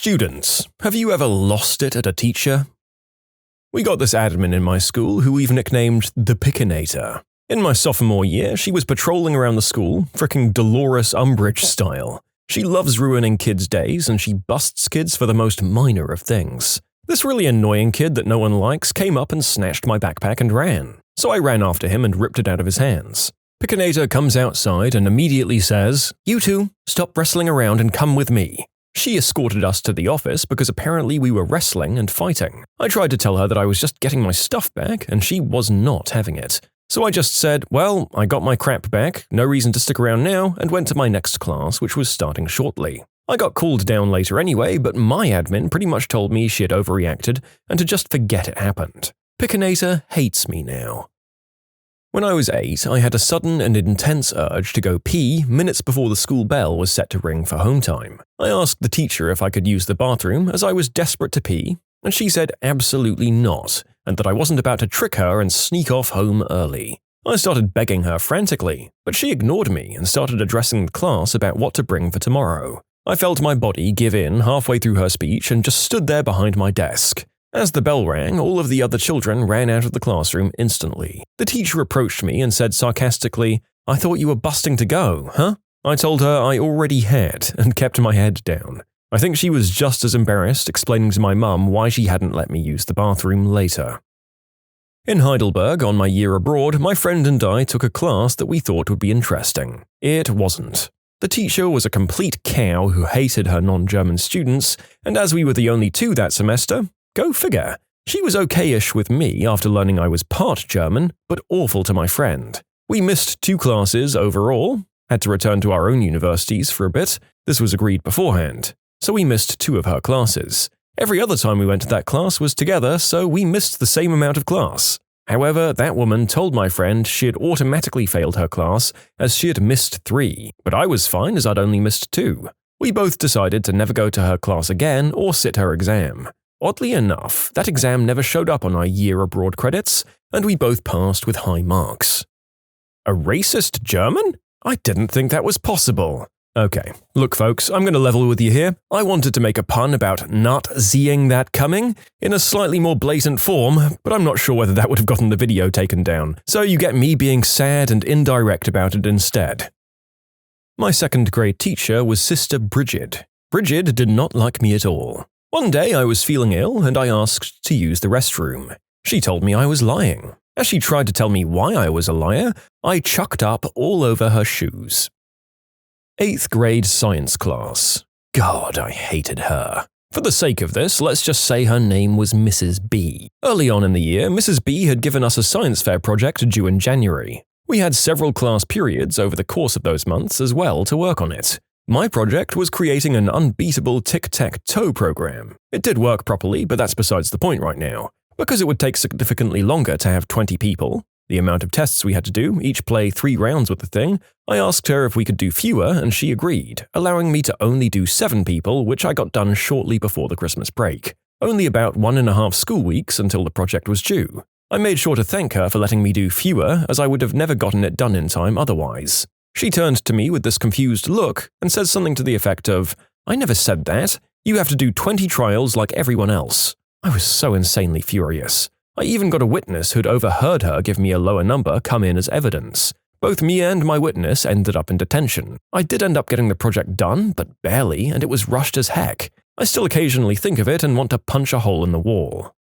Students, have you ever lost it at a teacher? We got this admin in my school who we've nicknamed the Pickinator. In my sophomore year, she was patrolling around the school, fricking Dolores Umbridge style. She loves ruining kids' days and she busts kids for the most minor of things. This really annoying kid that no one likes came up and snatched my backpack and ran. So I ran after him and ripped it out of his hands. Pickinator comes outside and immediately says, "You two, stop wrestling around and come with me." She escorted us to the office because apparently we were wrestling and fighting. I tried to tell her that I was just getting my stuff back, and she was not having it. So I just said, well, I got my crap back, no reason to stick around now, and went to my next class, which was starting shortly. I got called down later anyway, but my admin pretty much told me she had overreacted and to just forget it happened. Pickinator hates me now. When I was 8, I had a sudden and intense urge to go pee minutes before the school bell was set to ring for home time. I asked the teacher if I could use the bathroom as I was desperate to pee, and she said absolutely not, and that I wasn't about to trick her and sneak off home early. I started begging her frantically, but she ignored me and started addressing the class about what to bring for tomorrow. I felt my body give in halfway through her speech and just stood there behind my desk. As the bell rang, all of the other children ran out of the classroom instantly. The teacher approached me and said sarcastically, "I thought you were busting to go, huh?" I told her I already had and kept my head down. I think she was just as embarrassed, explaining to my mum why she hadn't let me use the bathroom later. In Heidelberg, on my year abroad, my friend and I took a class that we thought would be interesting. It wasn't. The teacher was a complete cow who hated her non-German students, and as we were the only two that semester, go figure. She was okay-ish with me after learning I was part German, but awful to my friend. We missed 2 classes overall, had to return to our own universities for a bit. This was agreed beforehand. So we missed 2 of her classes. Every other time we went to that class was together, so we missed the same amount of class. However, that woman told my friend she had automatically failed her class as she had missed 3, but I was fine as I'd only missed 2. We both decided to never go to her class again or sit her exam. Oddly enough, that exam never showed up on our year abroad credits, and we both passed with high marks. A racist German? I didn't think that was possible. Okay, look folks, I'm going to level with you here. I wanted to make a pun about not seeing that coming in a slightly more blatant form, but I'm not sure whether that would have gotten the video taken down, so you get me being sad and indirect about it instead. My 2nd grade teacher was Sister Bridget. Bridget did not like me at all. One day I was feeling ill and I asked to use the restroom. She told me I was lying. As she tried to tell me why I was a liar, I chucked up all over her shoes. 8th grade science class. God, I hated her. For the sake of this, let's just say her name was Mrs. B. Early on in the year, Mrs. B had given us a science fair project due in January. We had several class periods over the course of those months as well to work on it. My project was creating an unbeatable tic-tac-toe program. It did work properly, but that's besides the point right now. Because it would take significantly longer to have 20 people, the amount of tests we had to do, each play 3 rounds with the thing, I asked her if we could do fewer and she agreed, allowing me to only do 7 people, which I got done shortly before the Christmas break. Only about 1.5 school weeks until the project was due. I made sure to thank her for letting me do fewer, as I would have never gotten it done in time otherwise. She turned to me with this confused look and said something to the effect of, "I never said that. You have to do 20 trials like everyone else." I was so insanely furious. I even got a witness who'd overheard her give me a lower number come in as evidence. Both me and my witness ended up in detention. I did end up getting the project done, but barely, and it was rushed as heck. I still occasionally think of it and want to punch a hole in the wall.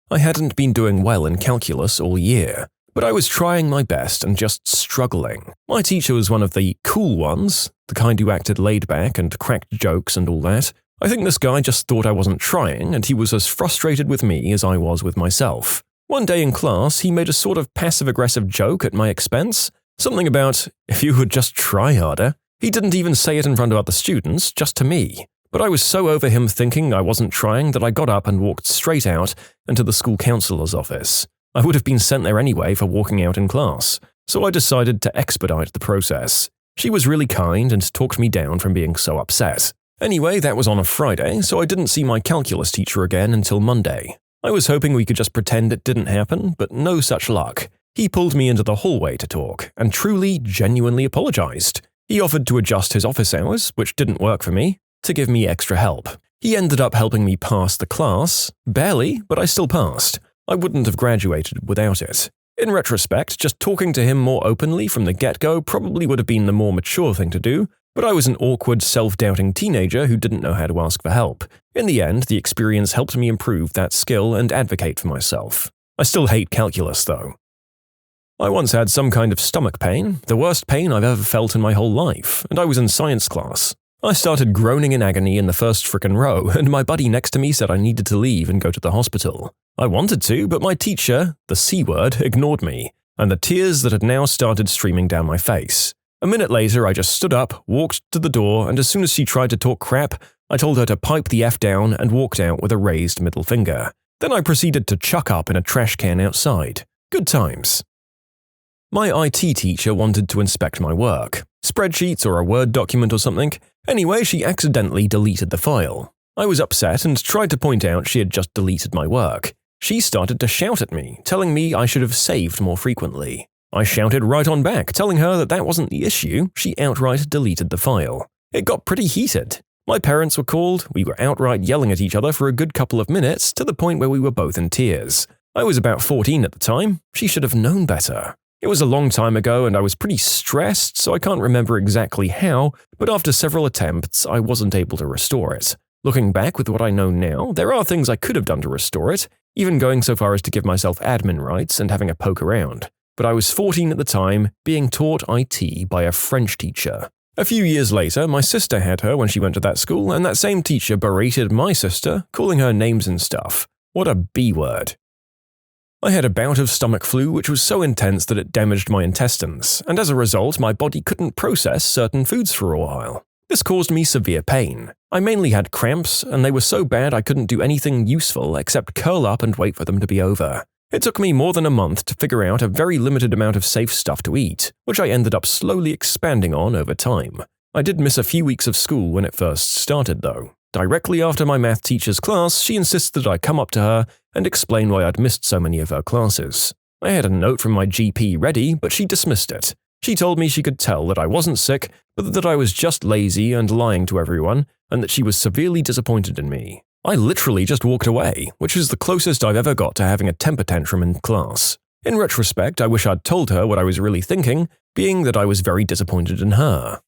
I hadn't been doing well in calculus all year, but I was trying my best and just struggling. My teacher was one of the cool ones, the kind who acted laid back and cracked jokes and all that. I think this guy just thought I wasn't trying, and he was as frustrated with me as I was with myself. One day in class, he made a sort of passive-aggressive joke at my expense, something about, "If you would just try harder." He didn't even say it in front of other students, just to me. But I was so over him thinking I wasn't trying that I got up and walked straight out into the school counselor's office. I would have been sent there anyway for walking out in class, so I decided to expedite the process. She was really kind and talked me down from being so upset. Anyway, that was on a Friday, so I didn't see my calculus teacher again until Monday. I was hoping we could just pretend it didn't happen, but no such luck. He pulled me into the hallway to talk, and truly, genuinely apologized. He offered to adjust his office hours, which didn't work for me, to give me extra help. He ended up helping me pass the class. Barely, but I still passed. I wouldn't have graduated without it. In retrospect, just talking to him more openly from the get-go probably would have been the more mature thing to do, but I was an awkward, self-doubting teenager who didn't know how to ask for help. In the end, the experience helped me improve that skill and advocate for myself. I still hate calculus, though. I once had some kind of stomach pain, the worst pain I've ever felt in my whole life, and I was in science class. I started groaning in agony in the first frickin' row, and my buddy next to me said I needed to leave and go to the hospital. I wanted to, but my teacher, the C word, ignored me, and the tears that had now started streaming down my face. A minute later, I just stood up, walked to the door, and as soon as she tried to talk crap, I told her to pipe the F down and walked out with a raised middle finger. Then I proceeded to chuck up in a trash can outside. Good times. My IT teacher wanted to inspect my work. Spreadsheets or a Word document or something. Anyway, she accidentally deleted the file. I was upset and tried to point out she had just deleted my work. She started to shout at me, telling me I should have saved more frequently. I shouted right on back, telling her that wasn't the issue, she outright deleted the file. It got pretty heated. My parents were called, we were outright yelling at each other for a good couple of minutes to the point where we were both in tears. I was about 14 at the time, she should have known better. It was a long time ago and I was pretty stressed, so I can't remember exactly how, but after several attempts, I wasn't able to restore it. Looking back with what I know now, there are things I could have done to restore it, even going so far as to give myself admin rights and having a poke around. But I was 14 at the time, being taught IT by a French teacher. A few years later, my sister had her when she went to that school, and that same teacher berated my sister, calling her names and stuff. What a B-word. I had a bout of stomach flu which was so intense that it damaged my intestines, and as a result, my body couldn't process certain foods for a while. This caused me severe pain. I mainly had cramps, and they were so bad I couldn't do anything useful except curl up and wait for them to be over. It took me more than a month to figure out a very limited amount of safe stuff to eat, which I ended up slowly expanding on over time. I did miss a few weeks of school when it first started, though. Directly after my math teacher's class, she insisted I come up to her and explain why I'd missed so many of her classes. I had a note from my GP ready, but she dismissed it. She told me she could tell that I wasn't sick, but that I was just lazy and lying to everyone, and that she was severely disappointed in me. I literally just walked away, which is the closest I've ever got to having a temper tantrum in class. In retrospect, I wish I'd told her what I was really thinking, being that I was very disappointed in her.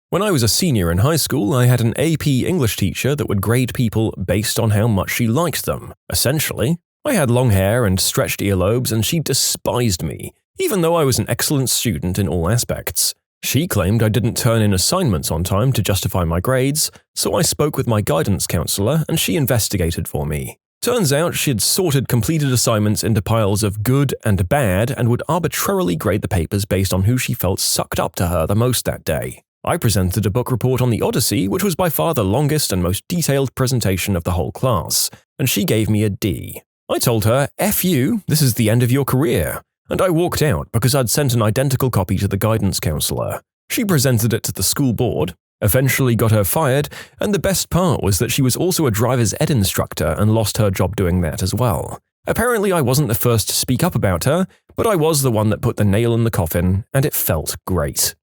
When I was a senior in high school, I had an AP English teacher that would grade people based on how much she liked them, essentially. I had long hair and stretched earlobes, and she despised me, even though I was an excellent student in all aspects. She claimed I didn't turn in assignments on time to justify my grades, so I spoke with my guidance counselor and she investigated for me. Turns out she'd sorted completed assignments into piles of good and bad and would arbitrarily grade the papers based on who she felt sucked up to her the most that day. I presented a book report on the Odyssey, which was by far the longest and most detailed presentation of the whole class, and she gave me a D. I told her, F you, this is the end of your career. And I walked out because I'd sent an identical copy to the guidance counselor. She presented it to the school board, eventually got her fired, and the best part was that she was also a driver's ed instructor and lost her job doing that as well. Apparently I wasn't the first to speak up about her, but I was the one that put the nail in the coffin, and it felt great.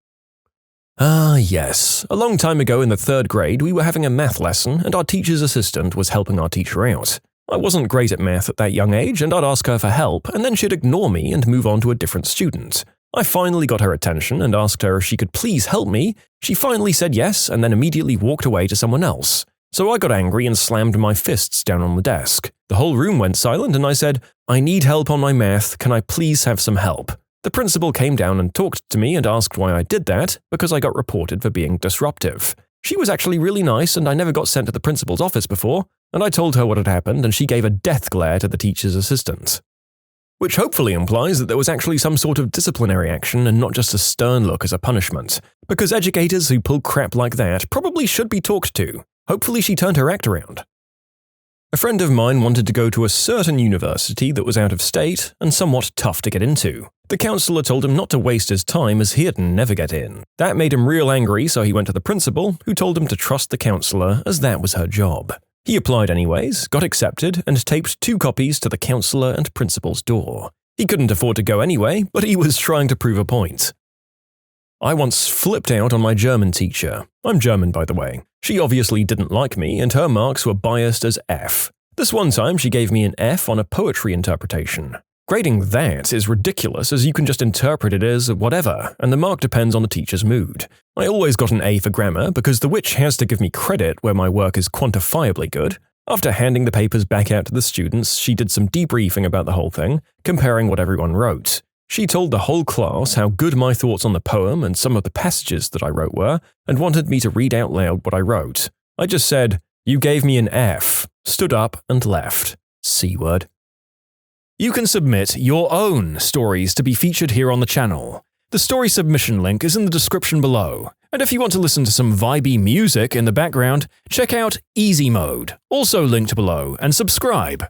Ah yes, a long time ago in the 3rd grade we were having a math lesson and our teacher's assistant was helping our teacher out. I wasn't great at math at that young age, and I'd ask her for help, and then she'd ignore me and move on to a different student. I finally got her attention and asked her if she could please help me. She finally said yes, and then immediately walked away to someone else. So I got angry and slammed my fists down on the desk. The whole room went silent, and I said, I need help on my math, can I please have some help? The principal came down and talked to me and asked why I did that, because I got reported for being disruptive. She was actually really nice, and I never got sent to the principal's office before, and I told her what had happened, and she gave a death glare to the teacher's assistant. Which hopefully implies that there was actually some sort of disciplinary action and not just a stern look as a punishment, because educators who pull crap like that probably should be talked to. Hopefully she turned her act around. A friend of mine wanted to go to a certain university that was out of state and somewhat tough to get into. The counselor told him not to waste his time as he'd never get in. That made him real angry, so he went to the principal, who told him to trust the counselor as that was her job. He applied anyways, got accepted, and taped 2 copies to the counselor and principal's door. He couldn't afford to go anyway, but he was trying to prove a point. I once flipped out on my German teacher. I'm German, by the way. She obviously didn't like me, and her marks were biased as F. This one time she gave me an F on a poetry interpretation. Grading that is ridiculous, as you can just interpret it as whatever, and the mark depends on the teacher's mood. I always got an A for grammar because the witch has to give me credit where my work is quantifiably good. After handing the papers back out to the students, she did some debriefing about the whole thing, comparing what everyone wrote. She told the whole class how good my thoughts on the poem and some of the passages that I wrote were, and wanted me to read out loud what I wrote. I just said, "You gave me an F," stood up and left. C-word. You can submit your own stories to be featured here on the channel. The story submission link is in the description below. And if you want to listen to some vibey music in the background, check out easymode, also linked below, and subscribe.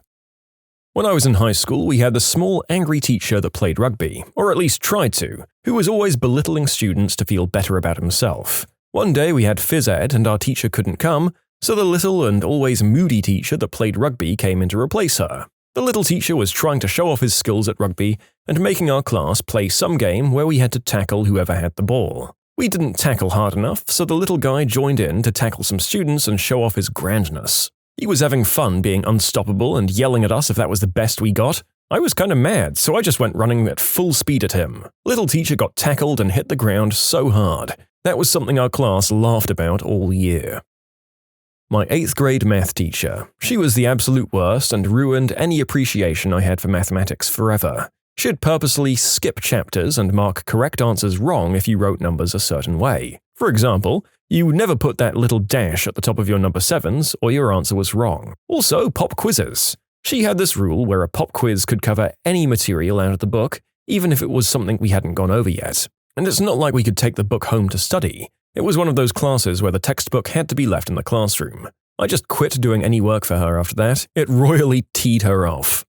When I was in high school, we had the small, angry teacher that played rugby, or at least tried to, who was always belittling students to feel better about himself. One day we had phys ed and our teacher couldn't come, so the little and always moody teacher that played rugby came in to replace her. The little teacher was trying to show off his skills at rugby and making our class play some game where we had to tackle whoever had the ball. We didn't tackle hard enough, so the little guy joined in to tackle some students and show off his grandness. He was having fun being unstoppable and yelling at us if that was the best we got. I was kinda mad, so I just went running at full speed at him. Little teacher got tackled and hit the ground so hard. That was something our class laughed about all year. My 8th grade math teacher. She was the absolute worst and ruined any appreciation I had for mathematics forever. She'd purposely skip chapters and mark correct answers wrong if you wrote numbers a certain way. For example, you never put that little dash at the top of your number 7s or your answer was wrong. Also, pop quizzes. She had this rule where a pop quiz could cover any material out of the book, even if it was something we hadn't gone over yet. And it's not like we could take the book home to study. It was one of those classes where the textbook had to be left in the classroom. I just quit doing any work for her after that. It royally teed her off.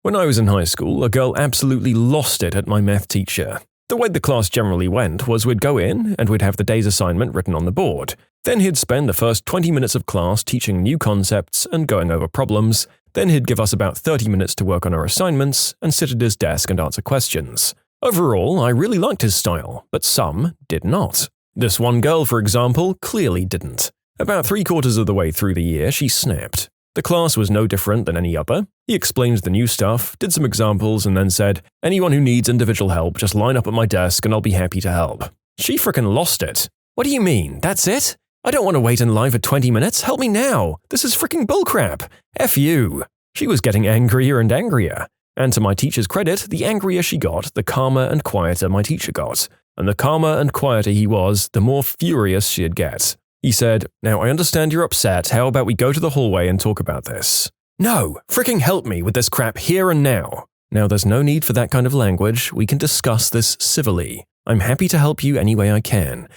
When I was in high school, a girl absolutely lost it at my math teacher. The way the class generally went was we'd go in and we'd have the day's assignment written on the board. Then he'd spend the first 20 minutes of class teaching new concepts and going over problems. Then he'd give us about 30 minutes to work on our assignments and sit at his desk and answer questions. Overall, I really liked his style, but some did not. This one girl, for example, clearly didn't. About 3/4 of the way through the year, she snapped. The class was no different than any other. He explained the new stuff, did some examples, and then said, "Anyone who needs individual help, just line up at my desk and I'll be happy to help." She frickin' lost it. "What do you mean? That's it? I don't want to wait in line for 20 minutes. Help me now. This is frickin' bullcrap. F you." She was getting angrier and angrier. And to my teacher's credit, the angrier she got, the calmer and quieter my teacher got. And the calmer and quieter he was, the more furious she'd get. He said, "Now I understand you're upset, how about we go to the hallway and talk about this?" "No, fricking help me with this crap here and now." "Now there's no need for that kind of language, we can discuss this civilly. I'm happy to help you any way I can."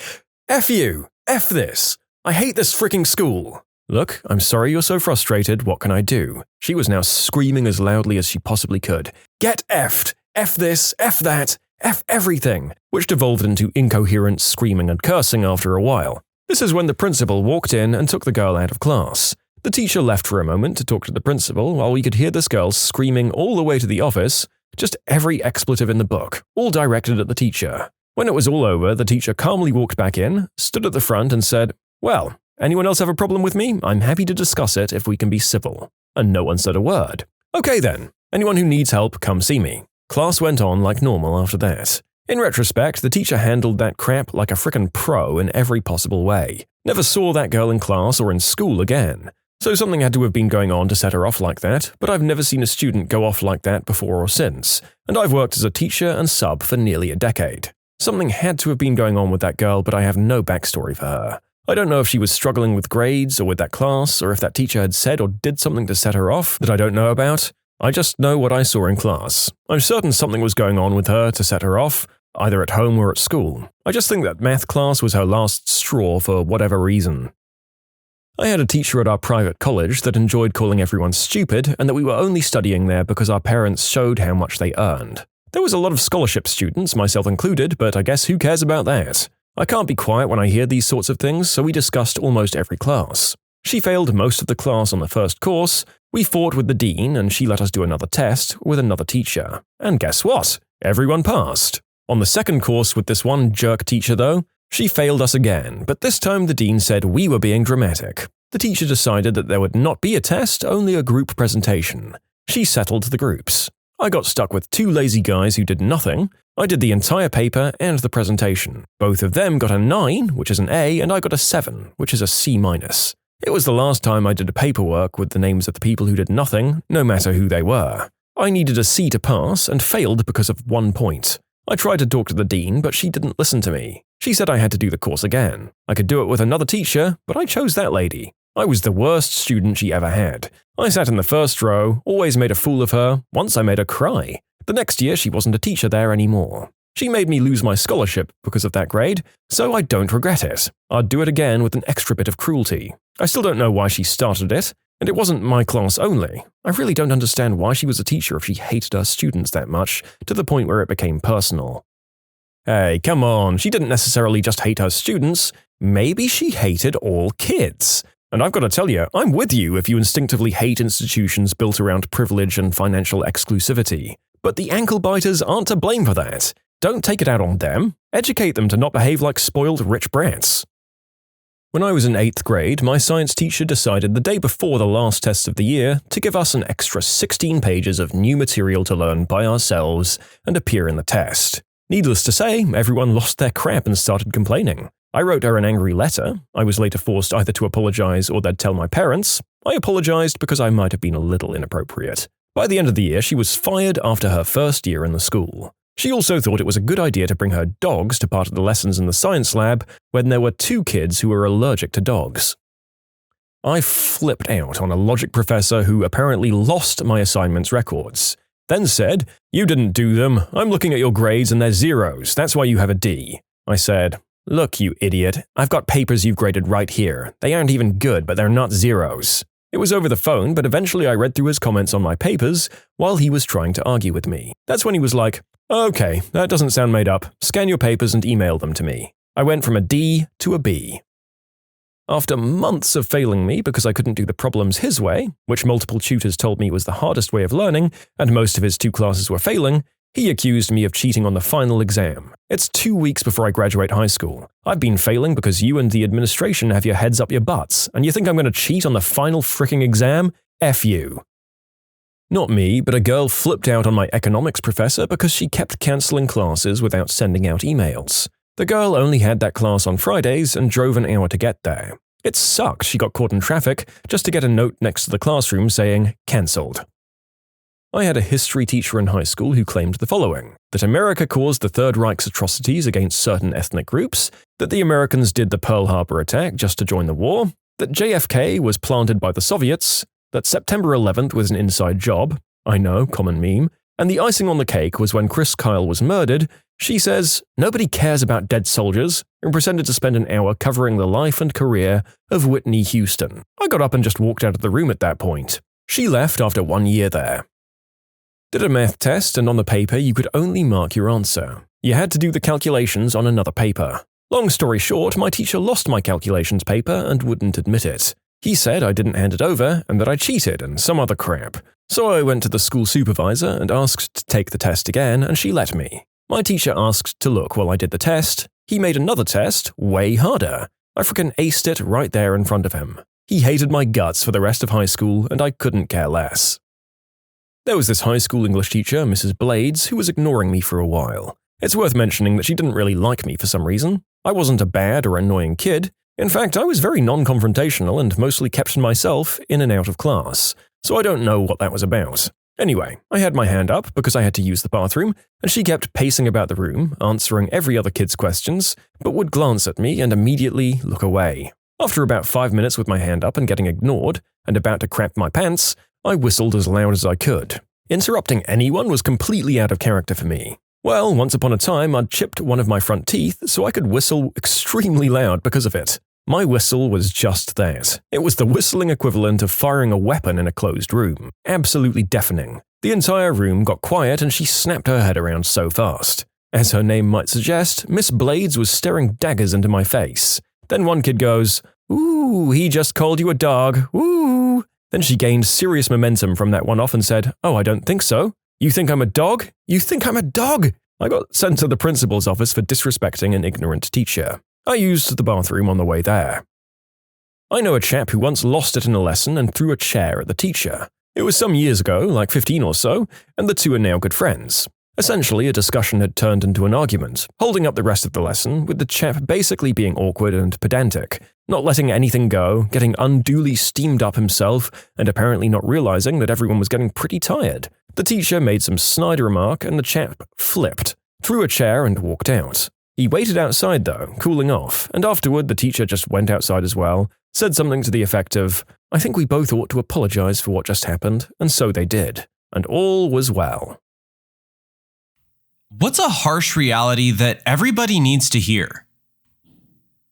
"F you! F this! I hate this fricking school!" "Look, I'm sorry you're so frustrated, what can I do?" She was now screaming as loudly as she possibly could. "Get F'd! F this, F that, F everything!" Which devolved into incoherent screaming and cursing after a while. This is when the principal walked in and took the girl out of class. The teacher left for a moment to talk to the principal while we could hear this girl screaming all the way to the office, just every expletive in the book, all directed at the teacher. When it was all over, the teacher calmly walked back in, stood at the front and said, "Well, anyone else have a problem with me? I'm happy to discuss it if we can be civil." And no one said a word. "Okay then, anyone who needs help, come see me." Class went on like normal after that. In retrospect, the teacher handled that crap like a frickin' pro in every possible way. Never saw that girl in class or in school again. So something had to have been going on to set her off like that, but I've never seen a student go off like that before or since, and I've worked as a teacher and sub for nearly a decade. Something had to have been going on with that girl, but I have no backstory for her. I don't know if she was struggling with grades or with that class, or if that teacher had said or did something to set her off that I don't know about. I just know what I saw in class. I'm certain something was going on with her to set her off, either at home or at school. I just think that math class was her last straw for whatever reason. I had a teacher at our private college that enjoyed calling everyone stupid and that we were only studying there because our parents showed how much they earned. There was a lot of scholarship students, myself included, but I guess who cares about that? I can't be quiet when I hear these sorts of things, so we discussed almost every class. She failed most of the class on the first course, we fought with the dean and she let us do another test with another teacher. And guess what? Everyone passed. On the second course with this one jerk teacher though, She failed us again, but this time the dean said we were being dramatic. The teacher decided that there would not be a test, only a group presentation. She settled the groups. I got stuck with 2 lazy guys who did nothing. I did the entire paper and the presentation. Both of them got a 9, which is an A, and I got a 7, which is a C-. It was the last time I did a paperwork with the names of the people who did nothing, no matter who they were. I needed a C to pass and failed because of 1 point. I tried to talk to the dean, but she didn't listen to me. She said I had to do the course again. I could do it with another teacher, but I chose that lady. I was the worst student she ever had. I sat in the first row, always made a fool of her, once I made her cry. The next year she wasn't a teacher there anymore. She made me lose my scholarship because of that grade, so I don't regret it. I'd do it again with an extra bit of cruelty. I still don't know why she started it, and it wasn't my class only. I really don't understand why she was a teacher if she hated her students that much, to the point where it became personal. Hey, come on, she didn't necessarily just hate her students. Maybe she hated all kids. And I've got to tell you, I'm with you if you instinctively hate institutions built around privilege and financial exclusivity. But the ankle-biters aren't to blame for that. Don't take it out on them. Educate them to not behave like spoiled rich brats. When I was in 8th grade, my science teacher decided the day before the last test of the year to give us an extra 16 pages of new material to learn by ourselves and appear in the test. Needless to say, everyone lost their crap and started complaining. I wrote her an angry letter. I was later forced either to apologize or they'd tell my parents. I apologized because I might have been a little inappropriate. By the end of the year, she was fired after her first year in the school. She also thought it was a good idea to bring her dogs to part of the lessons in the science lab when there were 2 kids who were allergic to dogs. I flipped out on a logic professor who apparently lost my assignments records, then said, "You didn't do them. I'm looking at your grades and they're zeros. That's why you have a D." I said, "Look, you idiot. I've got papers you've graded right here. They aren't even good, but they're not zeros." It was over the phone, but eventually I read through his comments on my papers while he was trying to argue with me. That's when he was like, "Okay, that doesn't sound made up. Scan your papers and email them to me." I went from a D to a B. After months of failing me because I couldn't do the problems his way, which multiple tutors told me was the hardest way of learning, and most of his 2 classes were failing, he accused me of cheating on the final exam. It's 2 weeks before I graduate high school. I've been failing because you and the administration have your heads up your butts, and you think I'm going to cheat on the final fricking exam? F you. Not me, but a girl flipped out on my economics professor because she kept cancelling classes without sending out emails. The girl only had that class on Fridays and drove an hour to get there. It sucked she got caught in traffic just to get a note next to the classroom saying, "Cancelled." I had a history teacher in high school who claimed the following: that America caused the Third Reich's atrocities against certain ethnic groups, that the Americans did the Pearl Harbor attack just to join the war, that JFK was planted by the Soviets, that September 11th was an inside job, I know, common meme, and the icing on the cake was when Chris Kyle was murdered. She says, "Nobody cares about dead soldiers," and pretended to spend an hour covering the life and career of Whitney Houston. I got up and just walked out of the room at that point. She left after 1 year there. Did a math test, and on the paper you could only mark your answer. You had to do the calculations on another paper. Long story short, my teacher lost my calculations paper and wouldn't admit it. He said I didn't hand it over and that I cheated and some other crap. So I went to the school supervisor and asked to take the test again, and she let me. My teacher asked to look while I did the test. He made another test, way harder. I frickin' aced it right there in front of him. He hated my guts for the rest of high school, and I couldn't care less. There was this high school English teacher, Mrs. Blades, who was ignoring me for a while. It's worth mentioning that she didn't really like me for some reason. I wasn't a bad or annoying kid. In fact, I was very non-confrontational and mostly kept to myself in and out of class, so I don't know what that was about. Anyway, I had my hand up because I had to use the bathroom, and she kept pacing about the room, answering every other kid's questions, but would glance at me and immediately look away. After about 5 minutes with my hand up and getting ignored, and about to crap my pants, I whistled as loud as I could. Interrupting anyone was completely out of character for me. Well, once upon a time, I'd chipped one of my front teeth, so I could whistle extremely loud because of it. My whistle was just that. It was the whistling equivalent of firing a weapon in a closed room. Absolutely deafening. The entire room got quiet and she snapped her head around so fast. As her name might suggest, Miss Blades was staring daggers into my face. Then one kid goes, "Ooh, he just called you a dog, ooh." Then she gained serious momentum from that one off and said, "Oh, I don't think so. You think I'm a dog? You think I'm a dog?" I got sent to the principal's office for disrespecting an ignorant teacher. I used the bathroom on the way there. I know a chap who once lost it in a lesson and threw a chair at the teacher. It was some years ago, like 15 or so, and the two are now good friends. Essentially, a discussion had turned into an argument, holding up the rest of the lesson, with the chap basically being awkward and pedantic, not letting anything go, getting unduly steamed up himself, and apparently not realizing that everyone was getting pretty tired. The teacher made some snide remark, and the chap flipped, threw a chair, and walked out. He waited outside, though, cooling off, and afterward the teacher just went outside as well, said something to the effect of, "I think we both ought to apologize for what just happened," and so they did, and all was well. What's a harsh reality that everybody needs to hear?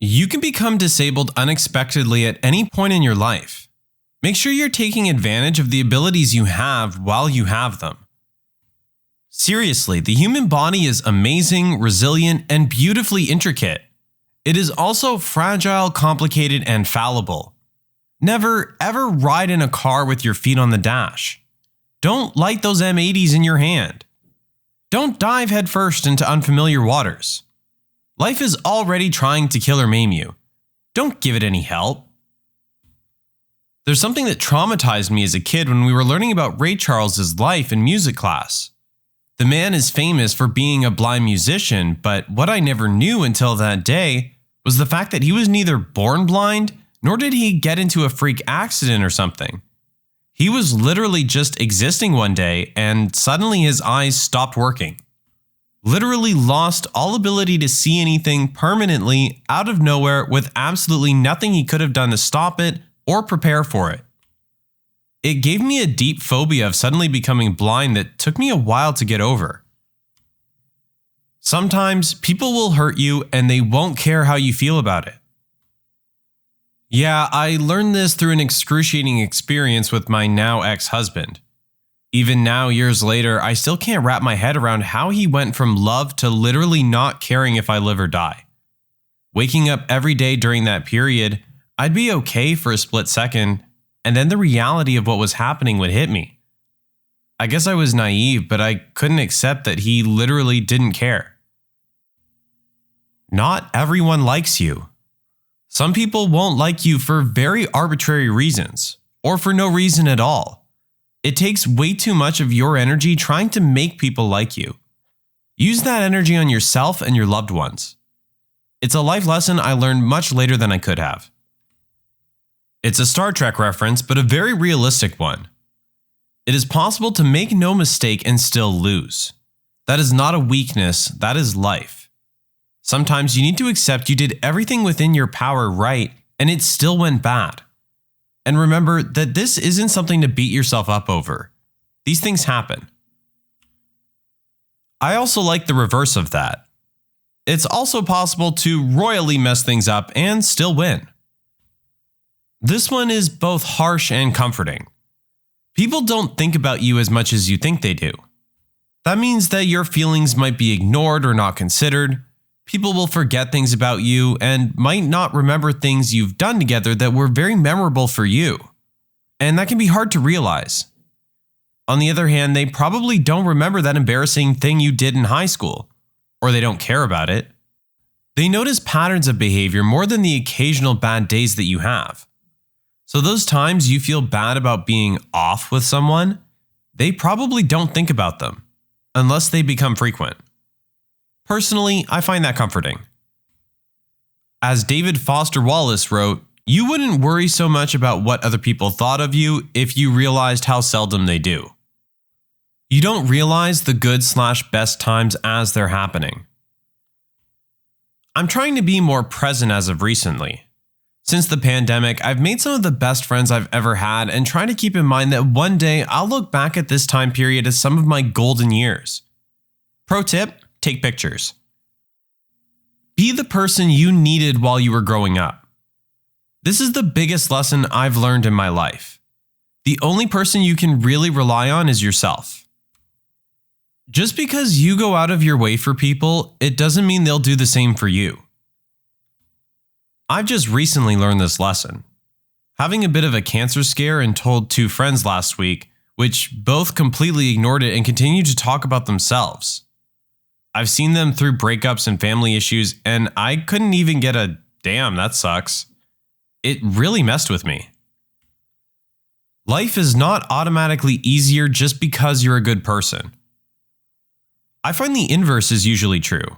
You can become disabled unexpectedly at any point in your life. Make sure you're taking advantage of the abilities you have while you have them. Seriously, the human body is amazing, resilient, and beautifully intricate. It is also fragile, complicated, and fallible. Never, ever ride in a car with your feet on the dash. Don't light those M80s in your hand. Don't dive headfirst into unfamiliar waters. Life is already trying to kill or maim you. Don't give it any help. There's something that traumatized me as a kid when we were learning about Ray Charles's life in music class. The man is famous for being a blind musician, but what I never knew until that day was the fact that he was neither born blind, nor did he get into a freak accident or something. He was literally just existing one day, and suddenly his eyes stopped working. Literally lost all ability to see anything permanently out of nowhere with absolutely nothing he could have done to stop it or prepare for it. It gave me a deep phobia of suddenly becoming blind that took me a while to get over. Sometimes people will hurt you and they won't care how you feel about it. Yeah, I learned this through an excruciating experience with my now ex-husband. Even now, years later, I still can't wrap my head around how he went from love to literally not caring if I live or die. Waking up every day during that period, I'd be okay for a split second, and then the reality of what was happening would hit me. I guess I was naive, but I couldn't accept that he literally didn't care. Not everyone likes you. Some people won't like you for very arbitrary reasons, or for no reason at all. It takes way too much of your energy trying to make people like you. Use that energy on yourself and your loved ones. It's a life lesson I learned much later than I could have. It's a Star Trek reference, but a very realistic one. It is possible to make no mistake and still lose. That is not a weakness, that is life. Sometimes you need to accept you did everything within your power right, and it still went bad. And remember that this isn't something to beat yourself up over. These things happen. I also like the reverse of that. It's also possible to royally mess things up and still win. This one is both harsh and comforting. People don't think about you as much as you think they do. That means that your feelings might be ignored or not considered. People will forget things about you and might not remember things you've done together that were very memorable for you. And that can be hard to realize. On the other hand, they probably don't remember that embarrassing thing you did in high school, or they don't care about it. They notice patterns of behavior more than the occasional bad days that you have. So those times you feel bad about being off with someone, they probably don't think about them, unless they become frequent. Personally, I find that comforting. As David Foster Wallace wrote, you wouldn't worry so much about what other people thought of you if you realized how seldom they do. You don't realize the good/best times as they're happening. I'm trying to be more present as of recently. Since the pandemic, I've made some of the best friends I've ever had and try to keep in mind that one day I'll look back at this time period as some of my golden years. Pro tip: take pictures. Be the person you needed while you were growing up. This is the biggest lesson I've learned in my life. The only person you can really rely on is yourself. Just because you go out of your way for people, it doesn't mean they'll do the same for you. I've just recently learned this lesson. Having a bit of a cancer scare and told 2 friends last week, which both completely ignored it and continued to talk about themselves. I've seen them through breakups and family issues, and I couldn't even get a damn, that sucks. It really messed with me. Life is not automatically easier just because you're a good person. I find the inverse is usually true.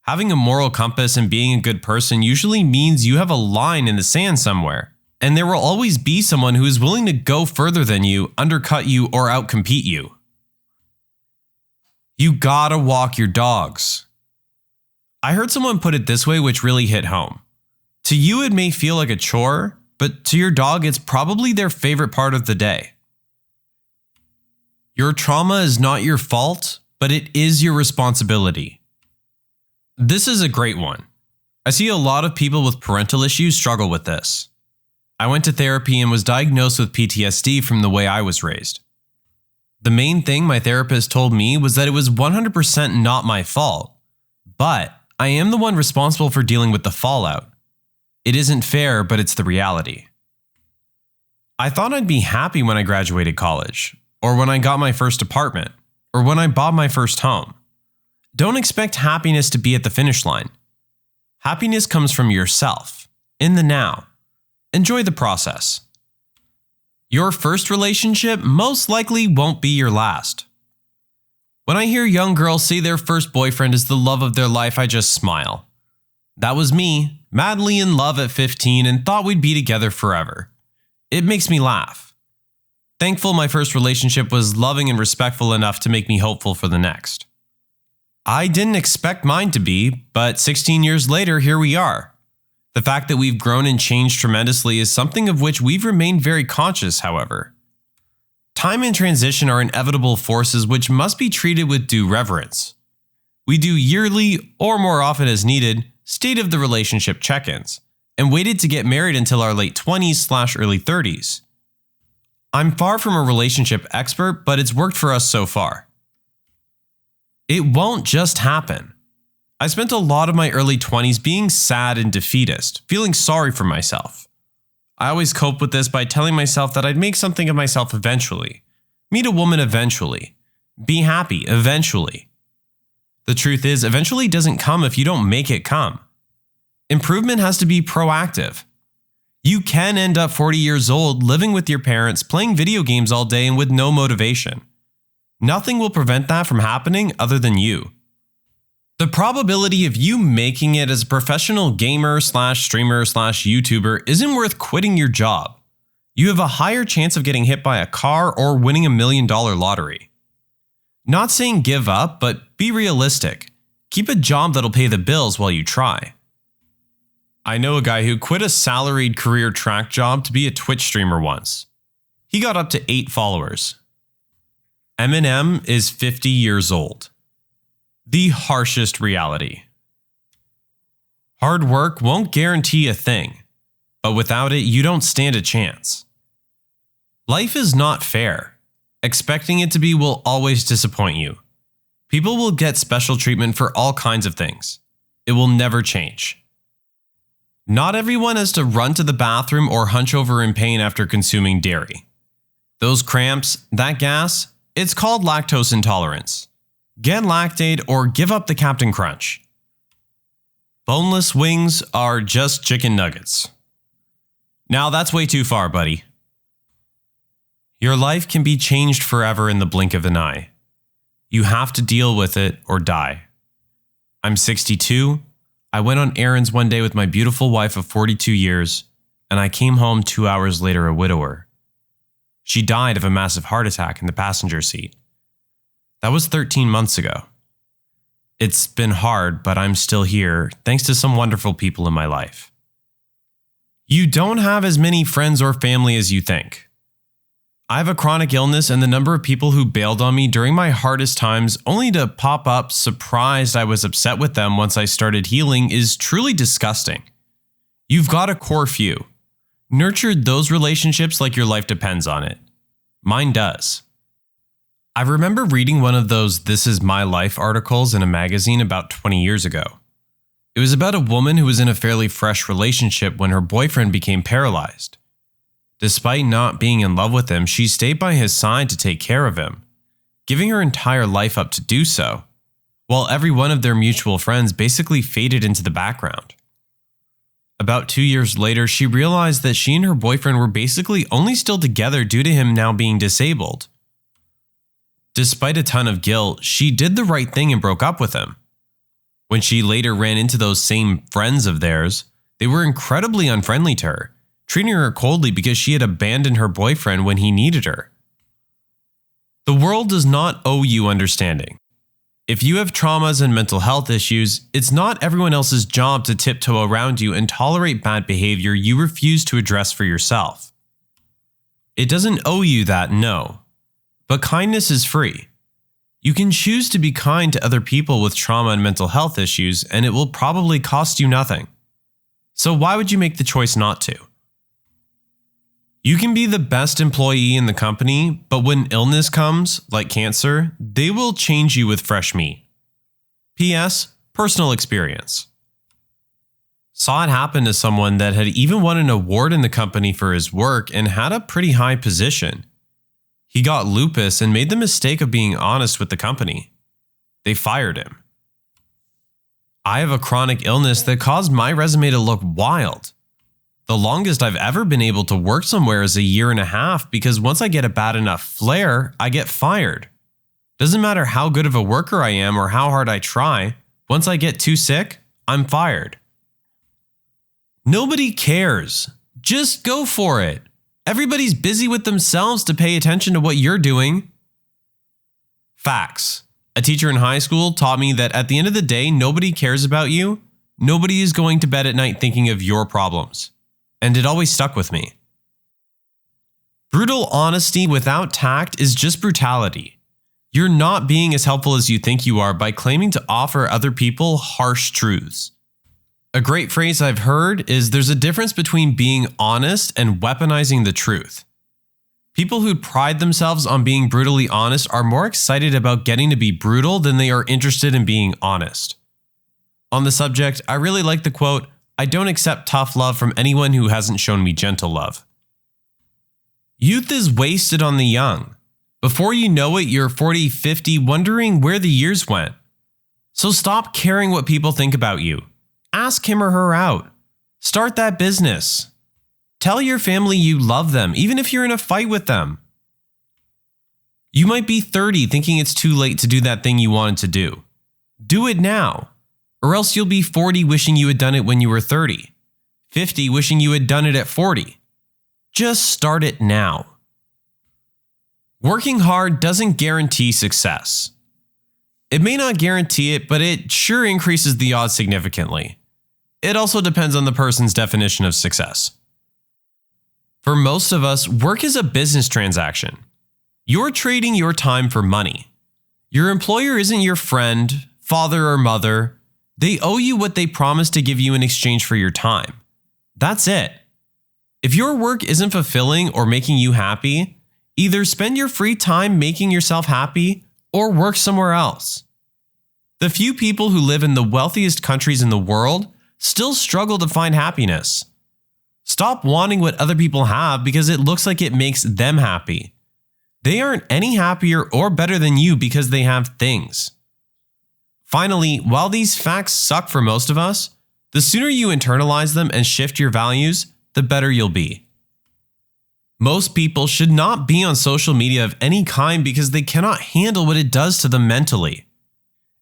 Having a moral compass and being a good person usually means you have a line in the sand somewhere, and there will always be someone who is willing to go further than you, undercut you, or outcompete you. You gotta walk your dogs. I heard someone put it this way, which really hit home. To you, it may feel like a chore, but to your dog, it's probably their favorite part of the day. Your trauma is not your fault, but it is your responsibility. This is a great one. I see a lot of people with parental issues struggle with this. I went to therapy and was diagnosed with PTSD from the way I was raised. The main thing my therapist told me was that it was 100% not my fault, but I am the one responsible for dealing with the fallout. It isn't fair, but it's the reality. I thought I'd be happy when I graduated college, or when I got my first apartment, or when I bought my first home. Don't expect happiness to be at the finish line. Happiness comes from yourself, in the now. Enjoy the process. Your first relationship most likely won't be your last. When I hear young girls say their first boyfriend is the love of their life, I just smile. That was me, madly in love at 15 and thought we'd be together forever. It makes me laugh. Thankful my first relationship was loving and respectful enough to make me hopeful for the next. I didn't expect mine to be, but 16 years later, here we are. The fact that we've grown and changed tremendously is something of which we've remained very conscious, however. Time and transition are inevitable forces which must be treated with due reverence. We do yearly, or more often as needed, state of the relationship check-ins, and waited to get married until our late 20s/early 30s. I'm far from a relationship expert, but it's worked for us so far. It won't just happen. I spent a lot of my early 20s being sad and defeatist, feeling sorry for myself. I always coped with this by telling myself that I'd make something of myself eventually, meet a woman eventually, be happy eventually. The truth is, eventually doesn't come if you don't make it come. Improvement has to be proactive. You can end up 40 years old, living with your parents, playing video games all day and with no motivation. Nothing will prevent that from happening other than you. The probability of you making it as a professional gamer/streamer/YouTuber isn't worth quitting your job. You have a higher chance of getting hit by a car or winning $1 million lottery. Not saying give up, but be realistic. Keep a job that'll pay the bills while you try. I know a guy who quit a salaried career track job to be a Twitch streamer once. He got up to 8 followers. Eminem is 50 years old. The harshest reality. Hard work won't guarantee a thing, but without it, you don't stand a chance. Life is not fair. Expecting it to be will always disappoint you. People will get special treatment for all kinds of things. It will never change. Not everyone has to run to the bathroom or hunch over in pain after consuming dairy. Those cramps, that gas, it's called lactose intolerance. Get Lactaid or give up the Captain Crunch. Boneless wings are just chicken nuggets. Now that's way too far, buddy. Your life can be changed forever in the blink of an eye. You have to deal with it or die. I'm 62. I went on errands one day with my beautiful wife of 42 years, and I came home 2 hours later a widower. She died of a massive heart attack in the passenger seat. That was 13 months ago. It's been hard, but I'm still here, thanks to some wonderful people in my life. You don't have as many friends or family as you think. I have a chronic illness, and the number of people who bailed on me during my hardest times only to pop up surprised I was upset with them once I started healing is truly disgusting. You've got a core few. Nurture those relationships like your life depends on it. Mine does. I remember reading one of those "This Is My Life" articles in a magazine about 20 years ago. It was about a woman who was in a fairly fresh relationship when her boyfriend became paralyzed. Despite not being in love with him, she stayed by his side to take care of him, giving her entire life up to do so. while every one of their mutual friends basically faded into the background. About 2 years later, she realized that she and her boyfriend were basically only still together due to him now being disabled. Despite a ton of guilt, she did the right thing and broke up with him. When she later ran into those same friends of theirs, they were incredibly unfriendly to her, treating her coldly because she had abandoned her boyfriend when he needed her. The world does not owe you understanding. If you have traumas and mental health issues, it's not everyone else's job to tiptoe around you and tolerate bad behavior you refuse to address for yourself. It doesn't owe you that, no. But kindness is free. You can choose to be kind to other people with trauma and mental health issues, and it will probably cost you nothing. So why would you make the choice not to? You can be the best employee in the company, but when illness comes, like cancer, they will change you with fresh meat. P.S. Personal experience. Saw it happen to someone that had even won an award in the company for his work and had a pretty high position. He got lupus and made the mistake of being honest with the company. They fired him. I have a chronic illness that caused my resume to look wild. The longest I've ever been able to work somewhere is 1.5 years because once I get a bad enough flare, I get fired. Doesn't matter how good of a worker I am or how hard I try, once I get too sick, I'm fired. Nobody cares. Just go for it. Everybody's busy with themselves to pay attention to what you're doing. Facts. A teacher in high school taught me that at the end of the day, nobody cares about you. Nobody is going to bed at night thinking of your problems. And it always stuck with me. Brutal honesty without tact is just brutality. You're not being as helpful as you think you are by claiming to offer other people harsh truths. A great phrase I've heard is there's a difference between being honest and weaponizing the truth. People who pride themselves on being brutally honest are more excited about getting to be brutal than they are interested in being honest. On the subject, I really like the quote, "I don't accept tough love from anyone who hasn't shown me gentle love." Youth is wasted on the young. Before you know it, you're 40, 50, wondering where the years went. So stop caring what people think about you. Ask him or her out. Start that business. Tell your family you love them, even if you're in a fight with them. You might be 30 thinking it's too late to do that thing you wanted to do. Do it now. Or else you'll be 40 wishing you had done it when you were 30. 50 wishing you had done it at 40. Just start it now. Working hard doesn't guarantee success. It may not guarantee it, but it sure increases the odds significantly. It also depends on the person's definition of success. For most of us, work is a business transaction. You're trading your time for money. Your employer isn't your friend, father, or mother. They owe you what they promised to give you in exchange for your time. That's it. If your work isn't fulfilling or making you happy, either spend your free time making yourself happy or work somewhere else. The few people who live in the wealthiest countries in the world still struggle to find happiness. Stop wanting what other people have because it looks like it makes them happy. They aren't any happier or better than you because they have things. Finally, while these facts suck for most of us, the sooner you internalize them and shift your values, the better you'll be. Most people should not be on social media of any kind because they cannot handle what it does to them mentally.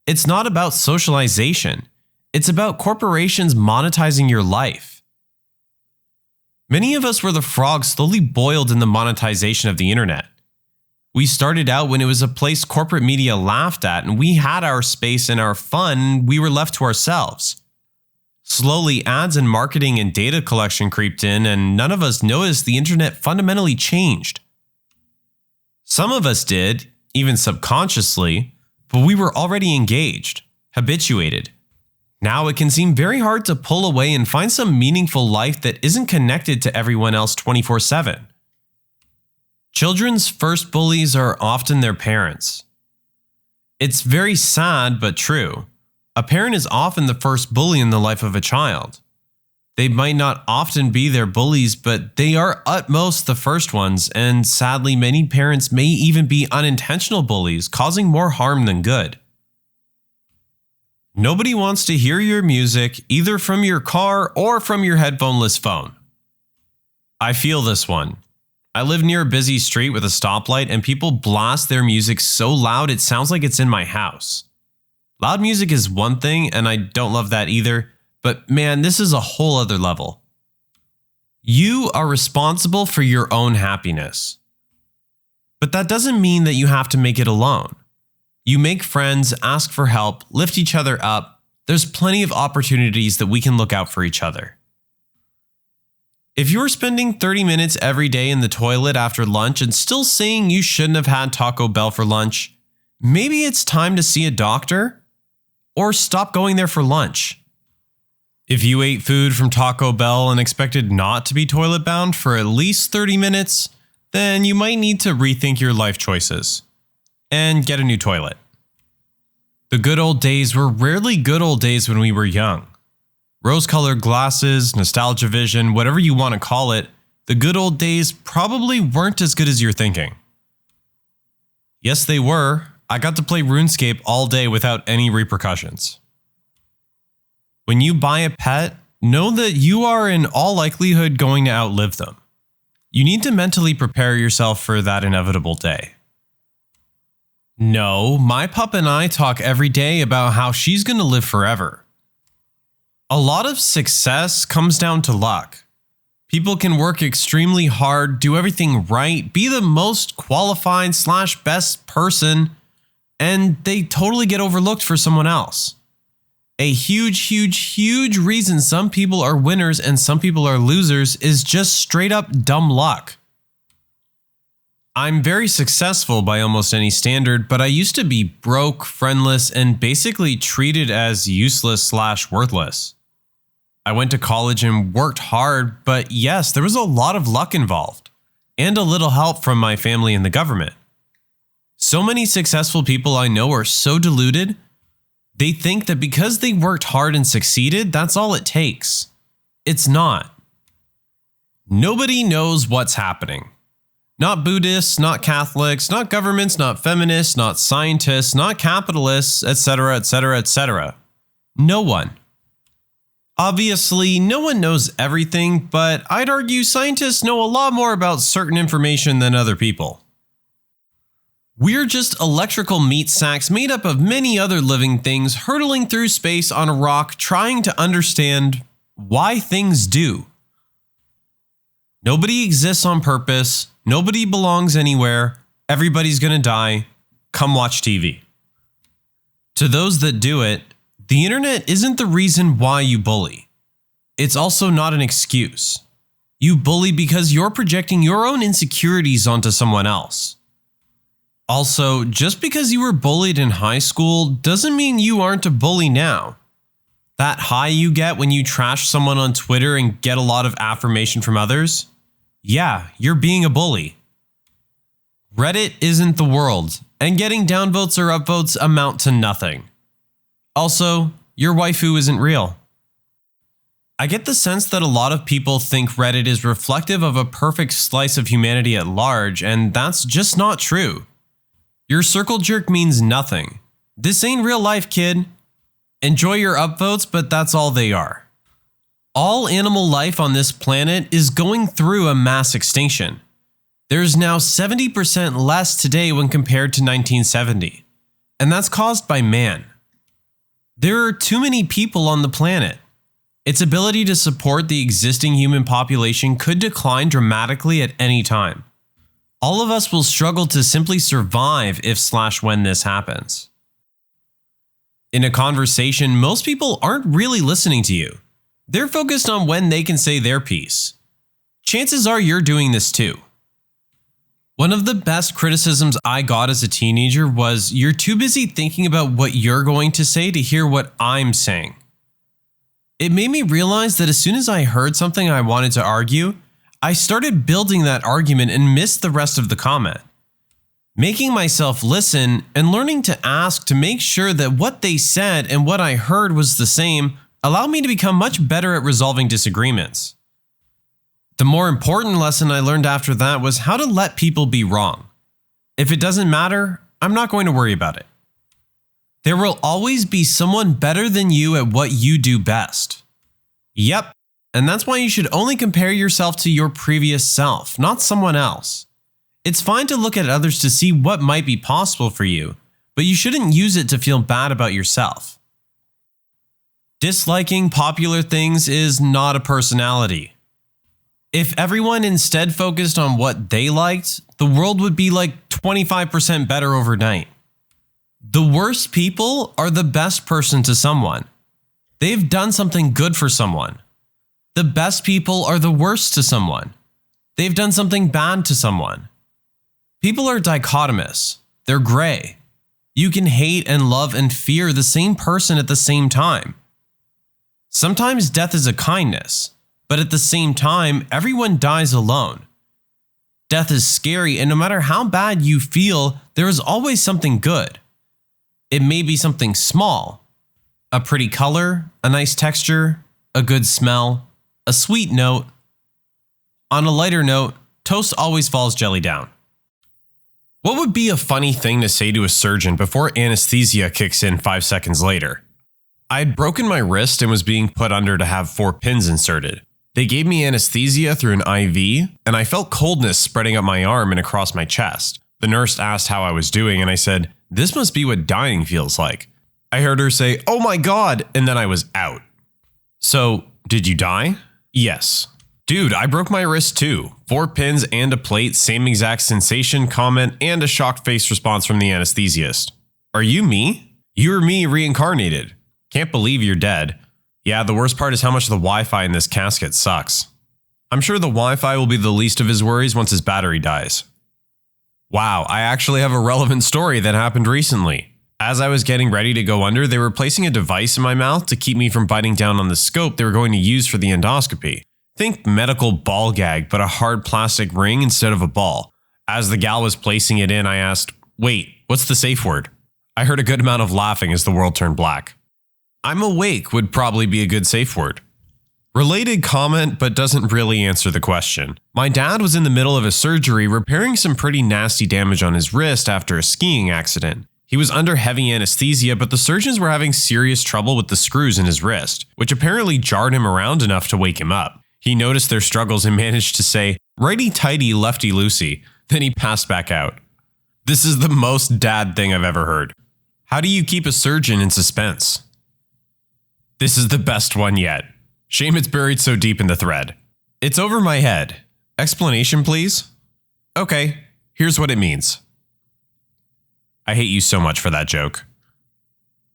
It's not about socialization. It's about corporations monetizing your life. Many of us were the frog slowly boiled in the monetization of the internet. We started out when it was a place corporate media laughed at, and we had our space and our fun, we were left to ourselves. Slowly, ads and marketing and data collection creeped in, and none of us noticed the internet fundamentally changed. Some of us did, even subconsciously, but we were already engaged, habituated. Now it can seem very hard to pull away and find some meaningful life that isn't connected to everyone else 24/7. Children's first bullies are often their parents. It's very sad but true. A parent is often the first bully in the life of a child. They might not often be their bullies, but they are at most the first ones, and sadly many parents may even be unintentional bullies, causing more harm than good. Nobody wants to hear your music either from your car or from your headphoneless phone. I feel this one. I live near a busy street with a stoplight and people blast their music so loud it sounds like it's in my house. Loud music is one thing and I don't love that either, but man, this is a whole other level. You are responsible for your own happiness. But that doesn't mean that you have to make it alone. You make friends, ask for help, lift each other up. There's plenty of opportunities that we can look out for each other. If you're spending 30 minutes every day in the toilet after lunch and still saying you shouldn't have had Taco Bell for lunch, maybe it's time to see a doctor or stop going there for lunch. If you ate food from Taco Bell and expected not to be toilet bound for at least 30 minutes, then you might need to rethink your life choices and get a new toilet. The good old days were rarely good old days when we were young. Rose-colored glasses, nostalgia vision, whatever you want to call it, the good old days probably weren't as good as you're thinking. Yes, they were. I got to play RuneScape all day without any repercussions. When you buy a pet, know that you are in all likelihood going to outlive them. You need to mentally prepare yourself for that inevitable day. No, my pup and I talk every day about how she's going to live forever. A lot of success comes down to luck. People can work extremely hard, do everything right, be the most qualified / best person, and they totally get overlooked for someone else. A huge reason some people are winners and some people are losers is just straight up dumb luck. I'm very successful by almost any standard, but I used to be broke, friendless, and basically treated as useless / worthless. I went to college and worked hard, but yes, there was a lot of luck involved, and a little help from my family and the government. So many successful people I know are so deluded, they think that because they worked hard and succeeded, that's all it takes. It's not. Nobody knows what's happening. Not Buddhists, not Catholics, not governments, not feminists, not scientists, not capitalists, etc., etc., etc. No one. Obviously, no one knows everything, but I'd argue scientists know a lot more about certain information than other people. We're just electrical meat sacks made up of many other living things hurtling through space on a rock trying to understand why things do. Nobody exists on purpose, nobody belongs anywhere, everybody's gonna die, come watch TV. To those that do it, the internet isn't the reason why you bully. It's also not an excuse. You bully because you're projecting your own insecurities onto someone else. Also, just because you were bullied in high school doesn't mean you aren't a bully now. That high you get when you trash someone on Twitter and get a lot of affirmation from others? Yeah, you're being a bully. Reddit isn't the world, and getting downvotes or upvotes amount to nothing. Also, your waifu isn't real. I get the sense that a lot of people think Reddit is reflective of a perfect slice of humanity at large, and that's just not true. Your circle jerk means nothing. This ain't real life, kid. Enjoy your upvotes, but that's all they are. All animal life on this planet is going through a mass extinction. There's now 70% less today when compared to 1970, and that's caused by man. There are too many people on the planet. Its ability to support the existing human population could decline dramatically at any time. All of us will struggle to simply survive if/when this happens. In a conversation, most people aren't really listening to you. They're focused on when they can say their piece. Chances are you're doing this too. One of the best criticisms I got as a teenager was, "You're too busy thinking about what you're going to say to hear what I'm saying." It made me realize that as soon as I heard something I wanted to argue, I started building that argument and missed the rest of the comment. Making myself listen and learning to ask to make sure that what they said and what I heard was the same allowed me to become much better at resolving disagreements. The more important lesson I learned after that was how to let people be wrong. If it doesn't matter, I'm not going to worry about it. There will always be someone better than you at what you do best. Yep, and that's why you should only compare yourself to your previous self, not someone else. It's fine to look at others to see what might be possible for you, but you shouldn't use it to feel bad about yourself. Disliking popular things is not a personality. If everyone instead focused on what they liked, the world would be like 25% better overnight. The worst people are the best person to someone. They've done something good for someone. The best people are the worst to someone. They've done something bad to someone. People are dichotomous. They're gray. You can hate and love and fear the same person at the same time. Sometimes death is a kindness, but at the same time, everyone dies alone. Death is scary, and no matter how bad you feel, there is always something good. It may be something small, a pretty color, a nice texture, a good smell, a sweet note. On a lighter note, toast always falls jelly down. What would be a funny thing to say to a surgeon before anesthesia kicks in 5 seconds later? I had broken my wrist and was being put under to have 4 pins inserted. They gave me anesthesia through an IV, and I felt coldness spreading up my arm and across my chest. The nurse asked how I was doing, and I said, "This must be what dying feels like." I heard her say, "Oh my God," and then I was out. So, did you die? Yes. Dude, I broke my wrist too. 4 pins and a plate, same exact sensation, comment, and a shocked face response from the anesthesiast. Are you me? You're me reincarnated. Can't believe you're dead. Yeah, the worst part is how much the Wi-Fi in this casket sucks. I'm sure the Wi-Fi will be the least of his worries once his battery dies. Wow, I actually have a relevant story that happened recently. As I was getting ready to go under, they were placing a device in my mouth to keep me from biting down on the scope they were going to use for the endoscopy. Think medical ball gag, but a hard plastic ring instead of a ball. As the gal was placing it in, I asked, "Wait, what's the safe word?" I heard a good amount of laughing as the world turned black. "I'm awake" would probably be a good safe word. Related comment, but doesn't really answer the question. My dad was in the middle of a surgery repairing some pretty nasty damage on his wrist after a skiing accident. He was under heavy anesthesia, but the surgeons were having serious trouble with the screws in his wrist, which apparently jarred him around enough to wake him up. He noticed their struggles and managed to say, "Righty-tighty, lefty-loosey." Then he passed back out. This is the most dad thing I've ever heard. How do you keep a surgeon in suspense? This is the best one yet. Shame it's buried so deep in the thread. It's over my head. Explanation, please? Okay, here's what it means. I hate you so much for that joke.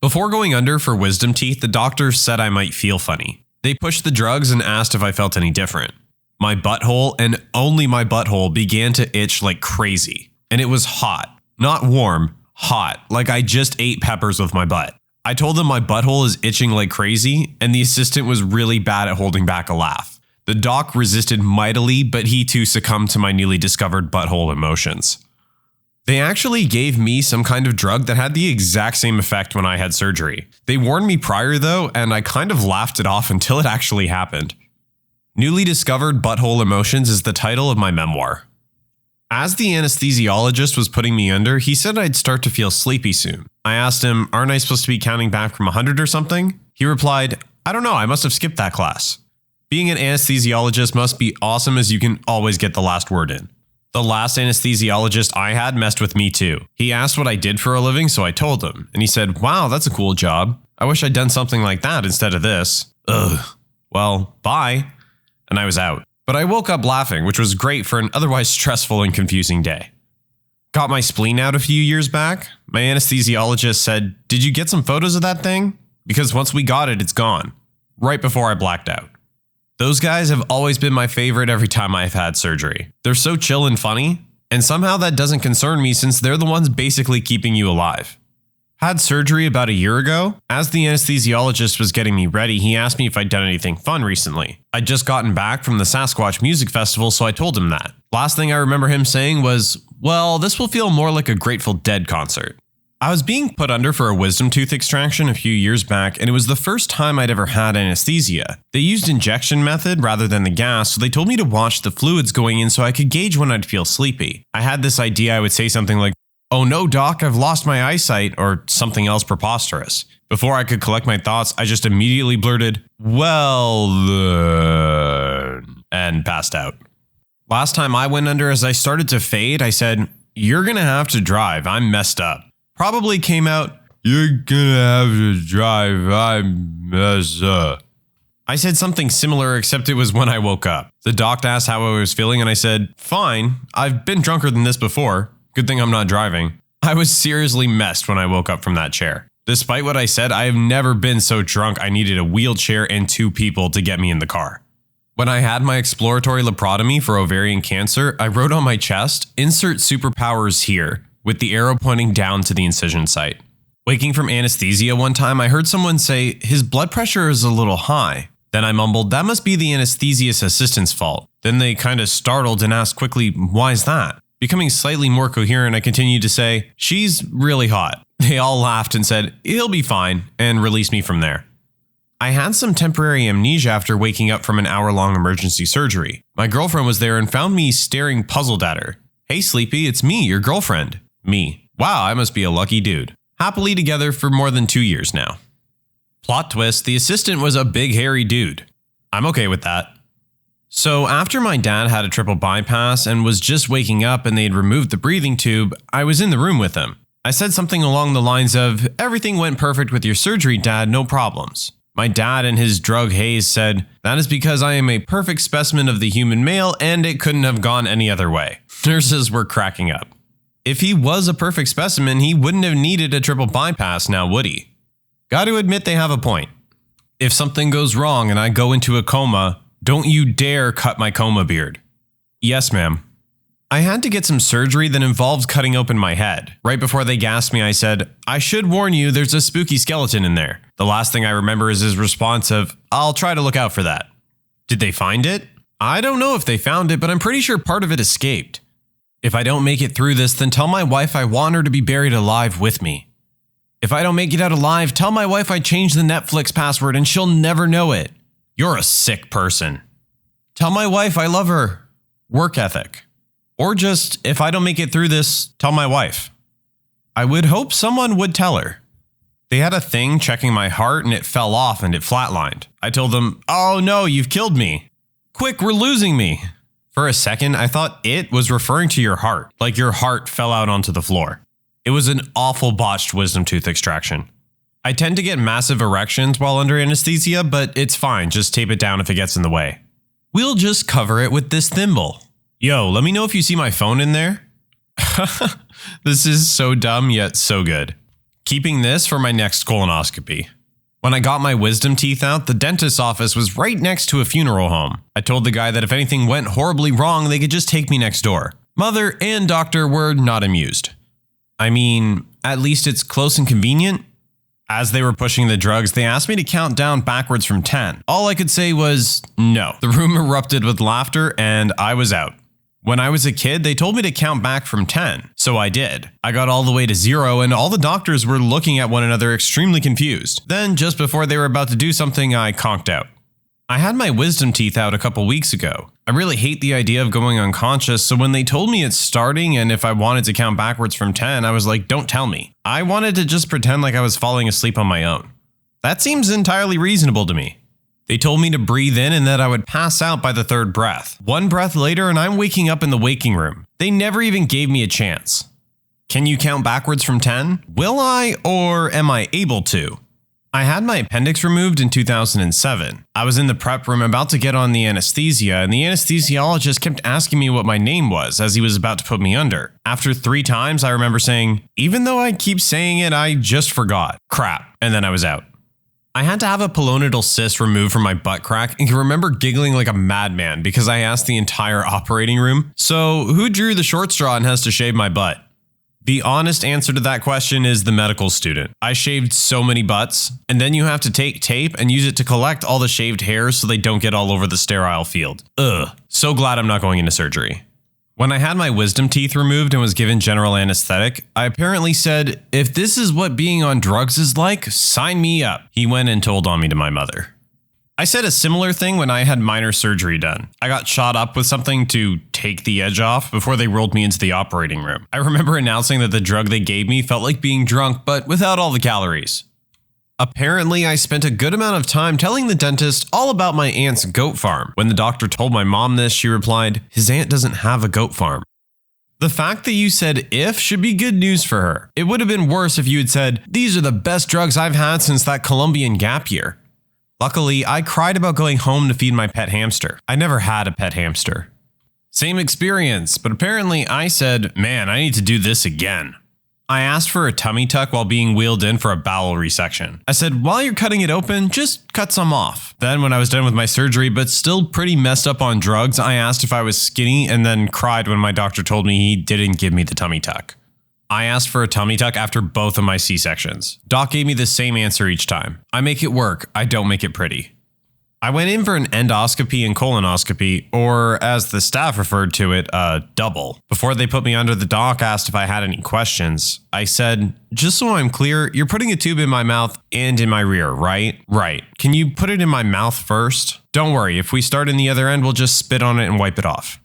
Before going under for wisdom teeth, the doctor said I might feel funny. They pushed the drugs and asked if I felt any different. My butthole, and only my butthole, began to itch like crazy. And it was hot. Not warm, hot, like I just ate peppers with my butt. I told them my butthole is itching like crazy, and the assistant was really bad at holding back a laugh. The doc resisted mightily, but he too succumbed to my newly discovered butthole emotions. They actually gave me some kind of drug that had the exact same effect when I had surgery. They warned me prior though, and I kind of laughed it off until it actually happened. Newly Discovered Butthole Emotions is the title of my memoir. As the anesthesiologist was putting me under, he said I'd start to feel sleepy soon. I asked him, "Aren't I supposed to be counting back from 100 or something?" He replied, "I don't know, I must have skipped that class." Being an anesthesiologist must be awesome as you can always get the last word in. The last anesthesiologist I had messed with me too. He asked what I did for a living, so I told him, and he said, "Wow, that's a cool job. I wish I'd done something like that instead of this." Ugh. Well, bye. And I was out. But I woke up laughing, which was great for an otherwise stressful and confusing day. Got my spleen out a few years back. My anesthesiologist said, "Did you get some photos of that thing? Because once we got it, it's gone." Right before I blacked out. Those guys have always been my favorite every time I've had surgery. They're so chill and funny, and somehow that doesn't concern me since they're the ones basically keeping you alive. Had surgery about a year ago. As the anesthesiologist was getting me ready, he asked me if I'd done anything fun recently. I'd just gotten back from the Sasquatch Music Festival, so I told him that. Last thing I remember him saying was, "Well, this will feel more like a Grateful Dead concert." I was being put under for a wisdom tooth extraction a few years back, and it was the first time I'd ever had anesthesia. They used injection method rather than the gas, so they told me to watch the fluids going in so I could gauge when I'd feel sleepy. I had this idea I would say something like, "Oh no, doc, I've lost my eyesight," or something else preposterous. Before I could collect my thoughts, I just immediately blurted, "Well then," and passed out. Last time I went under, as I started to fade, I said, "You're gonna have to drive, I'm messed up." Probably came out, "You're gonna have to drive, I'm messed up." I said something similar, except it was when I woke up. The doc asked how I was feeling, and I said, "Fine, I've been drunker than this before. Good thing I'm not driving." I was seriously messed when I woke up from that chair. Despite what I said, I have never been so drunk I needed a wheelchair and 2 people to get me in the car. When I had my exploratory laparotomy for ovarian cancer, I wrote on my chest, "Insert superpowers here," with the arrow pointing down to the incision site. Waking from anesthesia one time, I heard someone say, "His blood pressure is a little high." Then I mumbled, "That must be the anesthesiast assistant's fault." Then they kind of startled and asked quickly, "Why's that?" Becoming slightly more coherent, I continued to say, "She's really hot." They all laughed and said, "He'll be fine," and released me from there. I had some temporary amnesia after waking up from an hour-long emergency surgery. My girlfriend was there and found me staring puzzled at her. "Hey, Sleepy, it's me, your girlfriend." Me. "Wow, I must be a lucky dude." Happily together for more than 2 years now. Plot twist, the assistant was a big hairy dude. I'm okay with that. So after my dad had a triple bypass and was just waking up and they'd removed the breathing tube, I was in the room with him. I said something along the lines of, "Everything went perfect with your surgery, Dad, no problems." My dad in his drug haze said, "That is because I am a perfect specimen of the human male and it couldn't have gone any other way." Nurses were cracking up. If he was a perfect specimen, he wouldn't have needed a triple bypass now, would he? Got to admit they have a point. If something goes wrong and I go into a coma, don't you dare cut my coma beard. Yes, ma'am. I had to get some surgery that involves cutting open my head. Right before they gassed me, I said, "I should warn you, there's a spooky skeleton in there." The last thing I remember is his response of, "I'll try to look out for that." Did they find it? I don't know if they found it, but I'm pretty sure part of it escaped. If I don't make it through this, then tell my wife I want her to be buried alive with me. If I don't make it out alive, tell my wife I changed the Netflix password and she'll never know it. You're a sick person. Tell my wife I love her. Work ethic. Or just, if I don't make it through this, tell my wife. I would hope someone would tell her. They had a thing checking my heart and it fell off and it flatlined. I told them, "Oh no, you've killed me. Quick, we're losing me." For a second, I thought it was referring to your heart, like your heart fell out onto the floor. It was an awful botched wisdom tooth extraction. I tend to get massive erections while under anesthesia, but it's fine, just tape it down if it gets in the way. We'll just cover it with this thimble. Yo, let me know if you see my phone in there. This is so dumb yet so good. Keeping this for my next colonoscopy. When I got my wisdom teeth out, the dentist's office was right next to a funeral home. I told the guy that if anything went horribly wrong, they could just take me next door. Mother and doctor were not amused. I mean, at least it's close and convenient. As they were pushing the drugs, they asked me to count down backwards from 10. All I could say was no. The room erupted with laughter and I was out. When I was a kid, they told me to count back from 10, so I did. I got all the way to 0 and all the doctors were looking at one another extremely confused. Then, just before they were about to do something, I conked out. I had my wisdom teeth out a couple weeks ago. I really hate the idea of going unconscious, so when they told me it's starting and if I wanted to count backwards from 10, I was like, don't tell me. I wanted to just pretend like I was falling asleep on my own. That seems entirely reasonable to me. They told me to breathe in and that I would pass out by the 3rd breath. 1 breath later and I'm waking up in the waking room. They never even gave me a chance. Can you count backwards from 10? Will I, or am I able to? I had my appendix removed in 2007. I was in the prep room about to get on the anesthesia, and the anesthesiologist kept asking me what my name was as he was about to put me under. After 3 times, I remember saying, even though I keep saying it, I just forgot. Crap. And then I was out. I had to have a pilonidal cyst removed from my butt crack and can remember giggling like a madman because I asked the entire operating room, "So who drew the short straw and has to shave my butt?" The honest answer to that question is the medical student. I shaved so many butts, and then you have to take tape and use it to collect all the shaved hairs so they don't get all over the sterile field. Ugh. So glad I'm not going into surgery. When I had my wisdom teeth removed and was given general anesthetic, I apparently said, "If this is what being on drugs is like, sign me up." He went and told on me to my mother. I said a similar thing when I had minor surgery done. I got shot up with something to take the edge off before they rolled me into the operating room. I remember announcing that the drug they gave me felt like being drunk, but without all the calories. Apparently, I spent a good amount of time telling the dentist all about my aunt's goat farm. When the doctor told my mom this, she replied, "His aunt doesn't have a goat farm." The fact that you said "if" should be good news for her. It would have been worse if you had said, "These are the best drugs I've had since that Colombian gap year." Luckily, I cried about going home to feed my pet hamster. I never had a pet hamster. Same experience, but apparently I said, "Man, I need to do this again." I asked for a tummy tuck while being wheeled in for a bowel resection. I said, "While you're cutting it open, just cut some off." Then when I was done with my surgery, but still pretty messed up on drugs, I asked if I was skinny and then cried when my doctor told me he didn't give me the tummy tuck. I asked for a tummy tuck after both of my C-sections. Doc gave me the same answer each time. I make it work, I don't make it pretty. I went in for an endoscopy and colonoscopy, or as the staff referred to it, a double. Before they put me under, the doc asked if I had any questions. I said, "Just so I'm clear, you're putting a tube in my mouth and in my rear, right?" "Right. Can you put it in my mouth first?" "Don't worry, if we start in the other end, we'll just spit on it and wipe it off."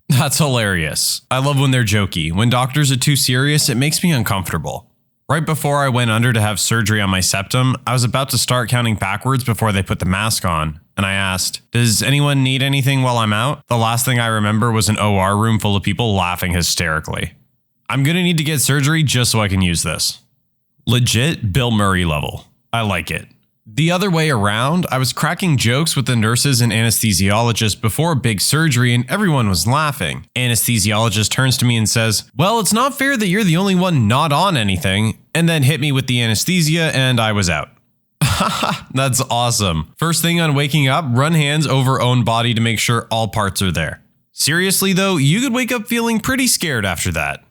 That's hilarious. I love when they're jokey. When doctors are too serious, it makes me uncomfortable. Right before I went under to have surgery on my septum, I was about to start counting backwards before they put the mask on, and I asked, "Does anyone need anything while I'm out?" The last thing I remember was an OR room full of people laughing hysterically. I'm gonna need to get surgery just so I can use this. Legit Bill Murray level. I like it. The other way around, I was cracking jokes with the nurses and anesthesiologist before a big surgery and everyone was laughing. Anesthesiologist turns to me and says, "Well, it's not fair that you're the only one not on anything," and then hit me with the anesthesia and I was out. Haha, that's awesome. First thing on waking up, run hands over own body to make sure all parts are there. Seriously though, you could wake up feeling pretty scared after that.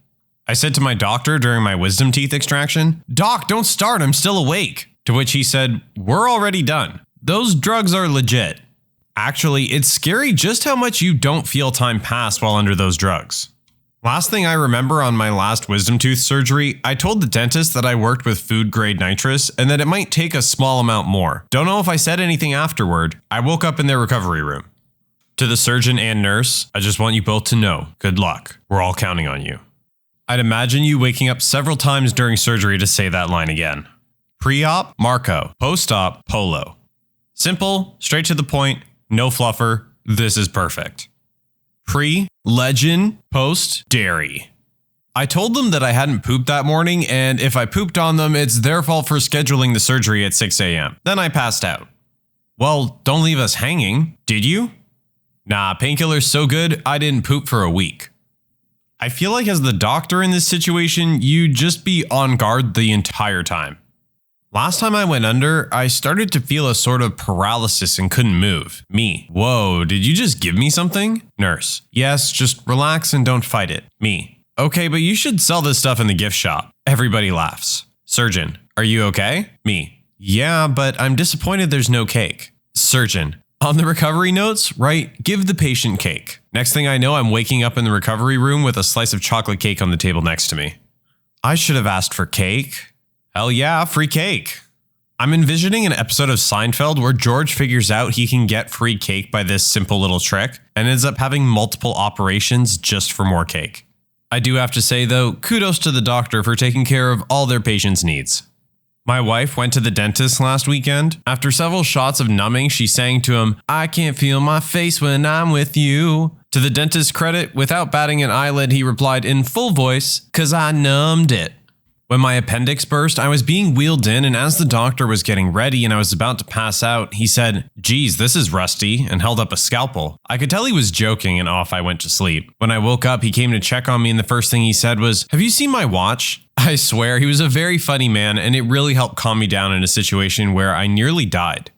I said to my doctor during my wisdom teeth extraction, "Doc, don't start, I'm still awake." To which he said, "We're already done. Those drugs are legit." Actually, it's scary just how much you don't feel time pass while under those drugs. Last thing I remember on my last wisdom tooth surgery, I told the dentist that I worked with food grade nitrous and that it might take a small amount more. Don't know if I said anything afterward. I woke up in their recovery room. To the surgeon and nurse, I just want you both to know, good luck. We're all counting on you. I'd imagine you waking up several times during surgery to say that line again. Pre-op, Marco. Post-op, Polo. Simple, straight to the point, no fluffer. This is perfect. Pre, Legend. Post, Dairy. I told them that I hadn't pooped that morning, and if I pooped on them, it's their fault for scheduling the surgery at 6 a.m. Then I passed out. Well, don't leave us hanging, did you? Nah, painkiller's so good, I didn't poop for a week. I feel like as the doctor in this situation, you'd just be on guard the entire time. Last time I went under, I started to feel a sort of paralysis and couldn't move. Me. Whoa, did you just give me something? Nurse. Yes, just relax and don't fight it. Me. Okay, but you should sell this stuff in the gift shop. Everybody laughs. Surgeon. Are you okay? Me. Yeah, but I'm disappointed there's no cake. Surgeon. On the recovery notes, write, "Give the patient cake." Next thing I know, I'm waking up in the recovery room with a slice of chocolate cake on the table next to me. I should have asked for cake. Hell yeah, free cake. I'm envisioning an episode of Seinfeld where George figures out he can get free cake by this simple little trick and ends up having multiple operations just for more cake. I do have to say though, kudos to the doctor for taking care of all their patients' needs. My wife went to the dentist last weekend. After several shots of numbing, she sang to him, "I can't feel my face when I'm with you." To the dentist's credit, without batting an eyelid, he replied in full voice, "'Cause I numbed it." When my appendix burst, I was being wheeled in, and as the doctor was getting ready and I was about to pass out, he said, "Geez, this is rusty," and held up a scalpel. I could tell he was joking, and off I went to sleep. When I woke up, he came to check on me, and the first thing he said was, "Have you seen my watch?" I swear, he was a very funny man, and it really helped calm me down in a situation where I nearly died.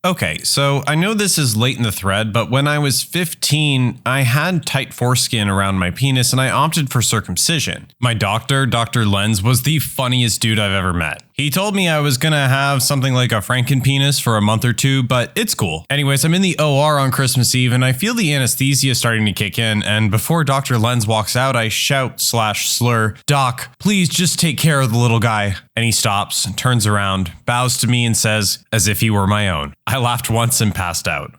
Okay, so I know this is late in the thread, but when I was 15, I had tight foreskin around my penis and I opted for circumcision. My doctor, Dr. Lenz, was the funniest dude I've ever met. He told me I was gonna have something like a frankenpenis for a month or two, but it's cool. Anyways, I'm in the OR on Christmas Eve and I feel the anesthesia starting to kick in, and before Dr. Lenz walks out, I shout/slur, "Doc, please just take care of the little guy." And he stops, turns around, bows to me and says, as if he were my own. I laughed once and passed out.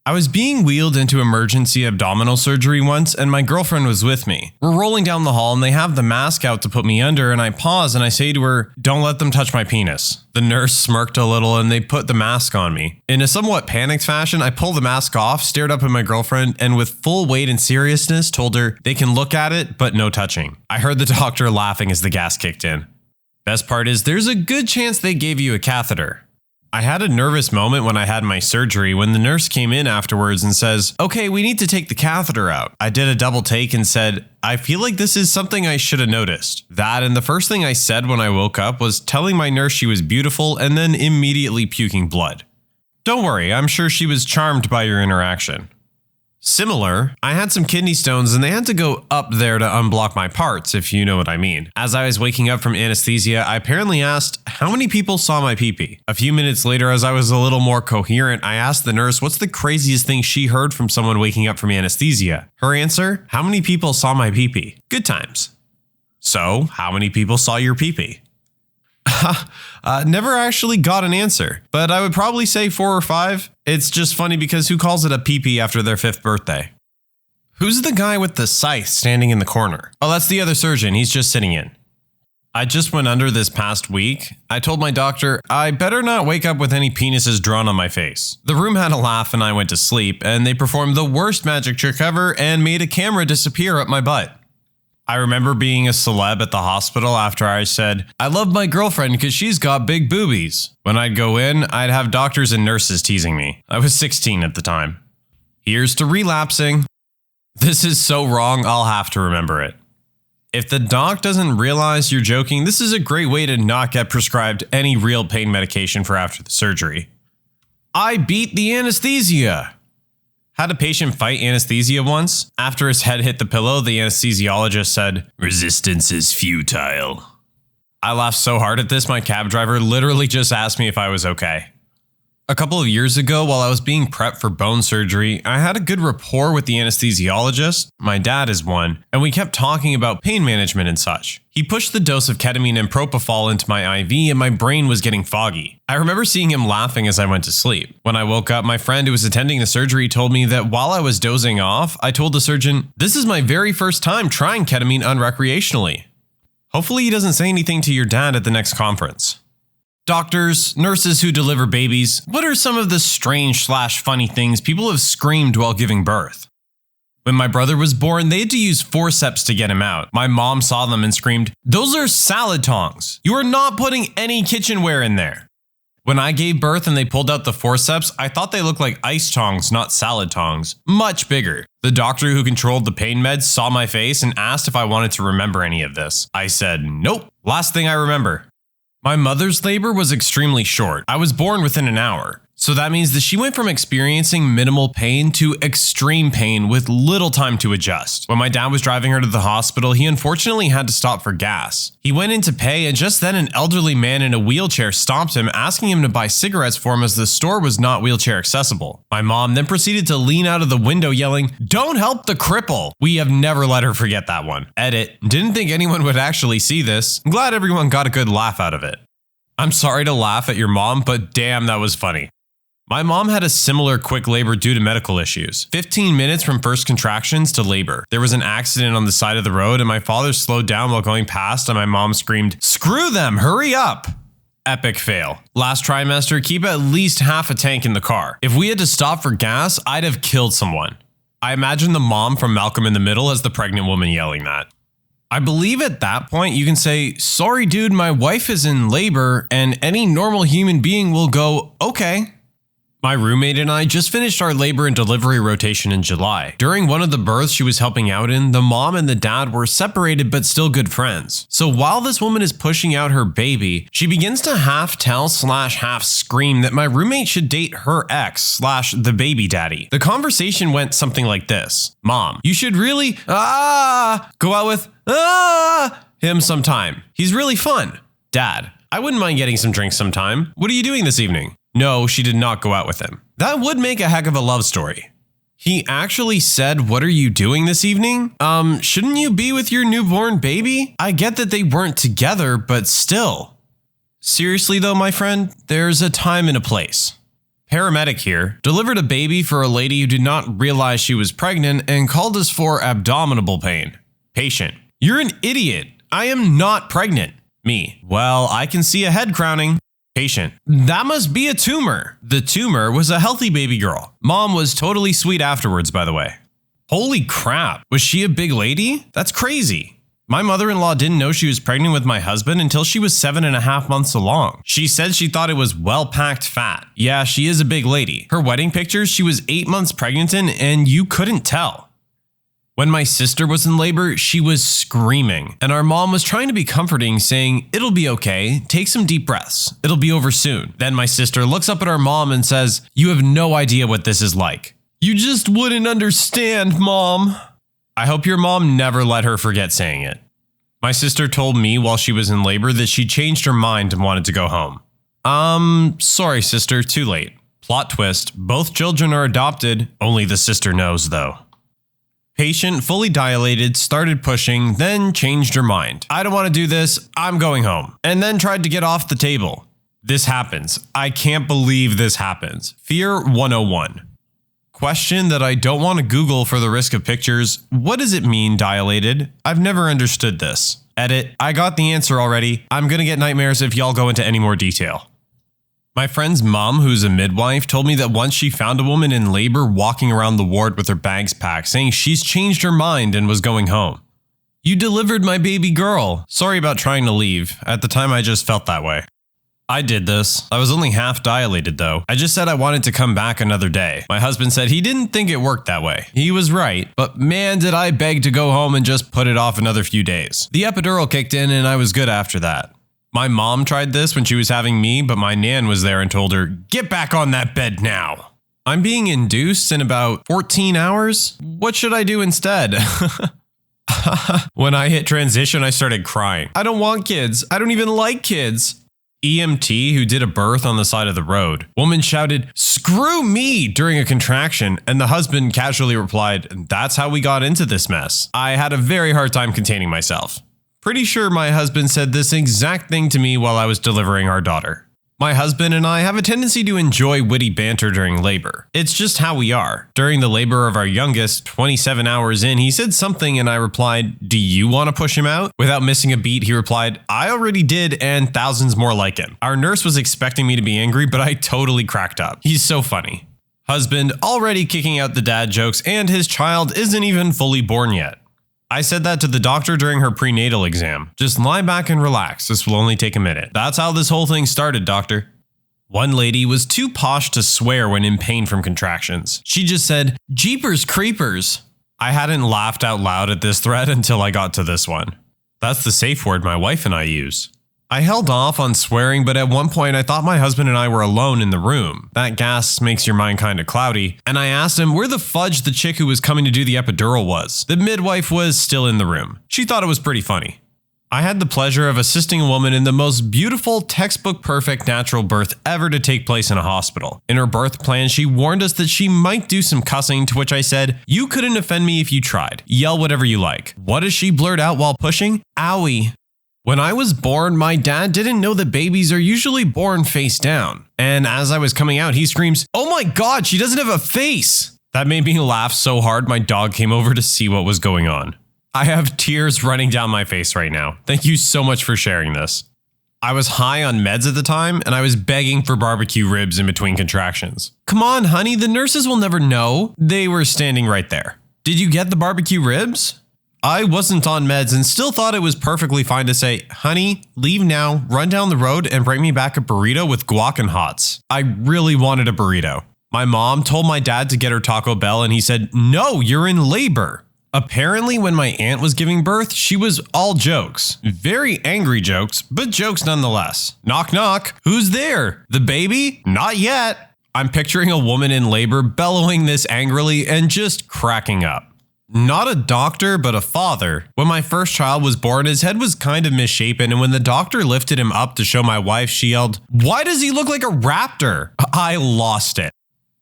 I was being wheeled into emergency abdominal surgery once, and my girlfriend was with me. We're rolling down the hall and they have the mask out to put me under, and I pause and I say to her, "Don't let them touch my penis." The nurse smirked a little and they put the mask on me. In a somewhat panicked fashion, I pulled the mask off, stared up at my girlfriend, and with full weight and seriousness told her they can look at it, but no touching. I heard the doctor laughing as the gas kicked in. Best part is there's a good chance they gave you a catheter. I had a nervous moment when I had my surgery when the nurse came in afterwards and says, "Okay, we need to take the catheter out." I did a double take and said, "I feel like this is something I should have noticed." That and the first thing I said when I woke up was telling my nurse she was beautiful and then immediately puking blood. Don't worry, I'm sure she was charmed by your interaction. Similar, I had some kidney stones and they had to go up there to unblock my parts, if you know what I mean. As I was waking up from anesthesia, I apparently asked, "How many people saw my pee-pee?" A few minutes later, as I was a little more coherent, I asked the nurse what's the craziest thing she heard from someone waking up from anesthesia. Her answer, "How many people saw my pee-pee?" Good times. So, how many people saw your pee-pee? Never actually got an answer, but I would probably say 4 or 5. It's just funny because who calls it a pee-pee after their 5th birthday? Who's the guy with the scythe standing in the corner? Oh, that's the other surgeon. He's just sitting in. I just went under this past week. I told my doctor, I better not wake up with any penises drawn on my face. The room had a laugh and I went to sleep, and they performed the worst magic trick ever and made a camera disappear up my butt. I remember being a celeb at the hospital after I said, "I love my girlfriend because she's got big boobies." When I'd go in, I'd have doctors and nurses teasing me. I was 16 at the time. Here's to relapsing. This is so wrong, I'll have to remember it. If the doc doesn't realize you're joking, this is a great way to not get prescribed any real pain medication for after the surgery. I beat the anesthesia. Had a patient fight anesthesia once. After his head hit the pillow, the anesthesiologist said, "Resistance is futile." I laughed so hard at this, my cab driver literally just asked me if I was okay. A couple of years ago, while I was being prepped for bone surgery, I had a good rapport with the anesthesiologist. My dad is one, and we kept talking about pain management and such. He pushed the dose of ketamine and propofol into my IV, and my brain was getting foggy. I remember seeing him laughing as I went to sleep. When I woke up, my friend who was attending the surgery told me that while I was dozing off, I told the surgeon, "This is my very first time trying ketamine unrecreationally." Hopefully he doesn't say anything to your dad at the next conference. Doctors, nurses who deliver babies, what are some of the strange/funny things people have screamed while giving birth? When my brother was born, they had to use forceps to get him out. My mom saw them and screamed, "Those are salad tongs. You are not putting any kitchenware in there." When I gave birth and they pulled out the forceps, I thought they looked like ice tongs, not salad tongs. Much bigger. The doctor who controlled the pain meds saw my face and asked if I wanted to remember any of this. I said, nope. Last thing I remember. My mother's labor was extremely short. I was born within an hour. So that means that she went from experiencing minimal pain to extreme pain with little time to adjust. When my dad was driving her to the hospital, he unfortunately had to stop for gas. He went in to pay, and just then an elderly man in a wheelchair stopped him, asking him to buy cigarettes for him as the store was not wheelchair accessible. My mom then proceeded to lean out of the window yelling, "Don't help the cripple." We have never let her forget that one. Edit. Didn't think anyone would actually see this. I'm glad everyone got a good laugh out of it. I'm sorry to laugh at your mom, but damn, that was funny. My mom had a similar quick labor due to medical issues. 15 minutes from first contractions to labor. There was an accident on the side of the road and my father slowed down while going past and my mom screamed, "Screw them, hurry up." Epic fail. Last trimester, keep at least half a tank in the car. If we had to stop for gas, I'd have killed someone. I imagine the mom from Malcolm in the Middle as the pregnant woman yelling that. I believe at that point you can say, "Sorry dude, my wife is in labor," and any normal human being will go, "Okay." My roommate and I just finished our labor and delivery rotation in July. During one of the births she was helping out in, the mom and the dad were separated but still good friends. So while this woman is pushing out her baby, she begins to half tell/half scream that my roommate should date her ex/the baby daddy. The conversation went something like this. "Mom, you should really, go out with, him sometime. He's really fun." Dad, I wouldn't mind getting some drinks sometime. What are you doing this evening? No, she did not go out with him. That would make a heck of a love story. He actually said, what are you doing this evening? Shouldn't you be with your newborn baby? I get that they weren't together, but still. Seriously though, my friend, there's a time and a place. Paramedic here delivered a baby for a lady who did not realize she was pregnant and called us for abdominal pain. Patient: you're an idiot. I am not pregnant. Me: well, I can see a head crowning. Patient: that must be a tumor. The tumor was a healthy baby girl. Mom was totally sweet afterwards, by the way. Holy crap, was she a big lady? That's crazy. My mother-in-law didn't know she was pregnant with my husband until she was 7.5 months along. She said she thought it was well-packed fat. Yeah, she is a big lady. Her wedding pictures she was 8 months pregnant in, and you couldn't tell. When my sister was in labor, she was screaming, and our mom was trying to be comforting, saying, it'll be okay, take some deep breaths, it'll be over soon. Then my sister looks up at our mom and says, you have no idea what this is like. You just wouldn't understand, Mom. I hope your mom never let her forget saying it. My sister told me while she was in labor that she changed her mind and wanted to go home. Sorry sister, too late. Plot twist, both children are adopted, only the sister knows though. Patient, fully dilated, started pushing, then changed her mind. I don't want to do this, I'm going home. And then tried to get off the table. This happens. I can't believe this happens. Fear 101. Question that I don't want to Google for the risk of pictures. What does it mean, dilated? I've never understood this. Edit. I got the answer already. I'm gonna get nightmares if y'all go into any more detail. My friend's mom, who's a midwife, told me that once she found a woman in labor walking around the ward with her bags packed, saying she's changed her mind and was going home. You delivered my baby girl. Sorry about trying to leave. At the time, I just felt that way. I did this. I was only half dilated though. I just said I wanted to come back another day. My husband said he didn't think it worked that way. He was right, but man did I beg to go home and just put it off another few days. The epidural kicked in and I was good after that. My mom tried this when she was having me, but my nan was there and told her, get back on that bed now. I'm being induced in about 14 hours? What should I do instead? When I hit transition, I started crying. I don't want kids. I don't even like kids. EMT who did a birth on the side of the road. Woman shouted, screw me, during a contraction, and the husband casually replied, that's how we got into this mess. I had a very hard time containing myself. Pretty sure my husband said this exact thing to me while I was delivering our daughter. My husband and I have a tendency to enjoy witty banter during labor. It's just how we are. During the labor of our youngest, 27 hours in, he said something and I replied, do you want to push him out? Without missing a beat, he replied, I already did and thousands more like him. Our nurse was expecting me to be angry, but I totally cracked up. He's so funny. Husband already kicking out the dad jokes and his child isn't even fully born yet. I said that to the doctor during her prenatal exam. Just lie back and relax. This will only take a minute. That's how this whole thing started, doctor. One lady was too posh to swear when in pain from contractions. She just said, Jeepers creepers. I hadn't laughed out loud at this thread until I got to this one. That's the safe word my wife and I use. I held off on swearing, but at one point I thought my husband and I were alone in the room. That gas makes your mind kind of cloudy. And I asked him where the fudge the chick who was coming to do the epidural was. The midwife was still in the room. She thought it was pretty funny. I had the pleasure of assisting a woman in the most beautiful, textbook perfect natural birth ever to take place in a hospital. In her birth plan, she warned us that she might do some cussing, to which I said, you couldn't offend me if you tried. Yell whatever you like. What does she blurt out while pushing? Owie. When I was born, my dad didn't know that babies are usually born face down. And as I was coming out, he screams, oh my God, she doesn't have a face. That made me laugh so hard my dog came over to see what was going on. I have tears running down my face right now. Thank you so much for sharing this. I was high on meds at the time, and I was begging for barbecue ribs in between contractions. Come on, honey, the nurses will never know. They were standing right there. Did you get the barbecue ribs? I wasn't on meds and still thought it was perfectly fine to say, honey, leave now, run down the road and bring me back a burrito with guac and hots. I really wanted a burrito. My mom told my dad to get her Taco Bell and he said, no, you're in labor. Apparently when my aunt was giving birth, she was all jokes. Very angry jokes, but jokes nonetheless. Knock knock, who's there? The baby? Not yet. I'm picturing a woman in labor bellowing this angrily and just cracking up. Not a doctor, but a father. When my first child was born, his head was kind of misshapen, and when the doctor lifted him up to show my wife, she yelled, "Why does he look like a raptor?" I lost it.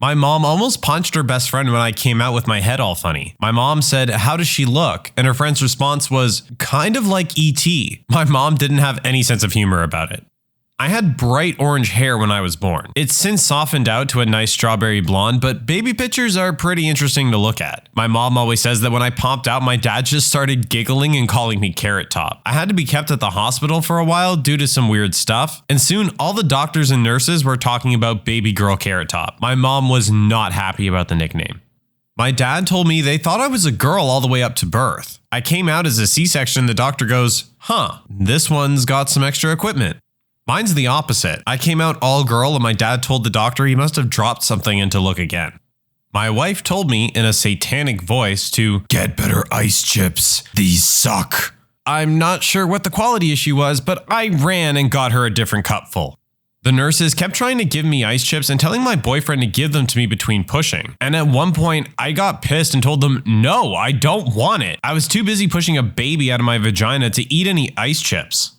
My mom almost punched her best friend when I came out with my head all funny. My mom said, "How does she look?" And her friend's response was, "Kind of like E.T." My mom didn't have any sense of humor about it. I had bright orange hair when I was born. It's since softened out to a nice strawberry blonde, but baby pictures are pretty interesting to look at. My mom always says that when I popped out, my dad just started giggling and calling me Carrot Top. I had to be kept at the hospital for a while due to some weird stuff, and soon all the doctors and nurses were talking about baby girl Carrot Top. My mom was not happy about the nickname. My dad told me they thought I was a girl all the way up to birth. I came out as a C-section, the doctor goes, "This one's got some extra equipment." Mine's the opposite. I came out all girl and my dad told the doctor he must have dropped something and to look again. My wife told me in a satanic voice to get better ice chips. These suck. I'm not sure what the quality issue was, but I ran and got her a different cupful. The nurses kept trying to give me ice chips and telling my boyfriend to give them to me between pushing. And at one point, I got pissed and told them, "No, I don't want it." I was too busy pushing a baby out of my vagina to eat any ice chips.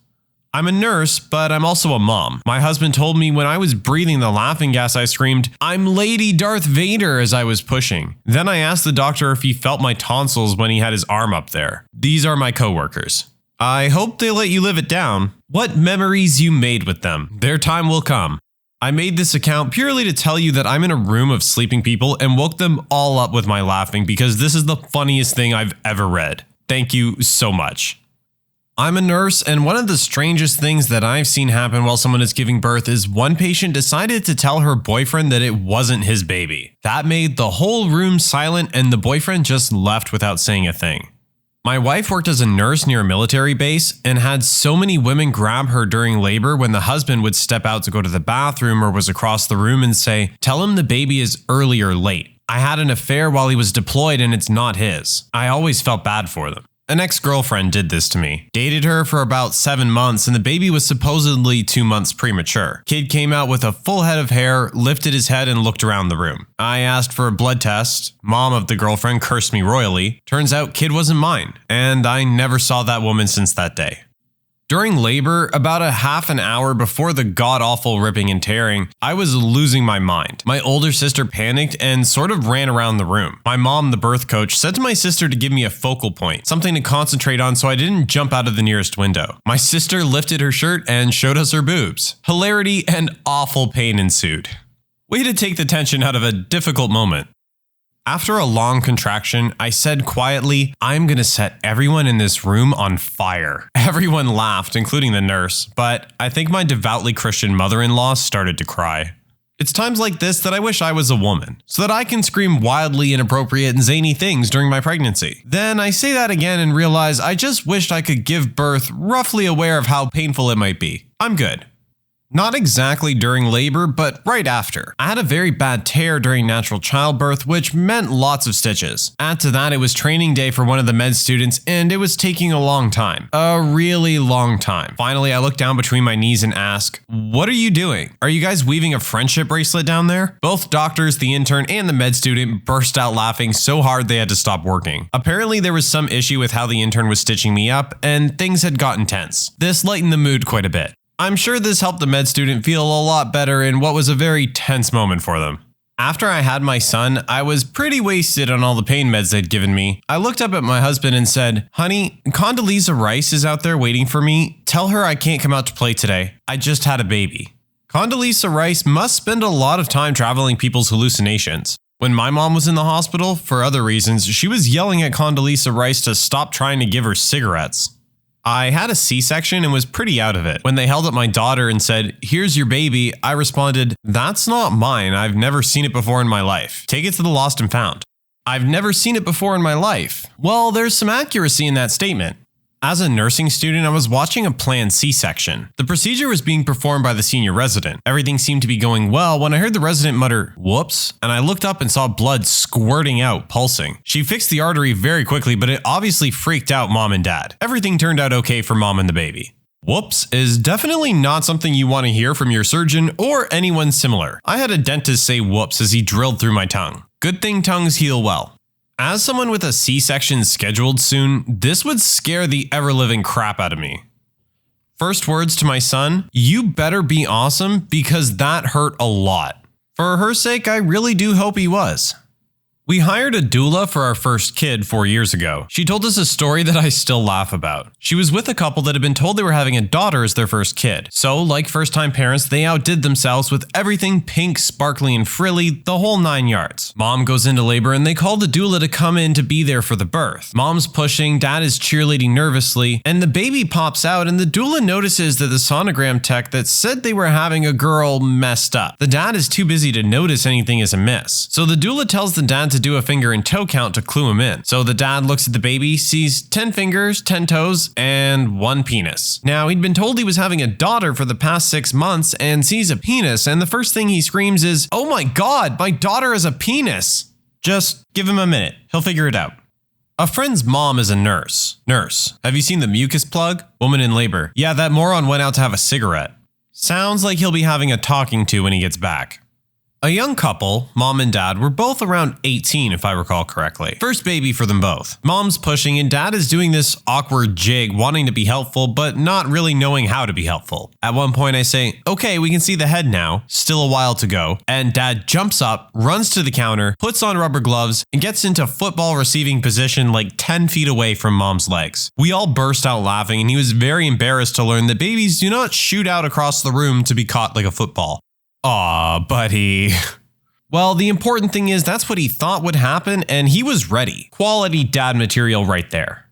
I'm a nurse, but I'm also a mom. My husband told me when I was breathing the laughing gas, I screamed, "I'm Lady Darth Vader," as I was pushing. Then I asked the doctor if he felt my tonsils when he had his arm up there. These are my coworkers. I hope they let you live it down. What memories you made with them. Their time will come. I made this account purely to tell you that I'm in a room of sleeping people and woke them all up with my laughing because this is the funniest thing I've ever read. Thank you so much. I'm a nurse, and one of the strangest things that I've seen happen while someone is giving birth is one patient decided to tell her boyfriend that it wasn't his baby. That made the whole room silent, and the boyfriend just left without saying a thing. My wife worked as a nurse near a military base and had so many women grab her during labor when the husband would step out to go to the bathroom or was across the room and say, "Tell him the baby is early or late. I had an affair while he was deployed and it's not his." I always felt bad for them. An ex-girlfriend did this to me. Dated her for about 7 months and the baby was supposedly 2 months premature. Kid came out with a full head of hair, lifted his head and looked around the room. I asked for a blood test. Mom of the girlfriend cursed me royally. Turns out kid wasn't mine, and I never saw that woman since that day. During labor, about a half an hour before the god-awful ripping and tearing, I was losing my mind. My older sister panicked and sort of ran around the room. My mom, the birth coach, said to my sister to give me a focal point, something to concentrate on so I didn't jump out of the nearest window. My sister lifted her shirt and showed us her boobs. Hilarity and awful pain ensued. Way to take the tension out of a difficult moment. After a long contraction, I said quietly, "I'm gonna set everyone in this room on fire." Everyone laughed, including the nurse, but I think my devoutly Christian mother-in-law started to cry. It's times like this that I wish I was a woman, so that I can scream wildly inappropriate and zany things during my pregnancy. Then I say that again and realize I just wished I could give birth roughly aware of how painful it might be. I'm good. Not exactly during labor, but right after. I had a very bad tear during natural childbirth, which meant lots of stitches. Add to that, it was training day for one of the med students, and it was taking a long time. A really long time. Finally, I looked down between my knees and asked, "What are you doing? Are you guys weaving a friendship bracelet down there?" Both doctors, the intern, and the med student burst out laughing so hard they had to stop working. Apparently, there was some issue with how the intern was stitching me up, and things had gotten tense. This lightened the mood quite a bit. I'm sure this helped the med student feel a lot better in what was a very tense moment for them. After I had my son, I was pretty wasted on all the pain meds they'd given me. I looked up at my husband and said, "Honey, Condoleezza Rice is out there waiting for me. Tell her I can't come out to play today. I just had a baby." Condoleezza Rice must spend a lot of time traveling people's hallucinations. When my mom was in the hospital, for other reasons, she was yelling at Condoleezza Rice to stop trying to give her cigarettes. I had a C-section and was pretty out of it. When they held up my daughter and said, "Here's your baby," I responded, "That's not mine. I've never seen it before in my life. Take it to the lost and found." I've never seen it before in my life. Well, there's some accuracy in that statement. As a nursing student, I was watching a planned C-section. The procedure was being performed by the senior resident. Everything seemed to be going well when I heard the resident mutter, "Whoops," and I looked up and saw blood squirting out, pulsing. She fixed the artery very quickly, but it obviously freaked out mom and dad. Everything turned out okay for mom and the baby. Whoops is definitely not something you want to hear from your surgeon or anyone similar. I had a dentist say whoops as he drilled through my tongue. Good thing tongues heal well. As someone with a C-section scheduled soon, this would scare the ever-living crap out of me. First words to my son, you better be awesome because that hurt a lot. For her sake, I really do hope he was. We hired a doula for our first kid 4 years ago. She told us a story that I still laugh about. She was with a couple that had been told they were having a daughter as their first kid. So, like first-time parents, they outdid themselves with everything pink, sparkly, and frilly, the whole 9 yards. Mom goes into labor and they call the doula to come in to be there for the birth. Mom's pushing, dad is cheerleading nervously, and the baby pops out and the doula notices that the sonogram tech that said they were having a girl messed up. The dad is too busy to notice anything is amiss. So the doula tells the dad to do a finger and toe count to clue him in. So the dad looks at the baby, sees 10 fingers, 10 toes, and 1 penis. Now, he'd been told he was having a daughter for the past 6 months and sees a penis, and the first thing he screams is, "Oh my god, my daughter has a penis!" Just give him a minute, he'll figure it out. A friend's mom is a nurse. Nurse, have you seen the mucus plug? Woman in labor. Yeah, that moron went out to have a cigarette. Sounds like he'll be having a talking to when he gets back. A young couple, mom and dad, were both around 18 if I recall correctly. First baby for them both. Mom's pushing and dad is doing this awkward jig, wanting to be helpful but not really knowing how to be helpful. At one point I say, okay, we can see the head now, still a while to go, and dad jumps up, runs to the counter, puts on rubber gloves, and gets into football receiving position like 10 feet away from mom's legs. We all burst out laughing and he was very embarrassed to learn that babies do not shoot out across the room to be caught like a football. Aw, buddy. Well, the important thing is that's what he thought would happen, and he was ready. Quality dad material right there.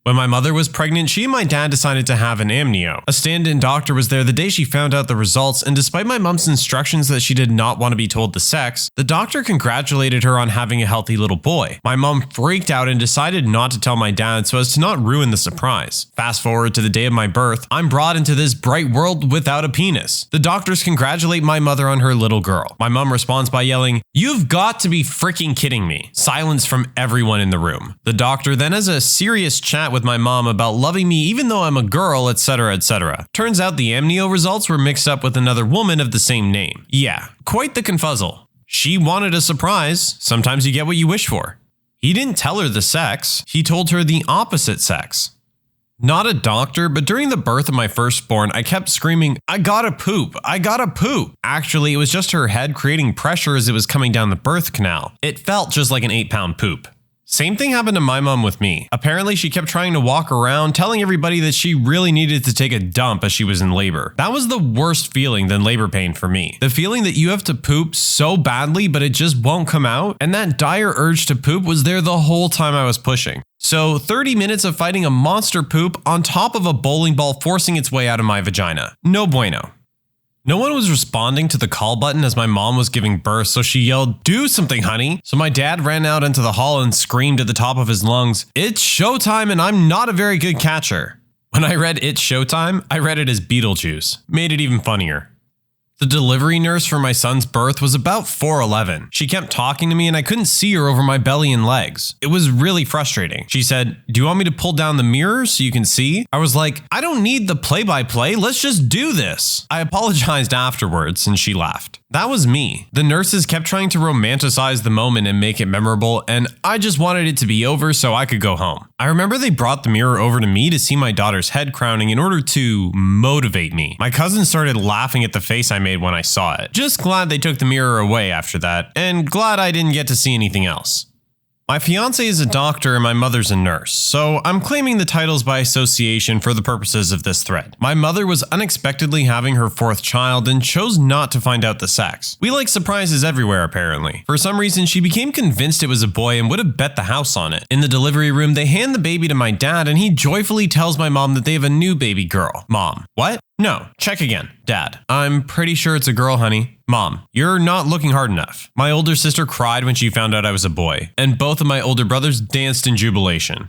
When my mother was pregnant, she and my dad decided to have an AmITheA. A stand-in doctor was there the day she found out the results, and despite my mom's instructions that she did not want to be told the sex, the doctor congratulated her on having a healthy little boy. My mom freaked out and decided not to tell my dad so as to not ruin the surprise. Fast forward to the day of my birth, I'm brought into this bright world without a penis. The doctors congratulate my mother on her little girl. My mom responds by yelling, "You've got to be freaking kidding me." Silence from everyone in the room. The doctor then has a serious chat with my mom about loving me even though I'm a girl, etc, etc. Turns out the AmITheA results were mixed up with another woman of the same name. Yeah, quite the confuzzle. She wanted a surprise. Sometimes you get what you wish for. He didn't tell her the sex. He told her the opposite sex. Not a doctor, but during the birth of my firstborn, I kept screaming, "I gotta poop, I gotta poop." Actually, it was just her head creating pressure as it was coming down the birth canal. It felt just like an 8-pound poop. Same thing happened to my mom with me. Apparently, she kept trying to walk around, telling everybody that she really needed to take a dump as she was in labor. That was the worst feeling than labor pain for me. The feeling that you have to poop so badly, but it just won't come out, and that dire urge to poop was there the whole time I was pushing. So 30 minutes of fighting a monster poop on top of a bowling ball forcing its way out of my vagina. No bueno. No one was responding to the call button as my mom was giving birth, so she yelled, "Do something, honey." So my dad ran out into the hall and screamed at the top of his lungs, "It's showtime and I'm not a very good catcher." When I read "It's showtime," I read it as Beetlejuice. Made it even funnier. The delivery nurse for my son's birth was about 4'11". She kept talking to me and I couldn't see her over my belly and legs. It was really frustrating. She said, "Do you want me to pull down the mirror so you can see?" I was like, "I don't need the play-by-play, let's just do this." I apologized afterwards and she laughed. That was me. The nurses kept trying to romanticize the moment and make it memorable, and I just wanted it to be over so I could go home. I remember they brought the mirror over to me to see my daughter's head crowning in order to motivate me. My cousin started laughing at the face I made when I saw it. Just glad they took the mirror away after that, and glad I didn't get to see anything else. My fiance is a doctor and my mother's a nurse, so I'm claiming the titles by association for the purposes of this thread. My mother was unexpectedly having her 4th child and chose not to find out the sex. We like surprises everywhere apparently. For some reason, she became convinced it was a boy and would have bet the house on it. In the delivery room, they hand the baby to my dad and he joyfully tells my mom that they have a new baby girl. Mom, what? No, check again. Dad, I'm pretty sure it's a girl, honey. Mom, you're not looking hard enough. My older sister cried when she found out I was a boy, and both of my older brothers danced in jubilation.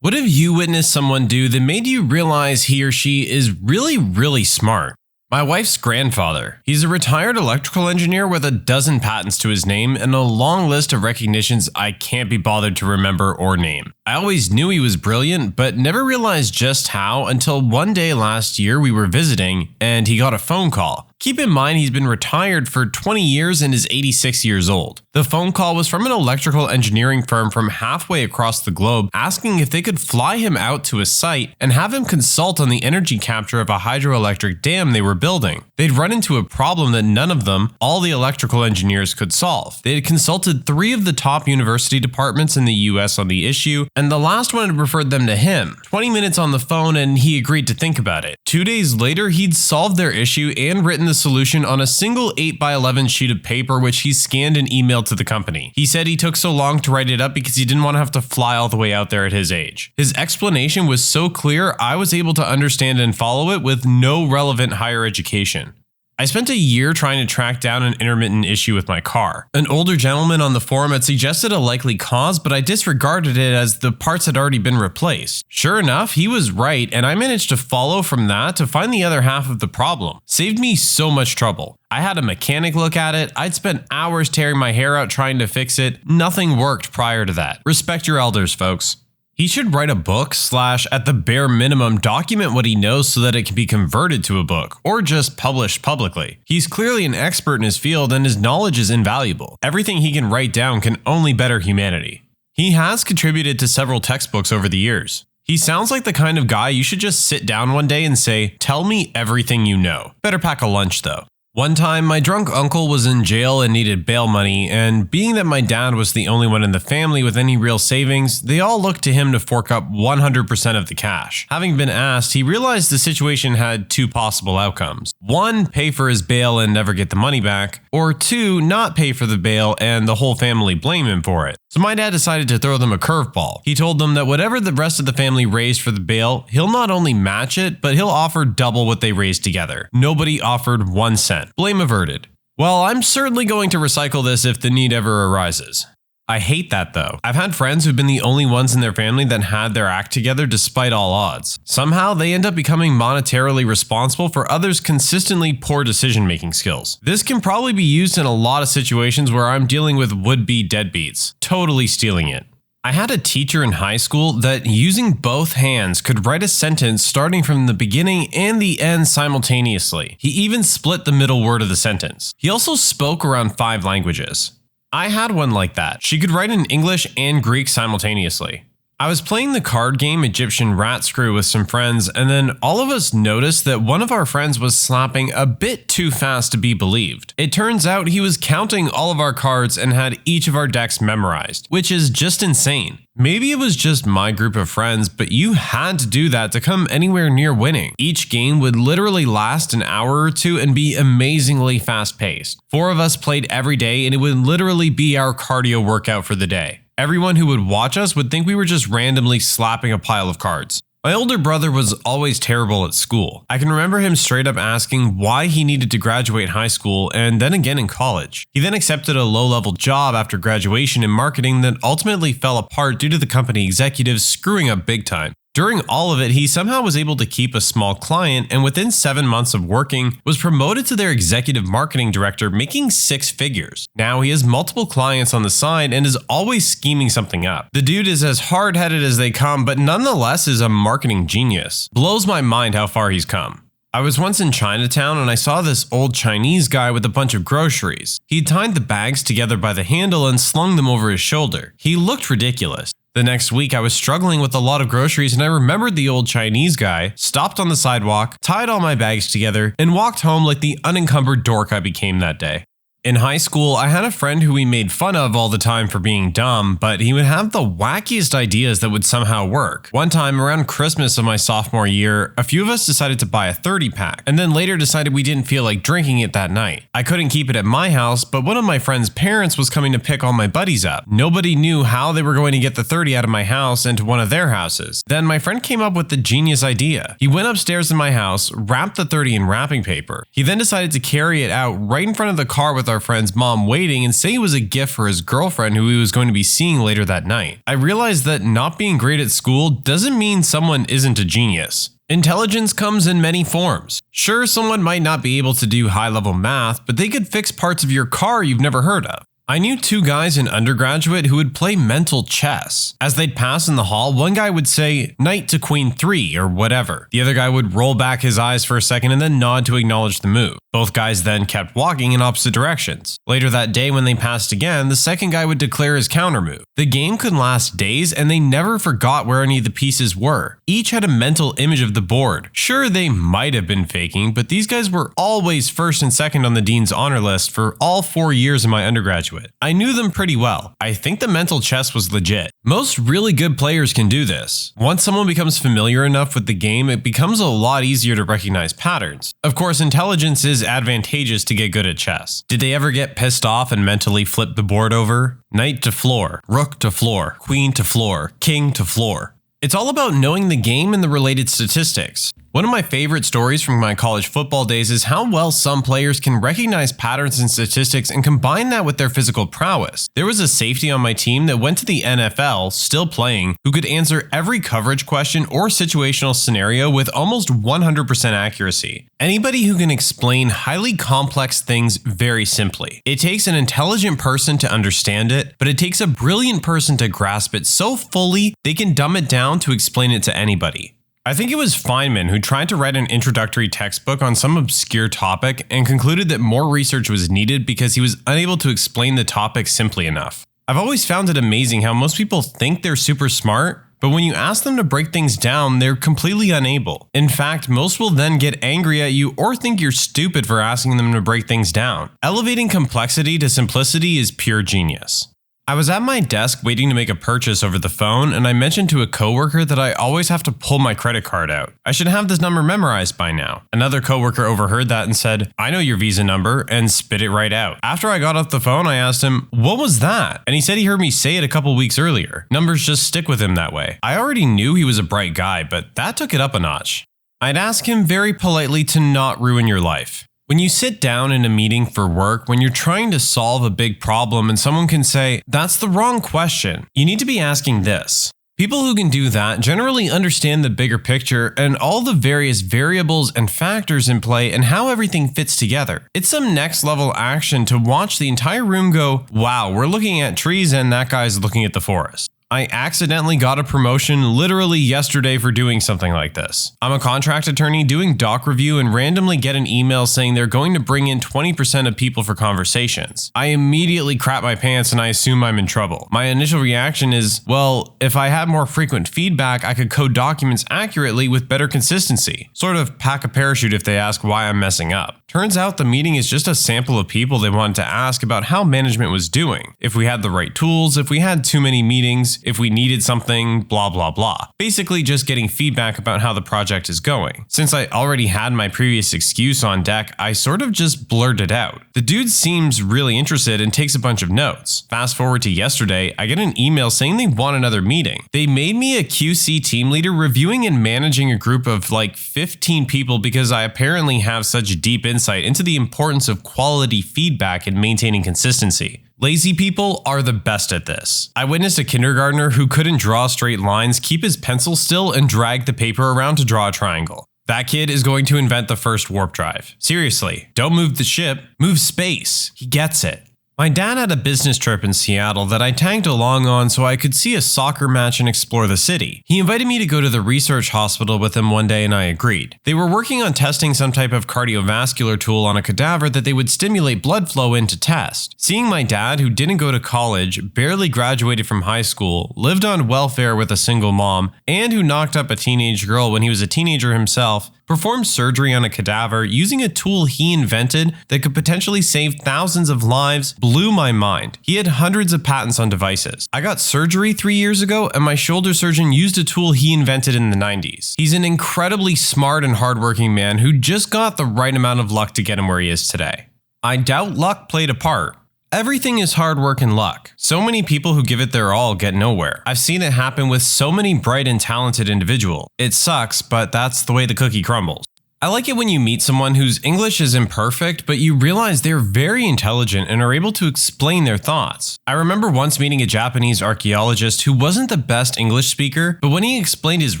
What have you witnessed someone do that made you realize he or she is really, really smart? My wife's grandfather. He's a retired electrical engineer with a dozen patents to his name and a long list of recognitions I can't be bothered to remember or name. I always knew he was brilliant, but never realized just how until one day last year we were visiting and he got a phone call. Keep in mind he's been retired for 20 years and is 86 years old. The phone call was from an electrical engineering firm from halfway across the globe asking if they could fly him out to a site and have him consult on the energy capture of a hydroelectric dam they were building. They'd run into a problem that none of them, all the electrical engineers, could solve. They had consulted 3 of the top university departments in the US on the issue, and the last one had referred them to him. 20 minutes on the phone and he agreed to think about it. 2 days later, he'd solved their issue and written the solution on a single 8x11 sheet of paper which he scanned and emailed to the company. He said he took so long to write it up because he didn't want to have to fly all the way out there at his age. His explanation was so clear, I was able to understand and follow it with no relevant higher education. I spent a year trying to track down an intermittent issue with my car. An older gentleman on the forum had suggested a likely cause, but I disregarded it as the parts had already been replaced. Sure enough, he was right, and I managed to follow from that to find the other half of the problem. Saved me so much trouble. I had a mechanic look at it, I'd spent hours tearing my hair out trying to fix it. Nothing worked prior to that. Respect your elders, folks. He should write a book / at the bare minimum document what he knows so that it can be converted to a book or just published publicly. He's clearly an expert in his field and his knowledge is invaluable. Everything he can write down can only better humanity. He has contributed to several textbooks over the years. He sounds like the kind of guy you should just sit down one day and say, "Tell me everything you know." Better pack a lunch though. One time, my drunk uncle was in jail and needed bail money, and being that my dad was the only one in the family with any real savings, they all looked to him to fork up 100% of the cash. Having been asked, he realized the situation had 2 possible outcomes. 1, pay for his bail and never get the money back, or 2, not pay for the bail and the whole family blame him for it. So my dad decided to throw them a curveball. He told them that whatever the rest of the family raised for the bail, he'll not only match it, but he'll offer double what they raised together. Nobody offered 1 cent. Blame averted. Well, I'm certainly going to recycle this if the need ever arises. I hate that though. I've had friends who've been the only ones in their family that had their act together despite all odds. Somehow they end up becoming monetarily responsible for others' consistently poor decision-making skills. This can probably be used in a lot of situations where I'm dealing with would-be deadbeats. Totally stealing it. I had a teacher in high school that, using both hands, could write a sentence starting from the beginning and the end simultaneously. He even split the middle word of the sentence. He also spoke around 5 languages. I had one like that. She could write in English and Greek simultaneously. I was playing the card game Egyptian Rat Screw with some friends, and then all of us noticed that one of our friends was slapping a bit too fast to be believed. It turns out he was counting all of our cards and had each of our decks memorized, which is just insane. Maybe it was just my group of friends, but you had to do that to come anywhere near winning. Each game would literally last an hour or 2 and be amazingly fast-paced. 4 of us played every day, and it would literally be our cardio workout for the day. Everyone who would watch us would think we were just randomly slapping a pile of cards. My older brother was always terrible at school. I can remember him straight up asking why he needed to graduate high school and then again in college. He then accepted a low-level job after graduation in marketing that ultimately fell apart due to the company executives screwing up big time. During all of it, he somehow was able to keep a small client, and within 7 months of working, was promoted to their executive marketing director, making 6 figures. Now he has multiple clients on the side and is always scheming something up. The dude is as hard-headed as they come, but nonetheless is a marketing genius. Blows my mind how far he's come. I was once in Chinatown and I saw this old Chinese guy with a bunch of groceries. He tied the bags together by the handle and slung them over his shoulder. He looked ridiculous. The next week, I was struggling with a lot of groceries and I remembered the old Chinese guy, stopped on the sidewalk, tied all my bags together, and walked home like the unencumbered dork I became that day. In high school, I had a friend who we made fun of all the time for being dumb, but he would have the wackiest ideas that would somehow work. One time, around Christmas of my sophomore year, a few of us decided to buy a 30-pack, and then later decided we didn't feel like drinking it that night. I couldn't keep it at my house, but one of my friend's parents was coming to pick all my buddies up. Nobody knew how they were going to get the 30 out of my house and to one of their houses. Then my friend came up with the genius idea. He went upstairs in my house, wrapped the 30 in wrapping paper. He then decided to carry it out right in front of the car with our friend's mom waiting and say it was a gift for his girlfriend who he was going to be seeing later that night. I realized that not being great at school doesn't mean someone isn't a genius. Intelligence comes in many forms. Sure, someone might not be able to do high-level math, but they could fix parts of your car you've never heard of. I knew two guys in undergraduate who would play mental chess. As they'd pass in the hall, one guy would say, "Knight to Queen 3" or whatever. The other guy would roll back his eyes for a second and then nod to acknowledge the move. Both guys then kept walking in opposite directions. Later that day when they passed again, the second guy would declare his counter move. The game could last days and they never forgot where any of the pieces were. Each had a mental image of the board. Sure, they might have been faking, but these guys were always first and second on the dean's honor list for all 4 years of my undergraduate. I knew them pretty well. I think the mental chess was legit. Most really good players can do this. Once someone becomes familiar enough with the game, it becomes a lot easier to recognize patterns. Of course, intelligence is advantageous to get good at chess. Did they ever get pissed off and mentally flip the board over? Knight to floor, rook to floor, queen to floor, king to floor. It's all about knowing the game and the related statistics. One of my favorite stories from my college football days is how well some players can recognize patterns and statistics and combine that with their physical prowess. There was a safety on my team that went to the NFL, still playing, who could answer every coverage question or situational scenario with almost 100% accuracy. Anybody who can explain highly complex things very simply. It takes an intelligent person to understand it, but it takes a brilliant person to grasp it so fully they can dumb it down to explain it to anybody. I think it was Feynman who tried to write an introductory textbook on some obscure topic and concluded that more research was needed because he was unable to explain the topic simply enough. I've always found it amazing how most people think they're super smart, but when you ask them to break things down, they're completely unable. In fact, most will then get angry at you or think you're stupid for asking them to break things down. Elevating complexity to simplicity is pure genius. I was at my desk waiting to make a purchase over the phone, and I mentioned to a coworker that I always have to pull my credit card out. I should have this number memorized by now. Another coworker overheard that and said, "I know your Visa number," and spit it right out. After I got off the phone, I asked him, "What was that?" And he said he heard me say it a couple weeks earlier. Numbers just stick with him that way. I already knew he was a bright guy, but that took it up a notch. I'd ask him very politely to not ruin your life. When you sit down in a meeting for work, when you're trying to solve a big problem and someone can say, "That's the wrong question. You need to be asking this." People who can do that generally understand the bigger picture and all the various variables and factors in play and how everything fits together. It's some next level action to watch the entire room go, "Wow, we're looking at trees and that guy's looking at the forest." I accidentally got a promotion literally yesterday for doing something like this. I'm a contract attorney doing doc review and randomly get an email saying they're going to bring in 20% of people for conversations. I immediately crap my pants and I assume I'm in trouble. My initial reaction is, well, if I had more frequent feedback, I could code documents accurately with better consistency. Sort of pack a parachute if they ask why I'm messing up. Turns out the meeting is just a sample of people they wanted to ask about how management was doing, if we had the right tools, if we had too many meetings, if we needed something, blah blah blah. Basically just getting feedback about how the project is going. Since I already had my previous excuse on deck, I sort of just blurted out. The dude seems really interested and takes a bunch of notes. Fast forward to yesterday, I get an email saying they want another meeting. They made me a QC team leader reviewing and managing a group of like 15 people because I apparently have such deep insight into the importance of quality feedback and maintaining consistency. Lazy people are the best at this. I witnessed a kindergartner who couldn't draw straight lines, keep his pencil still, and drag the paper around to draw a triangle. That kid is going to invent the first warp drive. Seriously, don't move the ship, move space. He gets it. My dad had a business trip in Seattle that I tagged along on so I could see a soccer match and explore the city. He invited me to go to the research hospital with him one day and I agreed. They were working on testing some type of cardiovascular tool on a cadaver that they would stimulate blood flow in to test. Seeing my dad, who didn't go to college, barely graduated from high school, lived on welfare with a single mom, and who knocked up a teenage girl when he was a teenager himself, performed surgery on a cadaver using a tool he invented that could potentially save thousands of lives blew my mind. He had hundreds of patents on devices. I got surgery 3 years ago and my shoulder surgeon used a tool he invented in the 90s. He's an incredibly smart and hardworking man who just got the right amount of luck to get him where he is today. I doubt luck played a part. Everything is hard work and luck. So many people who give it their all get nowhere. I've seen it happen with so many bright and talented individuals. It sucks, but that's the way the cookie crumbles. I like it when you meet someone whose English is imperfect, but you realize they're very intelligent and are able to explain their thoughts. I remember once meeting a Japanese archaeologist who wasn't the best English speaker, but when he explained his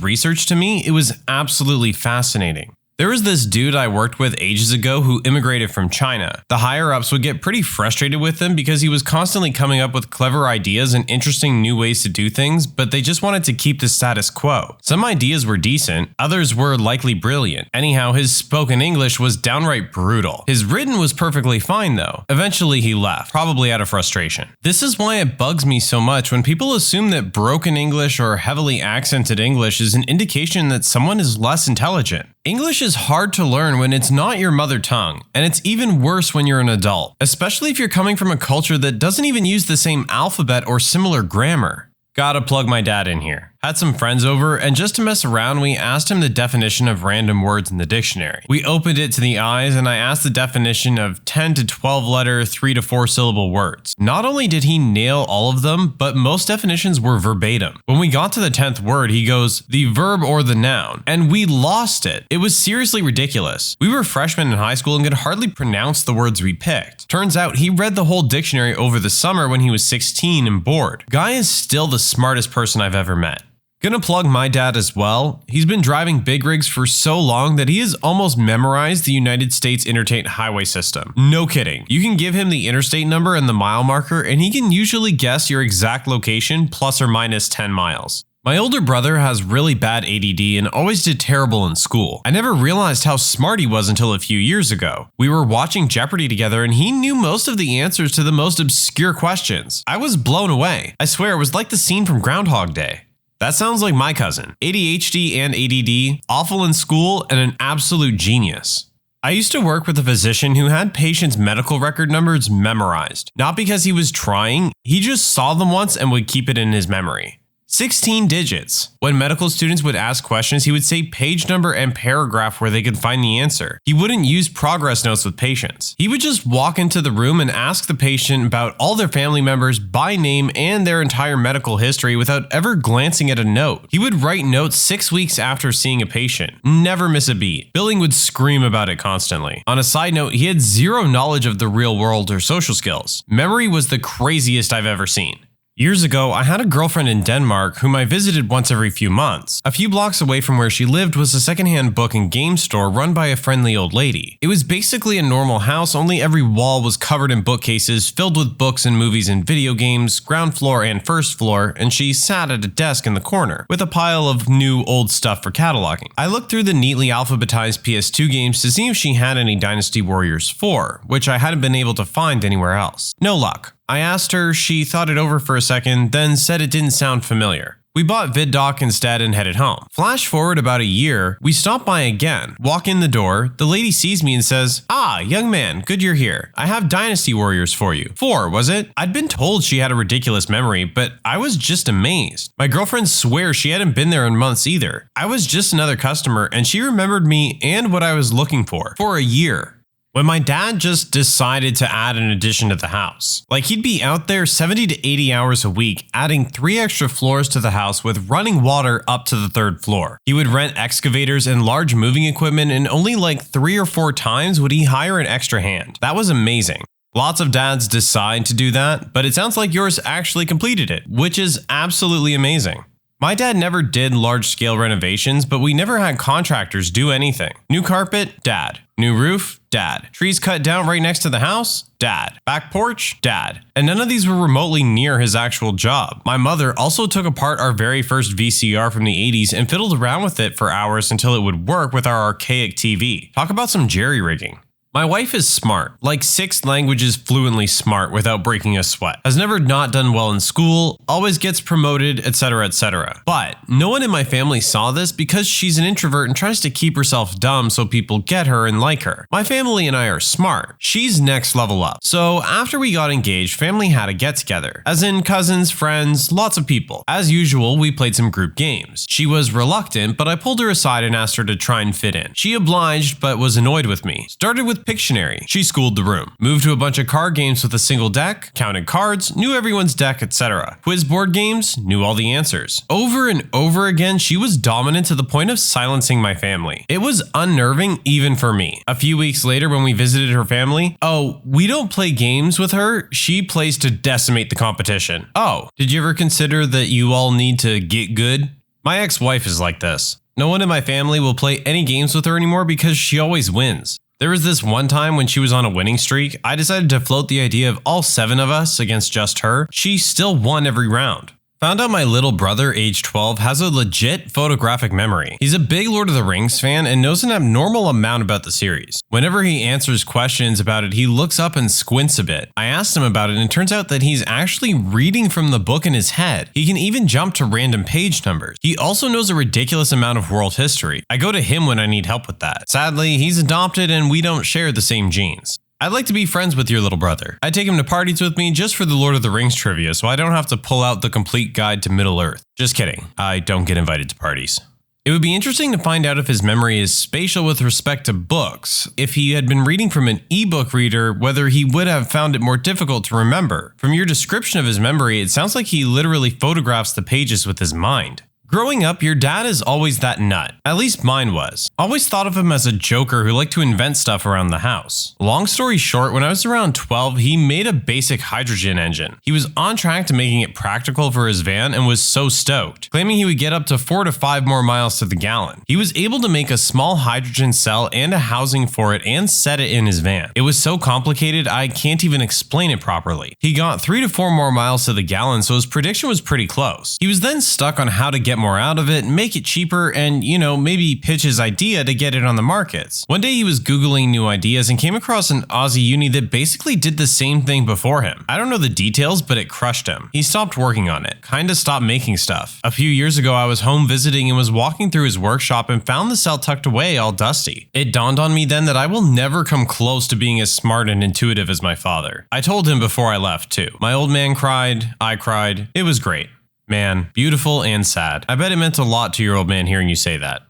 research to me, it was absolutely fascinating. There was this dude I worked with ages ago who immigrated from China. The higher-ups would get pretty frustrated with him because he was constantly coming up with clever ideas and interesting new ways to do things, but they just wanted to keep the status quo. Some ideas were decent, others were likely brilliant. Anyhow, his spoken English was downright brutal. His written was perfectly fine though. Eventually he left, probably out of frustration. This is why it bugs me so much when people assume that broken English or heavily accented English is an indication that someone is less intelligent. English is hard to learn when it's not your mother tongue, and it's even worse when you're an adult, especially if you're coming from a culture that doesn't even use the same alphabet or similar grammar. Gotta plug my dad in here. Had some friends over, and just to mess around, we asked him the definition of random words in the dictionary. We opened it to the eyes, and I asked the definition of 10 to 12 letter, 3 to 4 syllable words. Not only did he nail all of them, but most definitions were verbatim. When we got to the 10th word, he goes, the verb or the noun, and we lost it. It was seriously ridiculous. We were freshmen in high school and could hardly pronounce the words we picked. Turns out he read the whole dictionary over the summer when he was 16 and bored. Guy is still the smartest person I've ever met. Gonna plug my dad as well. He's been driving big rigs for so long that he has almost memorized the United States interstate highway system. No kidding. You can give him the interstate number and the mile marker, and he can usually guess your exact location plus or minus 10 miles. My older brother has really bad ADD and always did terrible in school. I never realized how smart he was until a few years ago. We were watching Jeopardy together and he knew most of the answers to the most obscure questions. I was blown away. I swear it was like the scene from Groundhog Day. That sounds like my cousin. ADHD and ADD, awful in school, and an absolute genius. I used to work with a physician who had patients' medical record numbers memorized. Not because he was trying, he just saw them once and would keep it in his memory. 16 digits. When medical students would ask questions, he would say page number and paragraph where they could find the answer. He wouldn't use progress notes with patients. He would just walk into the room and ask the patient about all their family members by name and their entire medical history without ever glancing at a note. He would write notes 6 weeks after seeing a patient. Never miss a beat. Billing would scream about it constantly. On a side note, he had zero knowledge of the real world or social skills. Memory was the craziest I've ever seen. Years ago, I had a girlfriend in Denmark whom I visited once every few months. A few blocks away from where she lived was a secondhand book and game store run by a friendly old lady. It was basically a normal house, only every wall was covered in bookcases filled with books and movies and video games, ground floor and first floor, and she sat at a desk in the corner with a pile of new old stuff for cataloging. I looked through the neatly alphabetized PS2 games to see if she had any Dynasty Warriors 4, which I hadn't been able to find anywhere else. No luck. I asked her, she thought it over for a second, then said it didn't sound familiar. We bought VidDoc instead and headed home. Flash forward about a year, we stop by again, walk in the door, the lady sees me and says, "Ah, young man, good you're here. I have Dynasty Warriors for you." 4, was it? I'd been told she had a ridiculous memory, but I was just amazed. My girlfriend swears she hadn't been there in months either. I was just another customer and she remembered me and what I was looking for a year. When my dad just decided to add an addition to the house. Like he'd be out there 70 to 80 hours a week, adding 3 extra floors to the house with running water up to the 3rd floor. He would rent excavators and large moving equipment, and only like 3 or 4 times would he hire an extra hand. That was amazing. Lots of dads decide to do that, but it sounds like yours actually completed it, which is absolutely amazing. My dad never did large-scale renovations, but we never had contractors do anything. New carpet? Dad. New roof? Dad. Trees cut down right next to the house? Dad. Back porch? Dad. And none of these were remotely near his actual job. My mother also took apart our very first VCR from the 80s and fiddled around with it for hours until it would work with our archaic TV. Talk about some jerry-rigging. My wife is smart, like 6 languages fluently smart without breaking a sweat. Has never not done well in school, always gets promoted, etc, etc. But no one in my family saw this because she's an introvert and tries to keep herself dumb so people get her and like her. My family and I are smart. She's next level up. So after we got engaged, family had a get together. As in cousins, friends, lots of people. As usual, we played some group games. She was reluctant, but I pulled her aside and asked her to try and fit in. She obliged, but was annoyed with me. Started with Pictionary. She schooled the room. Moved to a bunch of card games with a single deck, counted cards, knew everyone's deck, etc. Quiz board games, knew all the answers. Over and over again, she was dominant to the point of silencing my family. It was unnerving even for me. A few weeks later when we visited her family, "Oh, we don't play games with her. She plays to decimate the competition." "Oh, did you ever consider that you all need to get good?" My ex-wife is like this. No one in my family will play any games with her anymore because she always wins. There was this one time when she was on a winning streak, I decided to float the idea of all 7 of us against just her. She still won every round. Found out my little brother, age 12, has a legit photographic memory. He's a big Lord of the Rings fan and knows an abnormal amount about the series. Whenever he answers questions about it, he looks up and squints a bit. I asked him about it and it turns out that he's actually reading from the book in his head. He can even jump to random page numbers. He also knows a ridiculous amount of world history. I go to him when I need help with that. Sadly, he's adopted and we don't share the same genes. I'd like to be friends with your little brother. I'd take him to parties with me just for the Lord of the Rings trivia so I don't have to pull out the complete guide to Middle-earth. Just kidding, I don't get invited to parties. It would be interesting to find out if his memory is spatial with respect to books. If he had been reading from an ebook reader, whether he would have found it more difficult to remember. From your description of his memory, it sounds like he literally photographs the pages with his mind. Growing up, your dad is always that nut. At least mine was. Always thought of him as a joker who liked to invent stuff around the house. Long story short, when I was around 12, he made a basic hydrogen engine. He was on track to making it practical for his van and was so stoked, claiming he would get up to 4 to 5 more miles to the gallon. He was able to make a small hydrogen cell and a housing for it and set it in his van. It was so complicated, I can't even explain it properly. He got 3 to 4 more miles to the gallon, so his prediction was pretty close. He was then stuck on how to get more out of it, make it cheaper, and, maybe pitch his idea to get it on the markets. One day he was Googling new ideas and came across an Aussie uni that basically did the same thing before him. I don't know the details, but it crushed him. He stopped working on it, kinda stopped making stuff. A few years ago, I was home visiting and was walking through his workshop and found the cell tucked away all dusty. It dawned on me then that I will never come close to being as smart and intuitive as my father. I told him before I left too. My old man cried, I cried, it was great. Man, beautiful and sad. I bet it meant a lot to your old man hearing you say that.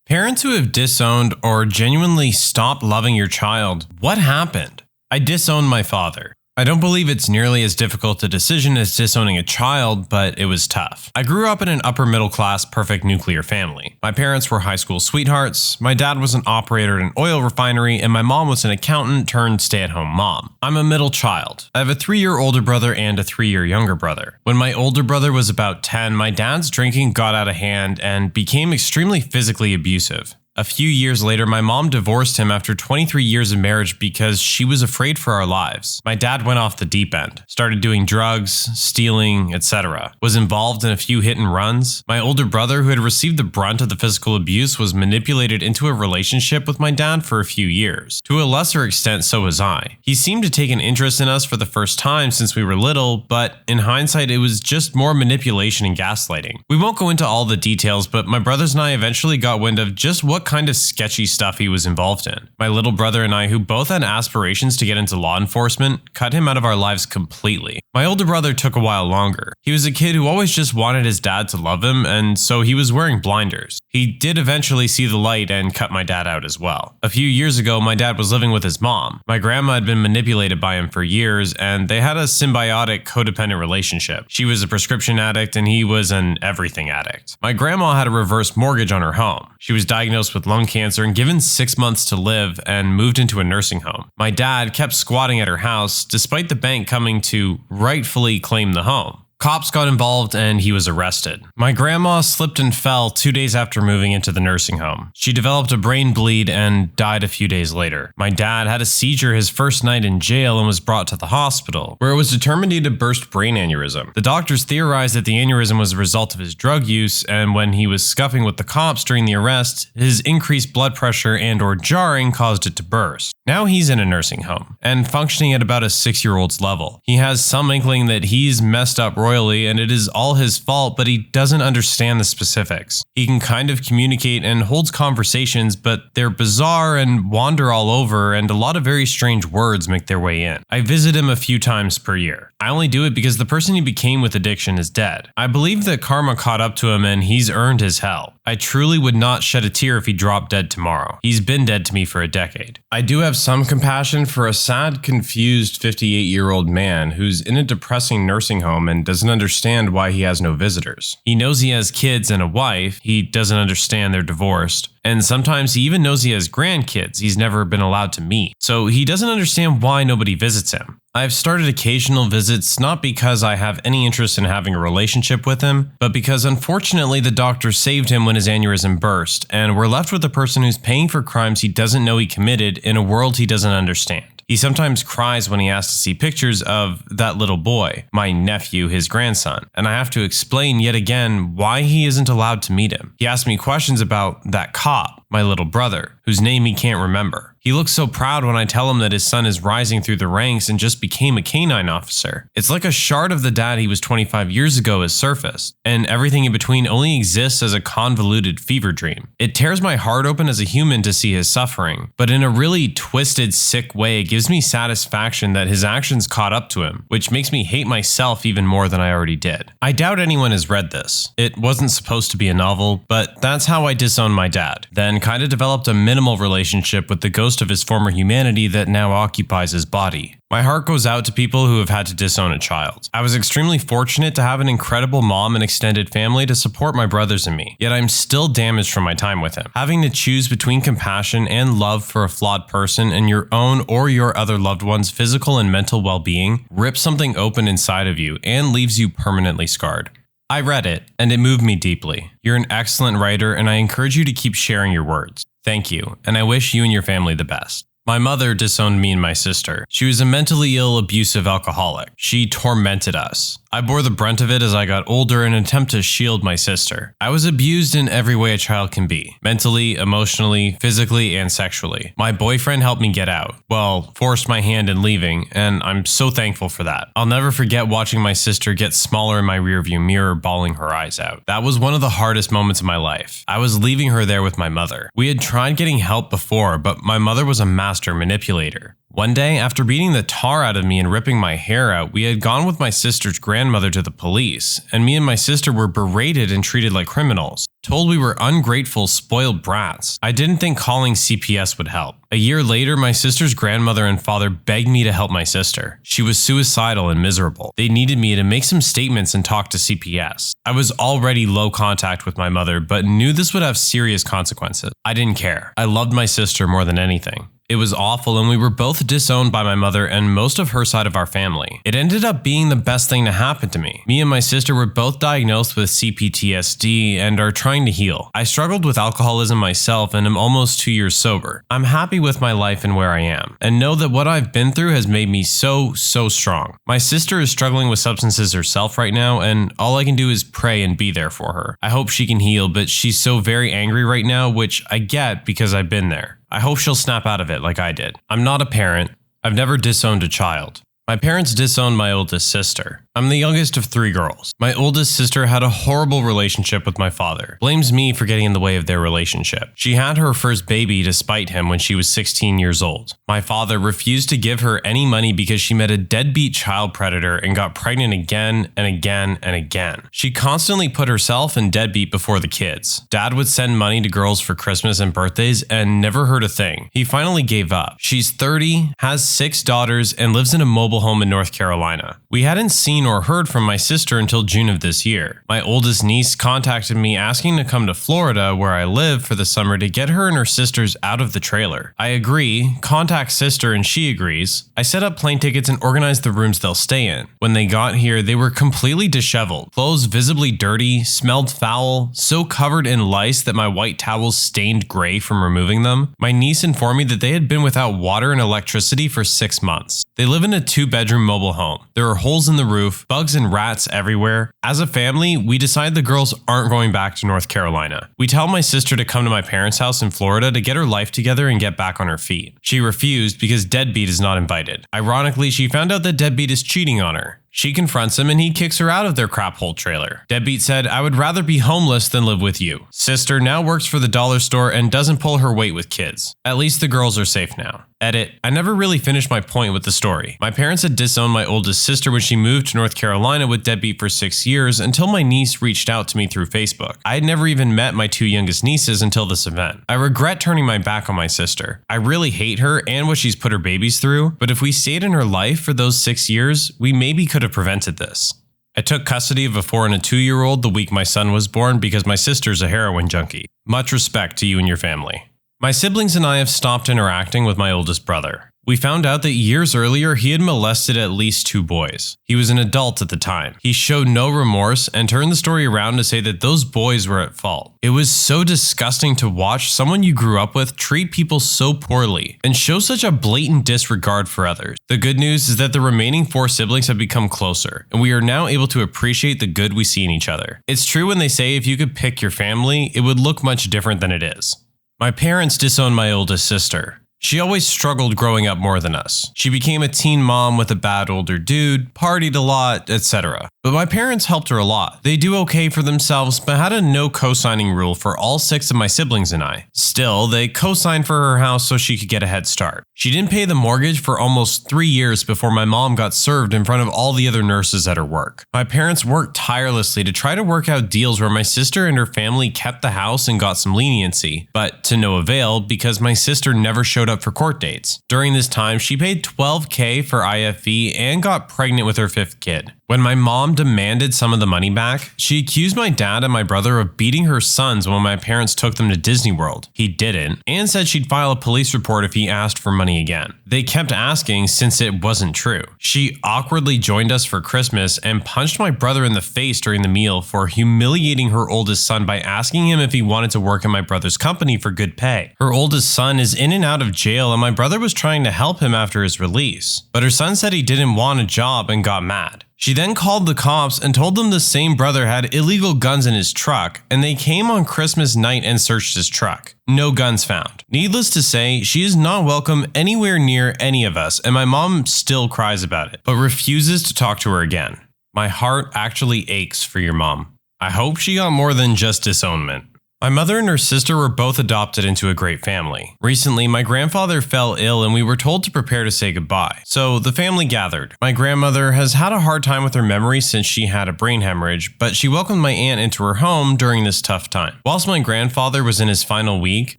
Parents who have disowned or genuinely stopped loving your child, what happened? I disowned my father. I don't believe it's nearly as difficult a decision as disowning a child, but it was tough. I grew up in an upper middle class, perfect nuclear family. My parents were high school sweethearts, my dad was an operator at an oil refinery, and my mom was an accountant turned stay-at-home mom. I'm a middle child. I have a 3-year older brother and a 3-year younger brother. When my older brother was about 10, my dad's drinking got out of hand and became extremely physically abusive. A few years later, my mom divorced him after 23 years of marriage because she was afraid for our lives. My dad went off the deep end, started doing drugs, stealing, etc. Was involved in a few hit and runs. My older brother, who had received the brunt of the physical abuse, was manipulated into a relationship with my dad for a few years. To a lesser extent, so was I. He seemed to take an interest in us for the first time since we were little, but in hindsight, it was just more manipulation and gaslighting. We won't go into all the details, but my brothers and I eventually got wind of just what kind of sketchy stuff he was involved in. My little brother and I, who both had aspirations to get into law enforcement, cut him out of our lives completely. My older brother took a while longer. He was a kid who always just wanted his dad to love him, and so he was wearing blinders. He did eventually see the light and cut my dad out as well. A few years ago, my dad was living with his mom. My grandma had been manipulated by him for years, and they had a symbiotic, codependent relationship. She was a prescription addict, and he was an everything addict. My grandma had a reverse mortgage on her home. She was diagnosed with lung cancer and given 6 months to live and moved into a nursing home. My dad kept squatting at her house despite the bank coming to rightfully claim the home. Cops got involved and he was arrested. My grandma slipped and fell 2 days after moving into the nursing home. She developed a brain bleed and died a few days later. My dad had a seizure his first night in jail and was brought to the hospital, where it was determined he had a burst brain aneurysm. The doctors theorized that the aneurysm was a result of his drug use, and when he was scuffing with the cops during the arrest, his increased blood pressure and/or jarring caused it to burst. Now he's in a nursing home and functioning at about a 6-year-old's level. He has some inkling that he's messed up royally and it is all his fault, but he doesn't understand the specifics. He can kind of communicate and holds conversations, but they're bizarre and wander all over, and a lot of very strange words make their way in. I visit him a few times per year. I only do it because the person he became with addiction is dead. I believe that karma caught up to him and he's earned his hell. I truly would not shed a tear if he dropped dead tomorrow. He's been dead to me for a decade. I do have some compassion for a sad, confused 58-year-old man who's in a depressing nursing home and does doesn't understand why he has no visitors. He knows he has kids and a wife, he doesn't understand they're divorced, and sometimes he even knows he has grandkids he's never been allowed to meet. So he doesn't understand why nobody visits him. I've started occasional visits not because I have any interest in having a relationship with him, but because unfortunately the doctor saved him when his aneurysm burst, and we're left with a person who's paying for crimes he doesn't know he committed in a world he doesn't understand. He sometimes cries when he asks to see pictures of that little boy, my nephew, his grandson, and I have to explain yet again why he isn't allowed to meet him. He asks me questions about that cop, my little brother, whose name he can't remember. He looks so proud when I tell him that his son is rising through the ranks and just became a canine officer. It's like a shard of the dad he was 25 years ago has surfaced, and everything in between only exists as a convoluted fever dream. It tears my heart open as a human to see his suffering, but in a really twisted, sick way, it gives me satisfaction that his actions caught up to him, which makes me hate myself even more than I already did. I doubt anyone has read this. It wasn't supposed to be a novel, but that's how I disowned my dad, then kinda developed a minimal relationship with the ghost of his former humanity that now occupies his body. My heart goes out to people who have had to disown a child. I was extremely fortunate to have an incredible mom and extended family to support my brothers and me, yet I'm still damaged from my time with him. Having to choose between compassion and love for a flawed person and your own or your other loved one's physical and mental well-being rips something open inside of you and leaves you permanently scarred. I read it, and it moved me deeply. You're an excellent writer, and I encourage you to keep sharing your words. Thank you, and I wish you and your family the best. My mother disowned me and my sister. She was a mentally ill, abusive alcoholic. She tormented us. I bore the brunt of it as I got older in an attempt to shield my sister. I was abused in every way a child can be. Mentally, emotionally, physically, and sexually. My boyfriend helped me get out. Well, forced my hand in leaving, and I'm so thankful for that. I'll never forget watching my sister get smaller in my rearview mirror, bawling her eyes out. That was one of the hardest moments of my life. I was leaving her there with my mother. We had tried getting help before, but my mother was a master manipulator. One day, after beating the tar out of me and ripping my hair out, we had gone with my sister's grandmother to the police, and me and my sister were berated and treated like criminals. Told we were ungrateful, spoiled brats. I didn't think calling CPS would help. A year later, my sister's grandmother and father begged me to help my sister. She was suicidal and miserable. They needed me to make some statements and talk to CPS. I was already low contact with my mother, but knew this would have serious consequences. I didn't care. I loved my sister more than anything. It was awful, and we were both disowned by my mother and most of her side of our family. It ended up being the best thing to happen to me. Me and my sister were both diagnosed with CPTSD and are trying to heal. I struggled with alcoholism myself and am almost 2 years sober. I'm happy with my life and where I am, and know that what I've been through has made me so strong. My sister is struggling with substances herself right now, and all I can do is pray and be there for her. I hope she can heal, but she's so very angry right now, which I get because I've been there. I hope she'll snap out of it like I did. I'm not a parent. I've never disowned a child. My parents disowned my oldest sister. I'm the youngest of 3 girls. My oldest sister had a horrible relationship with my father. Blames me for getting in the way of their relationship. She had her first baby to spite him when she was 16 years old. My father refused to give her any money because she met a deadbeat child predator and got pregnant again and again and again. She constantly put herself and deadbeat before the kids. Dad would send money to girls for Christmas and birthdays and never heard a thing. He finally gave up. She's 30, has 6 daughters, and lives in a mobile home in North Carolina. We hadn't seen or heard from my sister until June of this year. My oldest niece contacted me asking to come to Florida, where I live, for the summer to get her and her sisters out of the trailer. I agree, contact sister, and she agrees. I set up plane tickets and organized the rooms they'll stay in. When they got here, they were completely disheveled, clothes visibly dirty, smelled foul, so covered in lice that my white towels stained gray from removing them. My niece informed me that they had been without water and electricity for 6 months. They live in a 2-bedroom mobile home. There are holes in the roof, bugs and rats everywhere. As a family, we decide the girls aren't going back to North Carolina. We tell my sister to come to my parents' house in Florida to get her life together and get back on her feet. She refused because Deadbeat is not invited. Ironically, she found out that Deadbeat is cheating on her. She confronts him and he kicks her out of their crap hole trailer. Deadbeat said, "I would rather be homeless than live with you." Sister now works for the dollar store and doesn't pull her weight with kids. At least the girls are safe now. Edit. I never really finished my point with the story. My parents had disowned my oldest sister when she moved to North Carolina with Deadbeat for 6 years until my niece reached out to me through Facebook. I had never even met my 2 youngest nieces until this event. I regret turning my back on my sister. I really hate her and what she's put her babies through, but if we stayed in her life for those 6 years, we maybe could have prevented this. I took custody of a 4 and a 2-year-old the week my son was born because my sister's a heroin junkie. Much respect to you and your family. My siblings and I have stopped interacting with my oldest brother. We found out that years earlier he had molested at least 2 boys. He was an adult at the time. He showed no remorse and turned the story around to say that those boys were at fault. It was so disgusting to watch someone you grew up with treat people so poorly and show such a blatant disregard for others. The good news is that the remaining 4 siblings have become closer, and we are now able to appreciate the good we see in each other. It's true when they say if you could pick your family, it would look much different than it is. My parents disowned my oldest sister. She always struggled growing up more than us. She became a teen mom with a bad older dude, partied a lot, etc. But my parents helped her a lot. They do okay for themselves, but had a no co-signing rule for all 6 of my siblings and I. Still, they co-signed for her house so she could get a head start. She didn't pay the mortgage for almost 3 years before my mom got served in front of all the other nurses at her work. My parents worked tirelessly to try to work out deals where my sister and her family kept the house and got some leniency, but to no avail because my sister never showed up for court dates. During this time, she paid $12,000 for IFE and got pregnant with her 5th kid. When my mom demanded some of the money back, she accused my dad and my brother of beating her sons when my parents took them to Disney World. He didn't, and said she'd file a police report if he asked for money again. They kept asking since it wasn't true. She awkwardly joined us for Christmas and punched my brother in the face during the meal for humiliating her oldest son by asking him if he wanted to work in my brother's company for good pay. Her oldest son is in and out of jail and my brother was trying to help him after his release, but her son said he didn't want a job and got mad. She then called the cops and told them the same brother had illegal guns in his truck, and they came on Christmas night and searched his truck. No guns found. Needless to say, she is not welcome anywhere near any of us, and my mom still cries about it, but refuses to talk to her again. My heart actually aches for your mom. I hope she got more than just disownment. My mother and her sister were both adopted into a great family. Recently, my grandfather fell ill and we were told to prepare to say goodbye. So the family gathered. My grandmother has had a hard time with her memory since she had a brain hemorrhage, but she welcomed my aunt into her home during this tough time. Whilst my grandfather was in his final week,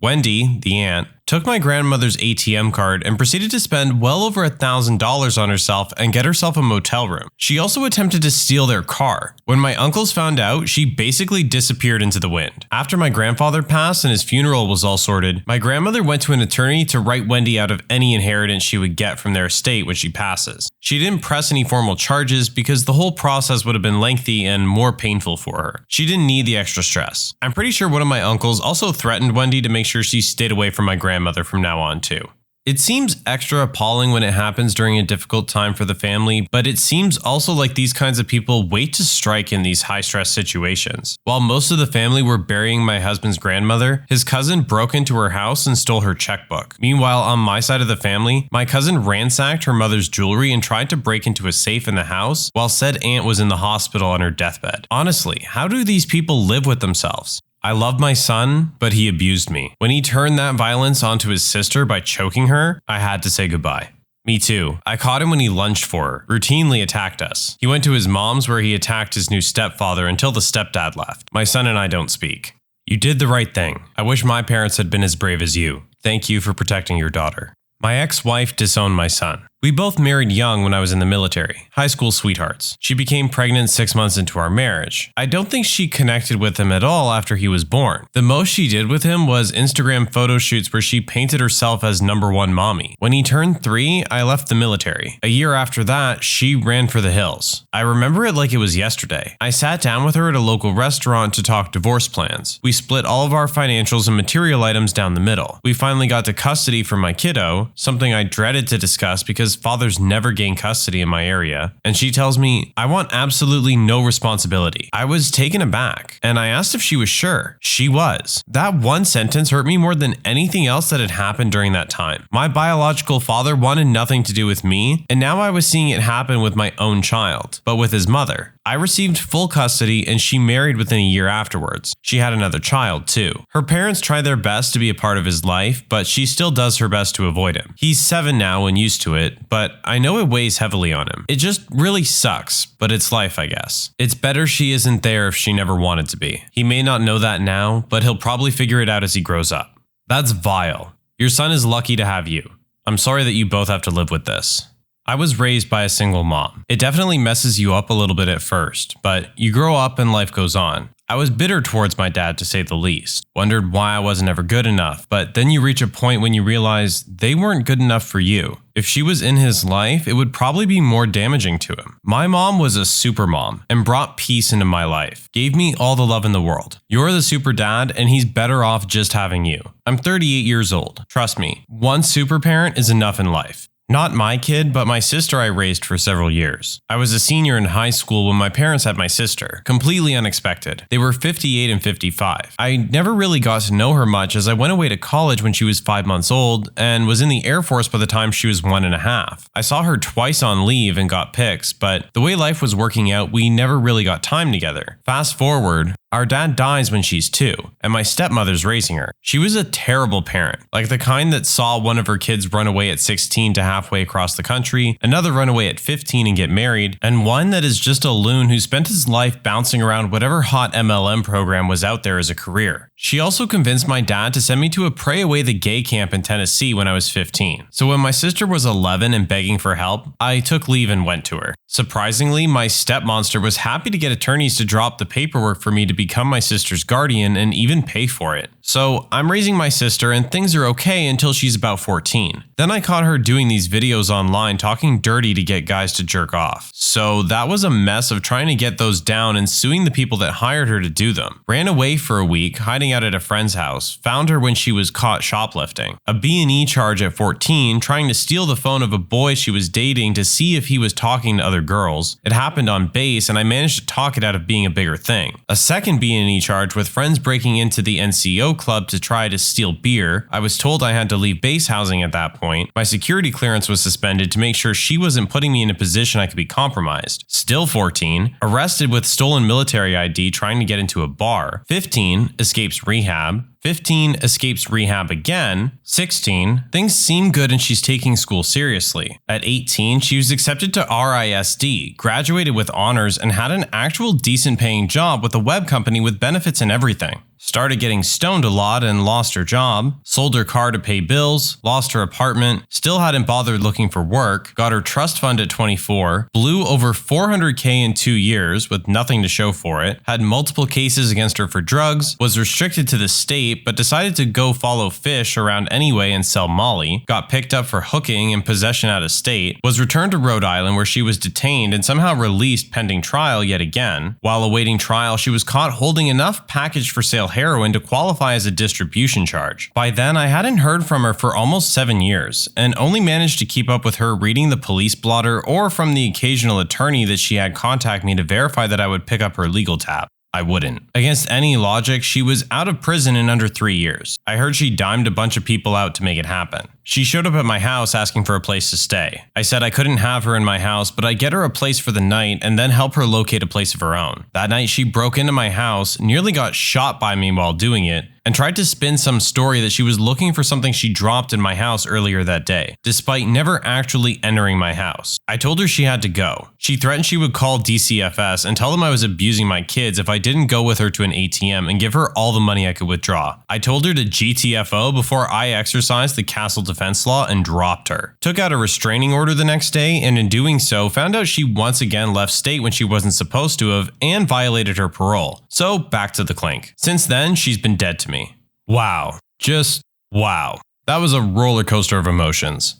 Wendy, the aunt, took my grandmother's ATM card and proceeded to spend well over $1,000 on herself and get herself a motel room. She also attempted to steal their car. When my uncles found out, she basically disappeared into the wind. After my grandfather passed and his funeral was all sorted, my grandmother went to an attorney to write Wendy out of any inheritance she would get from their estate when she passes. She didn't press any formal charges because the whole process would have been lengthy and more painful for her. She didn't need the extra stress. I'm pretty sure one of my uncles also threatened Wendy to make sure she stayed away from my grandmother from now on too. It seems extra appalling when it happens during a difficult time for the family, but it seems also like these kinds of people wait to strike in these high-stress situations. While most of the family were burying my husband's grandmother, his cousin broke into her house and stole her checkbook. Meanwhile, on my side of the family, my cousin ransacked her mother's jewelry and tried to break into a safe in the house while said aunt was in the hospital on her deathbed. Honestly, how do these people live with themselves? I love my son, but he abused me. When he turned that violence onto his sister by choking her, I had to say goodbye. Me too. I caught him when he lunged for her, routinely attacked us. He went to his mom's where he attacked his new stepfather until the stepdad left. My son and I don't speak. You did the right thing. I wish my parents had been as brave as you. Thank you for protecting your daughter. My ex-wife disowned my son. We both married young when I was in the military, high school sweethearts. She became pregnant 6 months into our marriage. I don't think she connected with him at all after he was born. The most she did with him was Instagram photo shoots where she painted herself as #1 mommy. When he turned 3, I left the military. A year after that, she ran for the hills. I remember it like it was yesterday. I sat down with her at a local restaurant to talk divorce plans. We split all of our financials and material items down the middle. We finally got to custody for my kiddo, something I dreaded to discuss because fathers never gain custody in my area, and she tells me, I want absolutely no responsibility. I was taken aback, and I asked if she was sure. She was. That one sentence hurt me more than anything else that had happened during that time. My biological father wanted nothing to do with me, and now I was seeing it happen with my own child, but with his mother. I received full custody and she married within a year afterwards. She had another child too. Her parents tried their best to be a part of his life, but she still does her best to avoid him. He's 7 now and used to it, but I know it weighs heavily on him. It just really sucks, but it's life, I guess. It's better she isn't there if she never wanted to be. He may not know that now, but he'll probably figure it out as he grows up. That's vile. Your son is lucky to have you. I'm sorry that you both have to live with this. I was raised by a single mom. It definitely messes you up a little bit at first, but you grow up and life goes on. I was bitter towards my dad, to say the least. Wondered why I wasn't ever good enough, but then you reach a point when you realize they weren't good enough for you. If she was in his life, it would probably be more damaging to him. My mom was a super mom and brought peace into my life. Gave me all the love in the world. You're the super dad and he's better off just having you. I'm 38 years old. Trust me, one super parent is enough in life. Not my kid, but my sister I raised for several years. I was a senior in high school when my parents had my sister. Completely unexpected. They were 58 and 55. I never really got to know her much as I went away to college when she was 5 months old and was in the Air Force by the time she was 1.5. I saw her twice on leave and got pics, but the way life was working out, we never really got time together. Fast forward, our dad dies when she's 2, and my stepmother's raising her. She was a terrible parent, like the kind that saw one of her kids run away at 16 to halfway across the country, another run away at 15 and get married, and one that is just a loon who spent his life bouncing around whatever hot MLM program was out there as a career. She also convinced my dad to send me to a Pray Away the Gay camp in Tennessee when I was 15. So when my sister was 11 and begging for help, I took leave and went to her. Surprisingly, my stepmonster was happy to get attorneys to drop the paperwork for me to become my sister's guardian and even pay for it. So I'm raising my sister and things are okay until she's about 14. Then I caught her doing these videos online talking dirty to get guys to jerk off. So that was a mess of trying to get those down and suing the people that hired her to do them. Ran away for a week, hiding out at a friend's house. Found her when she was caught shoplifting. A B&E charge at 14, trying to steal the phone of a boy she was dating to see if he was talking to other girls. It happened on base and I managed to talk it out of being a bigger thing. A second B&E charge with friends breaking into the NCO club to try to steal beer. I was told I had to leave base housing at that point. My security clearance was suspended to make sure she wasn't putting me in a position I could be compromised. Still 14. Arrested with stolen military ID trying to get into a bar. 15. Escapes rehab. 15, escapes rehab again. 16, things seem good and she's taking school seriously. At 18, she was accepted to RISD, graduated with honors, and had an actual decent paying job with a web company with benefits and everything. Started getting stoned a lot and lost her job, sold her car to pay bills, lost her apartment, still hadn't bothered looking for work, got her trust fund at 24, blew over $400K in 2 years with nothing to show for it, had multiple cases against her for drugs, was restricted to the state but decided to go follow fish around anyway and sell Molly, got picked up for hooking and possession out of state, was returned to Rhode Island where she was detained and somehow released pending trial yet again. While awaiting trial, she was caught holding enough package for sale heroin to qualify as a distribution charge. By then, I hadn't heard from her for almost 7 years, and only managed to keep up with her reading the police blotter or from the occasional attorney that she had contact me to verify that I would pick up her legal tab. I wouldn't. Against any logic, she was out of prison in under 3 years. I heard she dimed a bunch of people out to make it happen. She showed up at my house asking for a place to stay. I said I couldn't have her in my house, but I'd get her a place for the night and then help her locate a place of her own. That night, she broke into my house, nearly got shot by me while doing it, and tried to spin some story that she was looking for something she dropped in my house earlier that day, despite never actually entering my house. I told her she had to go. She threatened she would call DCFS and tell them I was abusing my kids if I didn't go with her to an ATM and give her all the money I could withdraw. I told her to GTFO before I exercised the Castle Defense Law and dropped her. Took out a restraining order the next day, and in doing so, found out she once again left state when she wasn't supposed to have and violated her parole. So back to the clink. Since then, she's been dead to me. Wow. Just wow. That was a roller coaster of emotions.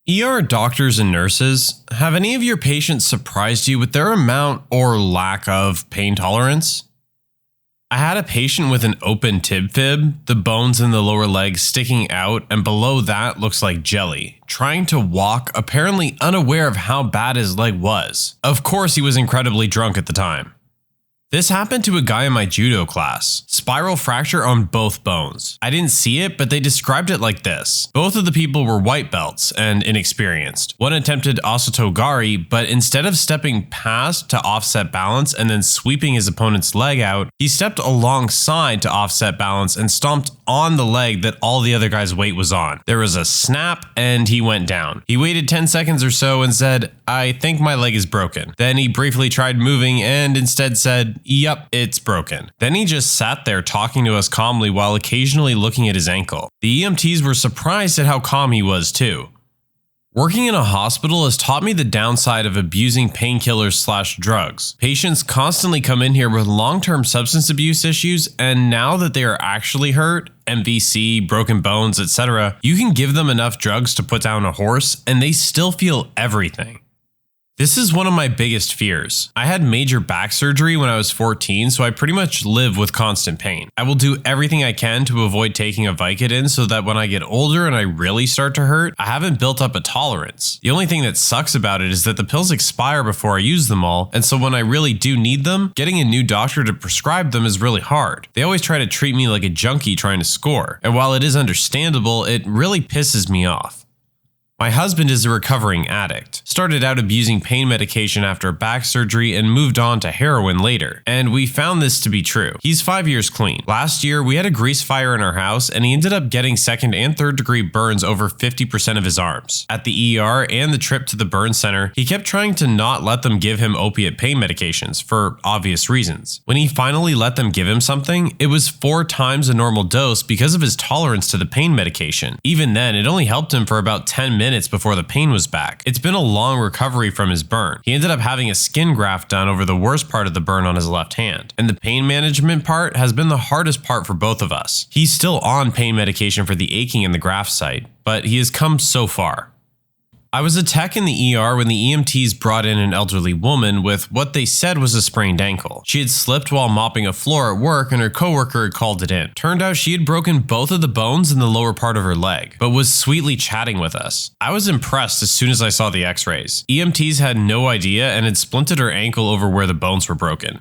ER doctors and nurses, have any of your patients surprised you with their amount or lack of pain tolerance? I had a patient with an open tib fib, the bones in the lower leg sticking out, and below that looks like jelly, trying to walk, apparently unaware of how bad his leg was. Of course, he was incredibly drunk at the time. This happened to a guy in my judo class. Spiral fracture on both bones. I didn't see it, but they described it like this. Both of the people were white belts and inexperienced. One attempted osotogari, but instead of stepping past to offset balance and then sweeping his opponent's leg out, he stepped alongside to offset balance and stomped on the leg that all the other guy's weight was on. There was a snap and he went down. He waited 10 seconds or so and said, "I think my leg is broken." Then he briefly tried moving and instead said, "Yep, it's broken." Then he just sat there talking to us calmly while occasionally looking at his ankle. The EMTs were surprised at how calm he was too. Working in a hospital has taught me the downside of abusing painkillers/drugs. Patients constantly come in here with long-term substance abuse issues, and now that they are actually hurt, MVC, broken bones, etc., you can give them enough drugs to put down a horse, and they still feel everything. This is one of my biggest fears. I had major back surgery when I was 14, so I pretty much live with constant pain. I will do everything I can to avoid taking a Vicodin so that when I get older and I really start to hurt, I haven't built up a tolerance. The only thing that sucks about it is that the pills expire before I use them all, and so when I really do need them, getting a new doctor to prescribe them is really hard. They always try to treat me like a junkie trying to score, and while it is understandable, it really pisses me off. My husband is a recovering addict, started out abusing pain medication after back surgery and moved on to heroin later, and we found this to be true. He's 5 years clean. Last year, we had a grease fire in our house and he ended up getting second and third degree burns over 50% of his arms. At the ER and the trip to the burn center, he kept trying to not let them give him opiate pain medications for obvious reasons. When he finally let them give him something, it was 4 times a normal dose because of his tolerance to the pain medication. Even then, it only helped him for about 10 minutes before the pain was back. It's been a long recovery from his burn. He ended up having a skin graft done over the worst part of the burn on his left hand. And the pain management part has been the hardest part for both of us. He's still on pain medication for the aching in the graft site, but he has come so far. I was a tech in the ER when the EMTs brought in an elderly woman with what they said was a sprained ankle. She had slipped while mopping a floor at work and her coworker had called it in. Turned out she had broken both of the bones in the lower part of her leg, but was sweetly chatting with us. I was impressed as soon as I saw the x-rays. EMTs had no idea and had splinted her ankle over where the bones were broken.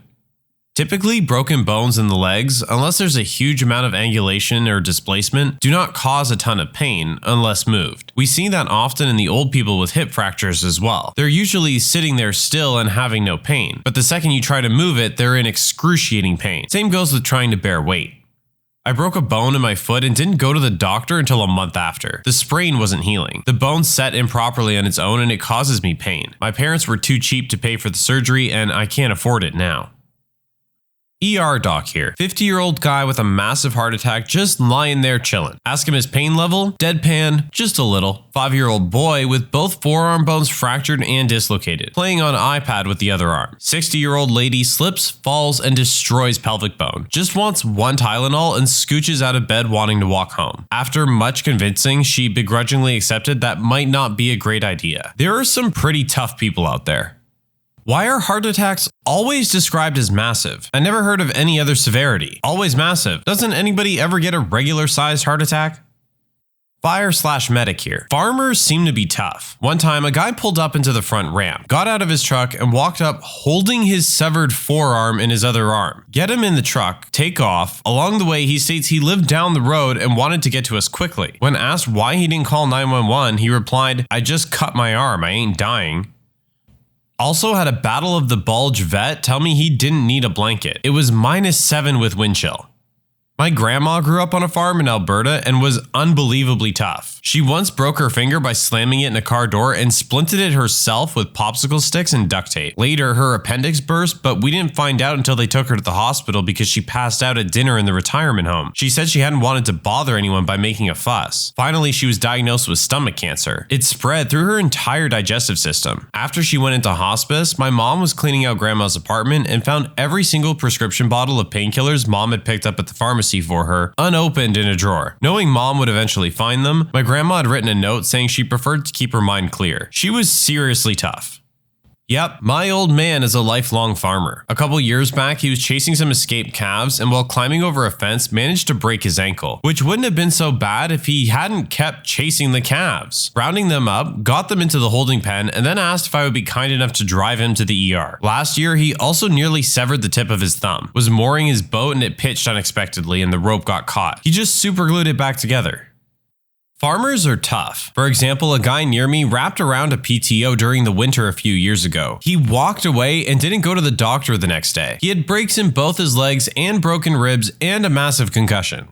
Typically, broken bones in the legs, unless there's a huge amount of angulation or displacement, do not cause a ton of pain unless moved. We see that often in the old people with hip fractures as well. They're usually sitting there still and having no pain, but the second you try to move it, they're in excruciating pain. Same goes with trying to bear weight. I broke a bone in my foot and didn't go to the doctor until a month after. The sprain wasn't healing. The bone set improperly on its own and it causes me pain. My parents were too cheap to pay for the surgery and I can't afford it now. ER doc here. 50-year-old guy with a massive heart attack just lying there chilling. Ask him his pain level, deadpan, just a little. 5-year-old boy with both forearm bones fractured and dislocated, playing on iPad with the other arm. 60-year-old lady slips, falls, and destroys pelvic bone. Just wants one Tylenol and scooches out of bed wanting to walk home. After much convincing, she begrudgingly accepted that might not be a great idea. There are some pretty tough people out there. Why are heart attacks always described as massive? I never heard of any other severity. Always massive. Doesn't anybody ever get a regular-sized heart attack? Fire/medic here. Farmers seem to be tough. One time, a guy pulled up into the front ramp, got out of his truck, and walked up holding his severed forearm in his other arm. Get him in the truck, take off. Along the way, he states he lived down the road and wanted to get to us quickly. When asked why he didn't call 911, he replied, "I just cut my arm, I ain't dying." Also had a Battle of the Bulge vet tell me he didn't need a blanket. It was -7 with wind chill. My grandma grew up on a farm in Alberta and was unbelievably tough. She once broke her finger by slamming it in a car door and splinted it herself with popsicle sticks and duct tape. Later, her appendix burst, but we didn't find out until they took her to the hospital because she passed out at dinner in the retirement home. She said she hadn't wanted to bother anyone by making a fuss. Finally, she was diagnosed with stomach cancer. It spread through her entire digestive system. After she went into hospice, my mom was cleaning out grandma's apartment and found every single prescription bottle of painkillers mom had picked up at the pharmacy for her, unopened in a drawer. Knowing mom would eventually find them, my grandma had written a note saying she preferred to keep her mind clear. She was seriously tough. Yep, my old man is a lifelong farmer. A couple years back, he was chasing some escaped calves and while climbing over a fence, managed to break his ankle, which wouldn't have been so bad if he hadn't kept chasing the calves. Rounding them up, got them into the holding pen, and then asked if I would be kind enough to drive him to the ER. Last year, he also nearly severed the tip of his thumb, was mooring his boat and it pitched unexpectedly and the rope got caught. He just superglued it back together. Farmers are tough. For example, a guy near me wrapped around a PTO during the winter a few years ago. He walked away and didn't go to the doctor the next day. He had breaks in both his legs and broken ribs and a massive concussion.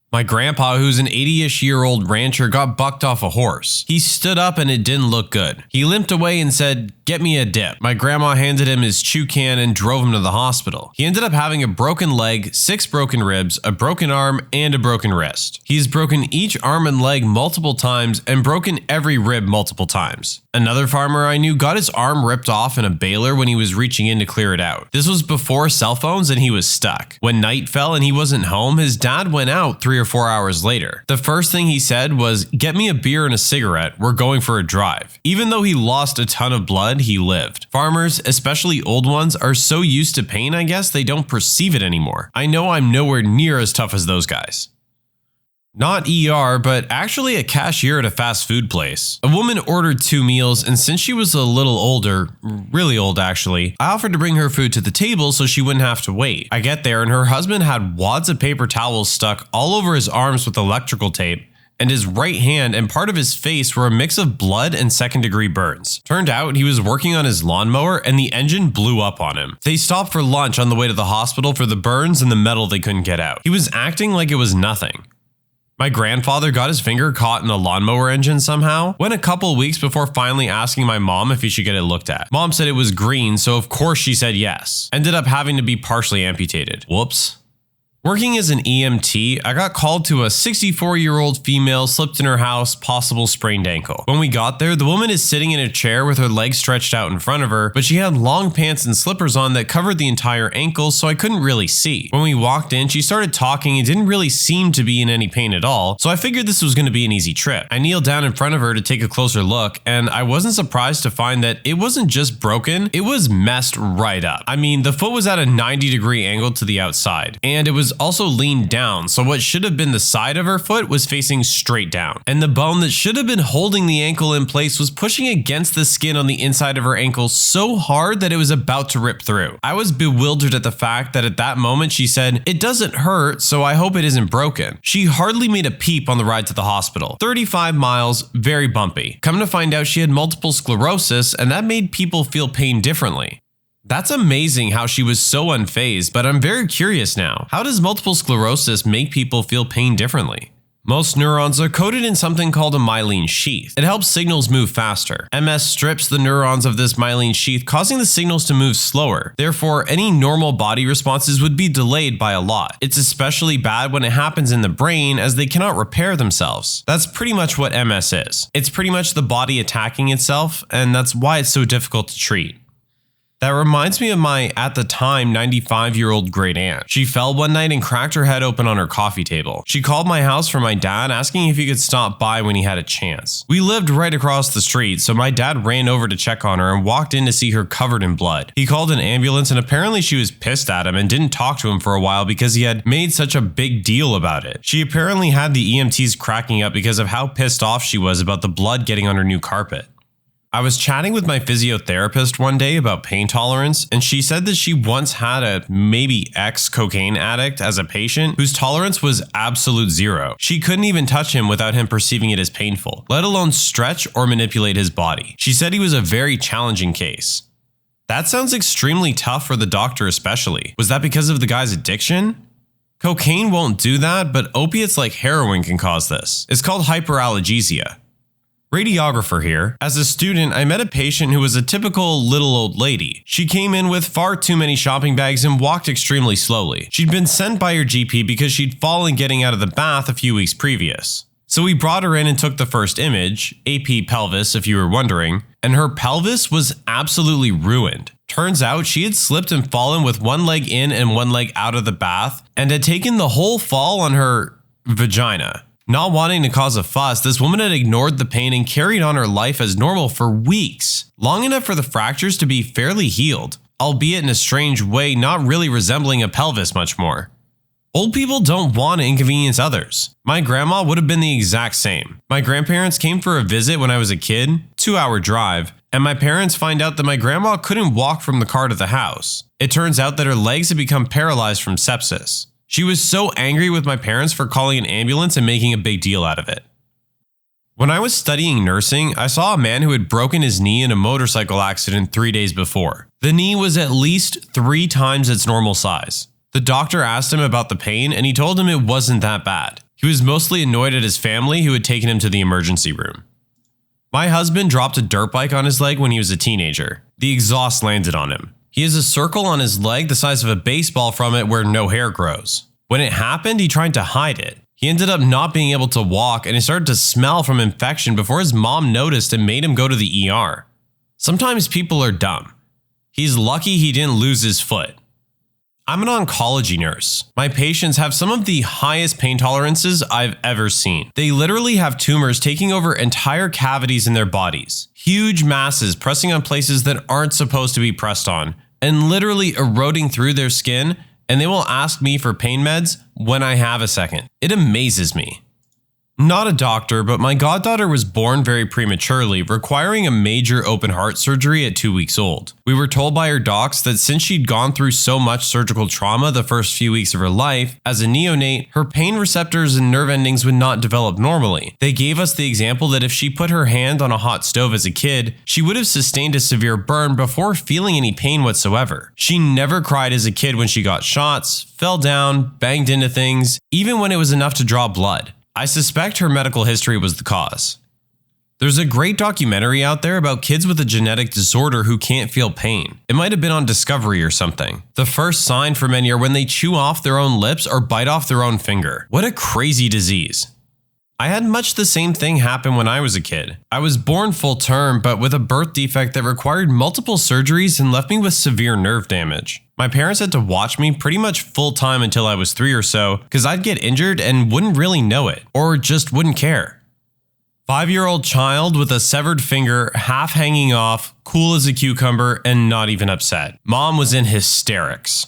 My grandpa, who's an 80-ish-year-old rancher, got bucked off a horse. He stood up and it didn't look good. He limped away and said, "Get me a dip." My grandma handed him his chew can and drove him to the hospital. He ended up having a broken leg, 6 broken ribs, a broken arm, and a broken wrist. He's broken each arm and leg multiple times and broken every rib multiple times. Another farmer I knew got his arm ripped off in a baler when he was reaching in to clear it out. This was before cell phones and he was stuck. When night fell and he wasn't home, his dad went out 3 or 4 hours later. The first thing he said was, "Get me a beer and a cigarette, we're going for a drive." Even though he lost a ton of blood, he lived. Farmers, especially old ones, are so used to pain, I guess, they don't perceive it anymore. I know I'm nowhere near as tough as those guys. Not ER, but actually a cashier at a fast food place. A woman ordered 2 meals, and since she was a little older, really old actually, I offered to bring her food to the table so she wouldn't have to wait. I get there and her husband had wads of paper towels stuck all over his arms with electrical tape, and his right hand and part of his face were a mix of blood and second-degree burns. Turned out he was working on his lawnmower and the engine blew up on him. They stopped for lunch on the way to the hospital for the burns and the metal they couldn't get out. He was acting like it was nothing. My grandfather got his finger caught in a lawnmower engine somehow. Went a couple weeks before finally asking my mom if he should get it looked at. Mom said it was green, so of course she said yes. Ended up having to be partially amputated. Whoops. Working as an EMT, I got called to a 64-year-old female slipped in her house, possible sprained ankle. When we got there, the woman is sitting in a chair with her legs stretched out in front of her, but she had long pants and slippers on that covered the entire ankle, so I couldn't really see. When we walked in, she started talking and didn't really seem to be in any pain at all, so I figured this was going to be an easy trip. I kneeled down in front of her to take a closer look, and I wasn't surprised to find that it wasn't just broken, it was messed right up. I mean, the foot was at a 90-degree angle to the outside, and it was also leaned down, so what should have been the side of her foot was facing straight down, and the bone that should have been holding the ankle in place was pushing against the skin on the inside of her ankle so hard that it was about to rip through. I was bewildered at the fact that at that moment she said, "It doesn't hurt, so I hope it isn't broken." She hardly made a peep on the ride to the hospital. 35 miles, very bumpy. Come to find out she had multiple sclerosis, and that made people feel pain differently. That's amazing how she was so unfazed, but I'm very curious now. How does multiple sclerosis make people feel pain differently? Most neurons are coated in something called a myelin sheath. It helps signals move faster. MS strips the neurons of this myelin sheath, causing the signals to move slower. Therefore, any normal body responses would be delayed by a lot. It's especially bad when it happens in the brain, as they cannot repair themselves. That's pretty much what MS is. It's pretty much the body attacking itself, and that's why it's so difficult to treat. That reminds me of my, at the time, 95-year-old great aunt. She fell one night and cracked her head open on her coffee table. She called my house for my dad, asking if he could stop by when he had a chance. We lived right across the street, so my dad ran over to check on her and walked in to see her covered in blood. He called an ambulance, and apparently she was pissed at him and didn't talk to him for a while because he had made such a big deal about it. She apparently had the EMTs cracking up because of how pissed off she was about the blood getting on her new carpet. I was chatting with my physiotherapist one day about pain tolerance, and she said that she once had a maybe ex-cocaine addict as a patient whose tolerance was absolute zero. She couldn't even touch him without him perceiving it as painful, let alone stretch or manipulate his body. She said he was a very challenging case. That sounds extremely tough for the doctor especially. Was that because of the guy's addiction? Cocaine won't do that, but opiates like heroin can cause this. It's called hyperalgesia. Radiographer here. As a student, I met a patient who was a typical little old lady. She came in with far too many shopping bags and walked extremely slowly. She'd been sent by her GP because she'd fallen getting out of the bath a few weeks previous. So we brought her in and took the first image, AP pelvis if you were wondering, and her pelvis was absolutely ruined. Turns out she had slipped and fallen with one leg in and one leg out of the bath and had taken the whole fall on her vagina. Not wanting to cause a fuss, this woman had ignored the pain and carried on her life as normal for weeks, long enough for the fractures to be fairly healed, albeit in a strange way not really resembling a pelvis much more. Old people don't want to inconvenience others. My grandma would have been the exact same. My grandparents came for a visit when I was a kid, 2-hour drive, and my parents find out that my grandma couldn't walk from the car to the house. It turns out that her legs had become paralyzed from sepsis. She was so angry with my parents for calling an ambulance and making a big deal out of it. When I was studying nursing, I saw a man who had broken his knee in a motorcycle accident 3 days before. The knee was at least 3 times its normal size. The doctor asked him about the pain and he told him it wasn't that bad. He was mostly annoyed at his family who had taken him to the emergency room. My husband dropped a dirt bike on his leg when he was a teenager. The exhaust landed on him. He has a circle on his leg the size of a baseball from it where no hair grows. When it happened, he tried to hide it. He ended up not being able to walk and he started to smell from infection before his mom noticed and made him go to the ER. Sometimes people are dumb. He's lucky he didn't lose his foot. I'm an oncology nurse. My patients have some of the highest pain tolerances I've ever seen. They literally have tumors taking over entire cavities in their bodies. Huge masses pressing on places that aren't supposed to be pressed on, and literally eroding through their skin, and they will ask me for pain meds when I have a second. It amazes me. Not a doctor, but my goddaughter was born very prematurely, requiring a major open heart surgery at 2 weeks old. We were told by her docs that since she'd gone through so much surgical trauma the first few weeks of her life, as a neonate, her pain receptors and nerve endings would not develop normally. They gave us the example that if she put her hand on a hot stove as a kid, she would have sustained a severe burn before feeling any pain whatsoever. She never cried as a kid when she got shots, fell down, banged into things, even when it was enough to draw blood. I suspect her medical history was the cause. There's a great documentary out there about kids with a genetic disorder who can't feel pain. It might have been on Discovery or something. The first sign for many are when they chew off their own lips or bite off their own finger. What a crazy disease. I had much the same thing happen when I was a kid. I was born full term, but with a birth defect that required multiple surgeries and left me with severe nerve damage. My parents had to watch me pretty much full time until I was 3 or so, because I'd get injured and wouldn't really know it, or just wouldn't care. 5-year-old child with a severed finger, half hanging off, cool as a cucumber, and not even upset. Mom was in hysterics.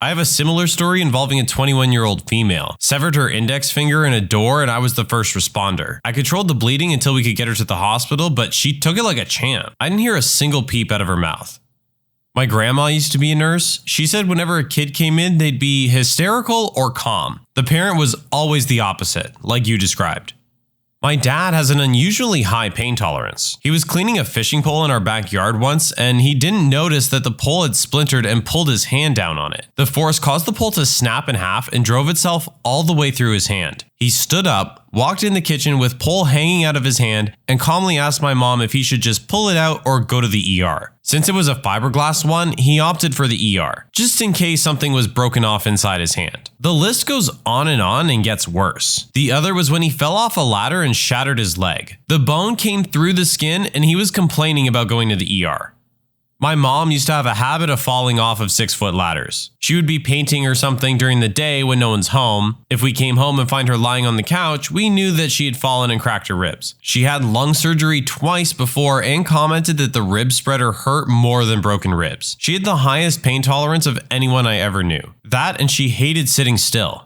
I have a similar story involving a 21-year-old female. Severed her index finger in a door and I was the first responder. I controlled the bleeding until we could get her to the hospital, but she took it like a champ. I didn't hear a single peep out of her mouth. My grandma used to be a nurse. She said whenever a kid came in, they'd be hysterical or calm. The parent was always the opposite, like you described. My dad has an unusually high pain tolerance. He was cleaning a fishing pole in our backyard once, and he didn't notice that the pole had splintered and pulled his hand down on it. The force caused the pole to snap in half and drove itself all the way through his hand. He stood up, walked in the kitchen with pole hanging out of his hand, and calmly asked my mom if he should just pull it out or go to the ER. Since it was a fiberglass one, he opted for the ER, just in case something was broken off inside his hand. The list goes on and gets worse. The other was when he fell off a ladder and shattered his leg. The bone came through the skin and he was complaining about going to the ER. My mom used to have a habit of falling off of 6-foot ladders. She would be painting or something during the day when no one's home. If we came home and find her lying on the couch, we knew that she had fallen and cracked her ribs. She had lung surgery twice before and commented that the rib spreader hurt more than broken ribs. She had the highest pain tolerance of anyone I ever knew. That and she hated sitting still.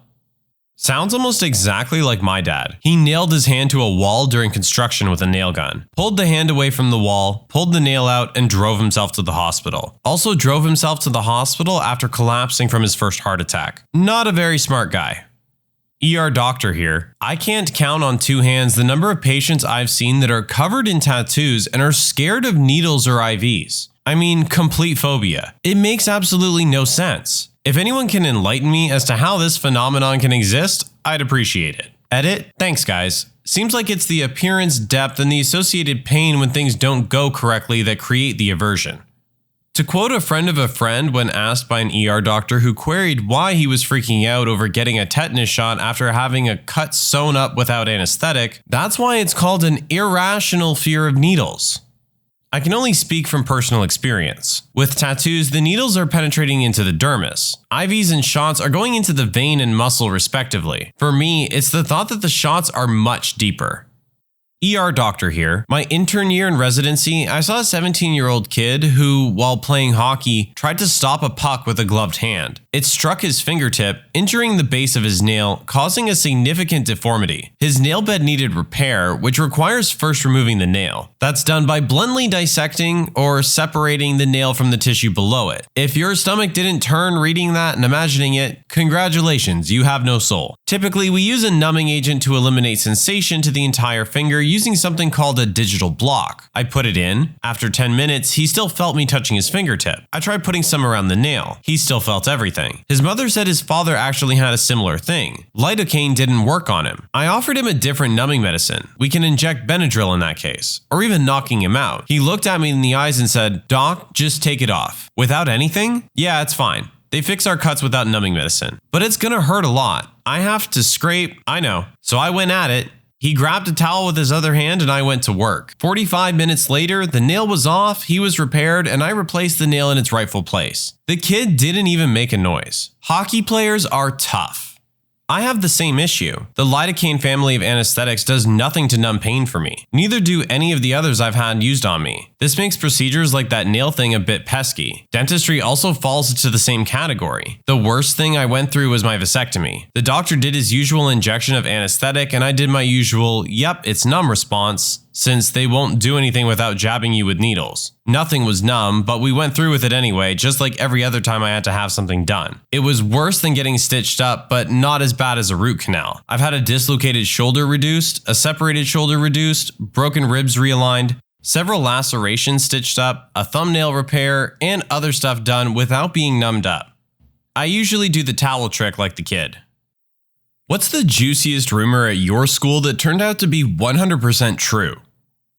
Sounds almost exactly like my dad. He nailed his hand to a wall during construction with a nail gun, pulled the hand away from the wall, pulled the nail out, and drove himself to the hospital. Also drove himself to the hospital after collapsing from his first heart attack. Not a very smart guy. ER doctor here. I can't count on 2 hands the number of patients I've seen that are covered in tattoos and are scared of needles or IVs. I mean, complete phobia. It makes absolutely no sense. If anyone can enlighten me as to how this phenomenon can exist, I'd appreciate it. Edit? Thanks, guys. Seems like it's the appearance, depth, and the associated pain when things don't go correctly that create the aversion. To quote a friend of a friend when asked by an ER doctor who queried why he was freaking out over getting a tetanus shot after having a cut sewn up without anesthetic, that's why it's called an irrational fear of needles. I can only speak from personal experience. With tattoos, the needles are penetrating into the dermis. IVs and shots are going into the vein and muscle respectively. For me, it's the thought that the shots are much deeper. ER doctor here. My intern year in residency, I saw a 17-year-old kid who, while playing hockey, tried to stop a puck with a gloved hand. It struck his fingertip, injuring the base of his nail, causing a significant deformity. His nail bed needed repair, which requires first removing the nail. That's done by bluntly dissecting or separating the nail from the tissue below it. If your stomach didn't turn reading that and imagining it, congratulations, you have no soul. Typically, we use a numbing agent to eliminate sensation to the entire finger using something called a digital block. I put it in. After 10 minutes, he still felt me touching his fingertip. I tried putting some around the nail. He still felt everything. His mother said his father actually had a similar thing. Lidocaine didn't work on him. I offered him a different numbing medicine. We can inject Benadryl in that case, or even knocking him out. He looked at me in the eyes and said, "Doc, just take it off." Without anything? Yeah, it's fine. They fix our cuts without numbing medicine. But it's gonna hurt a lot. I have to scrape, I know. So I went at it. He grabbed a towel with his other hand and I went to work. 45 minutes later, the nail was off, he was repaired, and I replaced the nail in its rightful place. The kid didn't even make a noise. Hockey players are tough. I have the same issue. The lidocaine family of anesthetics does nothing to numb pain for me. Neither do any of the others I've had used on me. This makes procedures like that nail thing a bit pesky. Dentistry also falls into the same category. The worst thing I went through was my vasectomy. The doctor did his usual injection of anesthetic and I did my usual, "Yep, it's numb" response, since they won't do anything without jabbing you with needles. Nothing was numb, but we went through with it anyway, just like every other time I had to have something done. It was worse than getting stitched up, but not as bad as a root canal. I've had a dislocated shoulder reduced, a separated shoulder reduced, broken ribs realigned, several lacerations stitched up, a thumbnail repair, and other stuff done without being numbed up. I usually do the towel trick like the kid. What's the juiciest rumor at your school that turned out to be 100% true?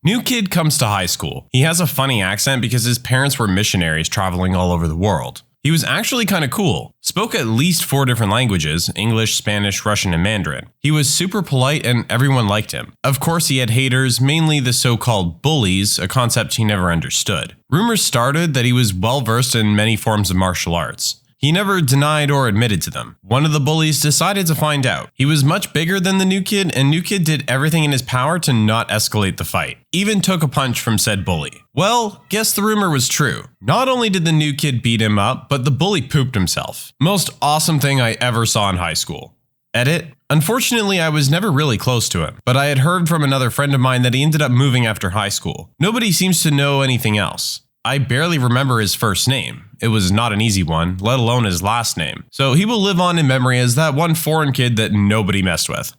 New kid comes to high school. He has a funny accent because his parents were missionaries traveling all over the world. He was actually kind of cool. Spoke at least 4 different languages: English, Spanish, Russian, and Mandarin. He was super polite and everyone liked him. Of course, he had haters, mainly the so-called bullies, a concept he never understood. Rumors started that he was well versed in many forms of martial arts. He never denied or admitted to them. One of the bullies decided to find out. He was much bigger than the new kid, and new kid did everything in his power to not escalate the fight. Even took a punch from said bully. Well, guess the rumor was true. Not only did the new kid beat him up, but the bully pooped himself. Most awesome thing I ever saw in high school. Edit. Unfortunately, I was never really close to him, but I had heard from another friend of mine that he ended up moving after high school. Nobody seems to know anything else. I barely remember his first name. It was not an easy one, let alone his last name. So he will live on in memory as that one foreign kid that nobody messed with.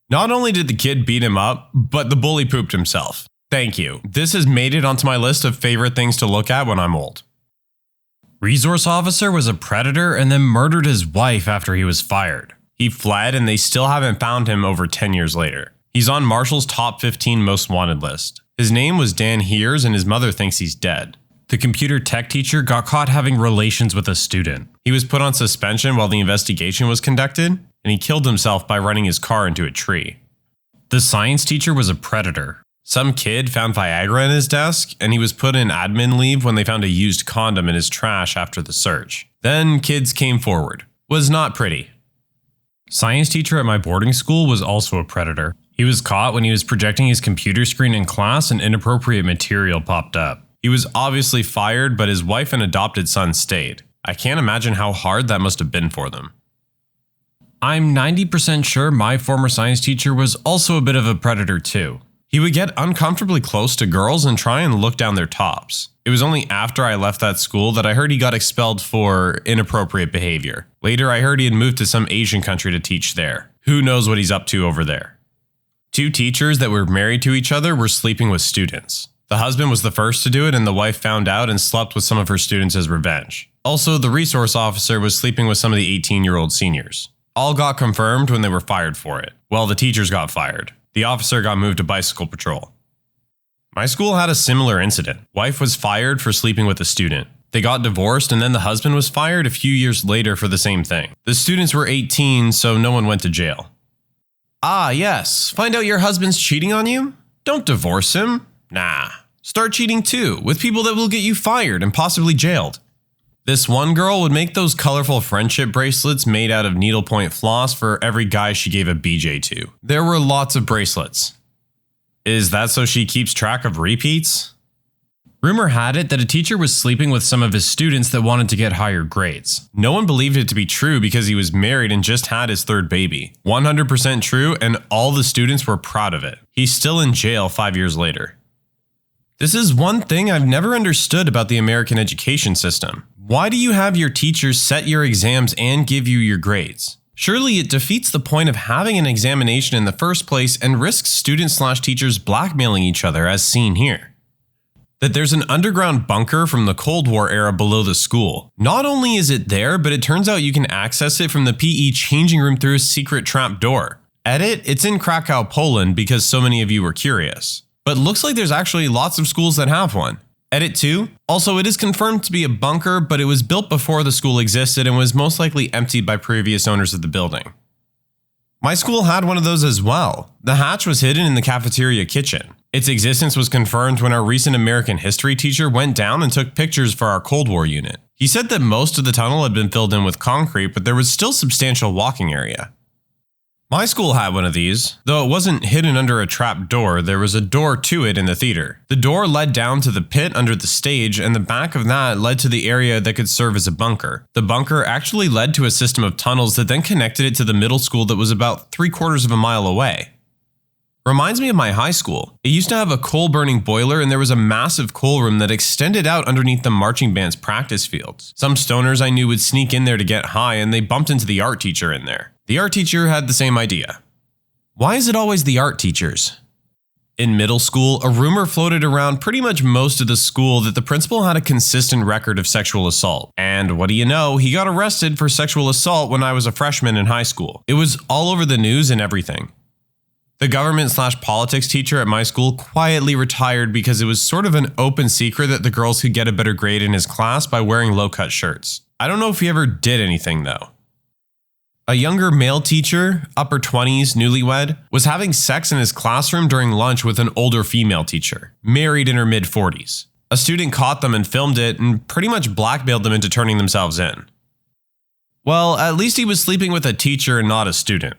Not only did the kid beat him up, but the bully pooped himself. Thank you. This has made it onto my list of favorite things to look at when I'm old. Resource officer was a predator and then murdered his wife after he was fired. He fled and they still haven't found him over 10 years later. He's on Marshall's top 15 most wanted list. His name was Dan Heers and his mother thinks he's dead. The computer tech teacher got caught having relations with a student. He was put on suspension while the investigation was conducted, and he killed himself by running his car into a tree. The science teacher was a predator. Some kid found Viagra in his desk, and he was put in admin leave when they found a used condom in his trash after the search. Then kids came forward. Was not pretty. Science teacher at my boarding school was also a predator. He was caught when he was projecting his computer screen in class and inappropriate material popped up. He was obviously fired, but his wife and adopted son stayed. I can't imagine how hard that must have been for them. I'm 90% sure my former science teacher was also a bit of a predator too. He would get uncomfortably close to girls and try and look down their tops. It was only after I left that school that I heard he got expelled for inappropriate behavior. Later, I heard he had moved to some Asian country to teach there. Who knows what he's up to over there? 2 teachers that were married to each other were sleeping with students. The husband was the first to do it and the wife found out and slept with some of her students as revenge. Also, the resource officer was sleeping with some of the 18-year-old seniors. All got confirmed when they were fired for it. Well, the teachers got fired. The officer got moved to bicycle patrol. My school had a similar incident. Wife was fired for sleeping with a student. They got divorced and then the husband was fired a few years later for the same thing. The students were 18, so no one went to jail. Ah, yes. Find out your husband's cheating on you? Don't divorce him. Nah. Start cheating too, with people that will get you fired and possibly jailed. This one girl would make those colorful friendship bracelets made out of needlepoint floss for every guy she gave a BJ to. There were lots of bracelets. Is that so she keeps track of repeats? Rumor had it that a teacher was sleeping with some of his students that wanted to get higher grades. No one believed it to be true because he was married and just had his 3rd baby. 100% true, and all the students were proud of it. He's still in jail 5 years later. This is one thing I've never understood about the American education system. Why do you have your teachers set your exams and give you your grades? Surely it defeats the point of having an examination in the first place and risks students/teachers blackmailing each other as seen here. That there's an underground bunker from the Cold War era below the school. Not only is it there, but it turns out you can access it from the PE changing room through a secret trap door. Edit, it's in Krakow, Poland because so many of you were curious. But looks like there's actually lots of schools that have one. Edit 2. Also, it is confirmed to be a bunker, but it was built before the school existed and was most likely emptied by previous owners of the building. My school had one of those as well. The hatch was hidden in the cafeteria kitchen. Its existence was confirmed when our recent American history teacher went down and took pictures for our Cold War unit. He said that most of the tunnel had been filled in with concrete, but there was still substantial walking area. My school had one of these. Though it wasn't hidden under a trap door, there was a door to it in the theater. The door led down to the pit under the stage, and the back of that led to the area that could serve as a bunker. The bunker actually led to a system of tunnels that then connected it to the middle school that was about 3/4 of a mile away. Reminds me of my high school. It used to have a coal-burning boiler, and there was a massive coal room that extended out underneath the marching band's practice fields. Some stoners I knew would sneak in there to get high, and they bumped into the art teacher in there. The art teacher had the same idea. Why is it always the art teachers? In middle school, a rumor floated around pretty much most of the school that the principal had a consistent record of sexual assault. And what do you know, he got arrested for sexual assault when I was a freshman in high school. It was all over the news and everything. The government/politics teacher at my school quietly retired because it was sort of an open secret that the girls could get a better grade in his class by wearing low-cut shirts. I don't know if he ever did anything though. A younger male teacher, upper 20s, newlywed, was having sex in his classroom during lunch with an older female teacher, married in her mid-40s. A student caught them and filmed it and pretty much blackmailed them into turning themselves in. Well, at least he was sleeping with a teacher and not a student.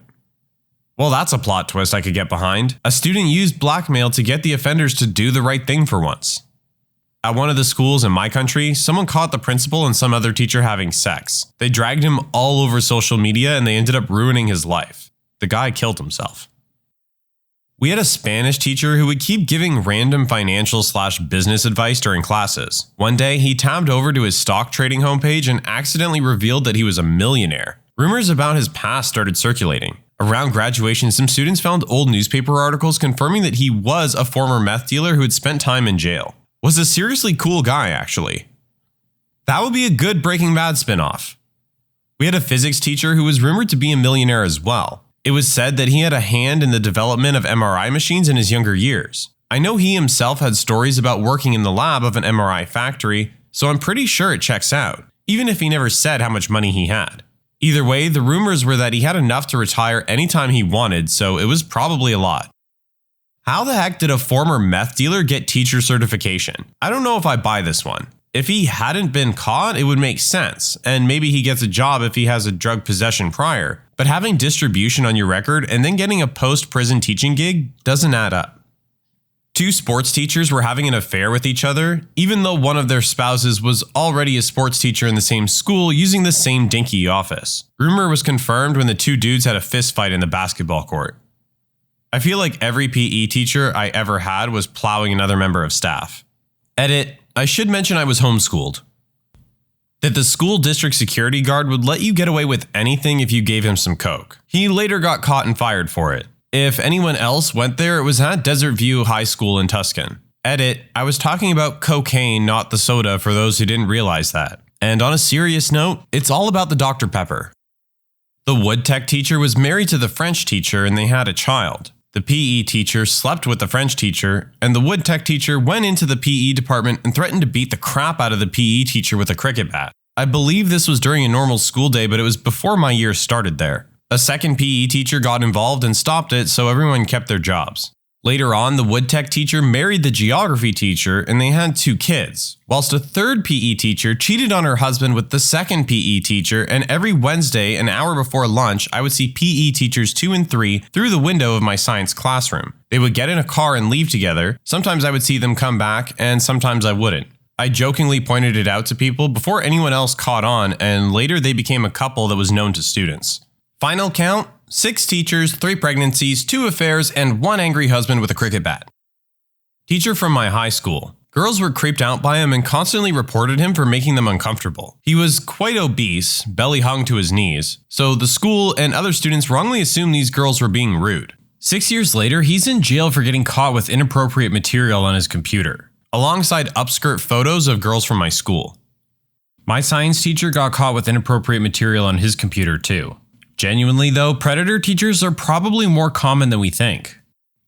Well, that's a plot twist I could get behind. A student used blackmail to get the offenders to do the right thing for once. At one of the schools in my country, someone caught the principal and some other teacher having sex. They dragged him all over social media and they ended up ruining his life. The guy killed himself. We had a Spanish teacher who would keep giving random financial/business advice during classes. One day, he tabbed over to his stock trading homepage and accidentally revealed that he was a millionaire. Rumors about his past started circulating. Around graduation, some students found old newspaper articles confirming that he was a former meth dealer who had spent time in jail. Was a seriously cool guy, actually. That would be a good Breaking Bad spinoff. We had a physics teacher who was rumored to be a millionaire as well. It was said that he had a hand in the development of MRI machines in his younger years. I know he himself had stories about working in the lab of an MRI factory, so I'm pretty sure it checks out, even if he never said how much money he had. Either way, the rumors were that he had enough to retire anytime he wanted, so it was probably a lot. How the heck did a former meth dealer get teacher certification? I don't know if I buy this one. If he hadn't been caught, it would make sense, and maybe he gets a job if he has a drug possession prior. But having distribution on your record and then getting a post-prison teaching gig doesn't add up. Two sports teachers were having an affair with each other, even though one of their spouses was already a sports teacher in the same school using the same dinky office. Rumor was confirmed when the two dudes had a fist fight in the basketball court. I feel like every PE teacher I ever had was plowing another member of staff. Edit, I should mention I was homeschooled. That the school district security guard would let you get away with anything if you gave him some coke. He later got caught and fired for it. If anyone else went there, it was at Desert View High School in Tuscan. Edit, I was talking about cocaine, not the soda, for those who didn't realize that. And on a serious note, it's all about the Dr. Pepper. The wood tech teacher was married to the French teacher and they had a child. The PE teacher slept with the French teacher, and the wood tech teacher went into the PE department and threatened to beat the crap out of the PE teacher with a cricket bat. I believe this was during a normal school day, but it was before my year started there. A second PE teacher got involved and stopped it, so everyone kept their jobs. Later on, the wood tech teacher married the geography teacher and they had 2 kids, whilst a third PE teacher cheated on her husband with the second PE teacher, and every Wednesday, an hour before lunch, I would see PE teachers 2 and 3 through the window of my science classroom. They would get in a car and leave together. Sometimes I would see them come back, and sometimes I wouldn't. I jokingly pointed it out to people before anyone else caught on, and later they became a couple that was known to students. Final count, 6 teachers, 3 pregnancies, 2 affairs, and 1 angry husband with a cricket bat. Teacher from my high school. Girls were creeped out by him and constantly reported him for making them uncomfortable. He was quite obese, belly hung to his knees, so the school and other students wrongly assumed these girls were being rude. 6 years later, he's in jail for getting caught with inappropriate material on his computer, alongside upskirt photos of girls from my school. My science teacher got caught with inappropriate material on his computer too. Genuinely though, predator teachers are probably more common than we think.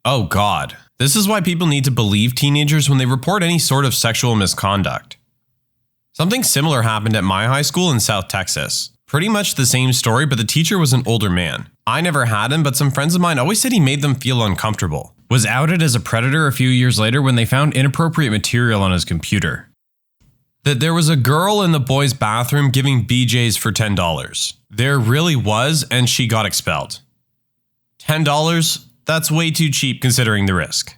Oh god, this is why people need to believe teenagers when they report any sort of sexual misconduct. Something similar happened at my high school in South Texas. Pretty much the same story, but the teacher was an older man. I never had him, but some friends of mine always said he made them feel uncomfortable. Was outed as a predator a few years later when they found inappropriate material on his computer. That there was a girl in the boys' bathroom giving BJs for $10. There really was, and she got expelled. $10? That's way too cheap considering the risk.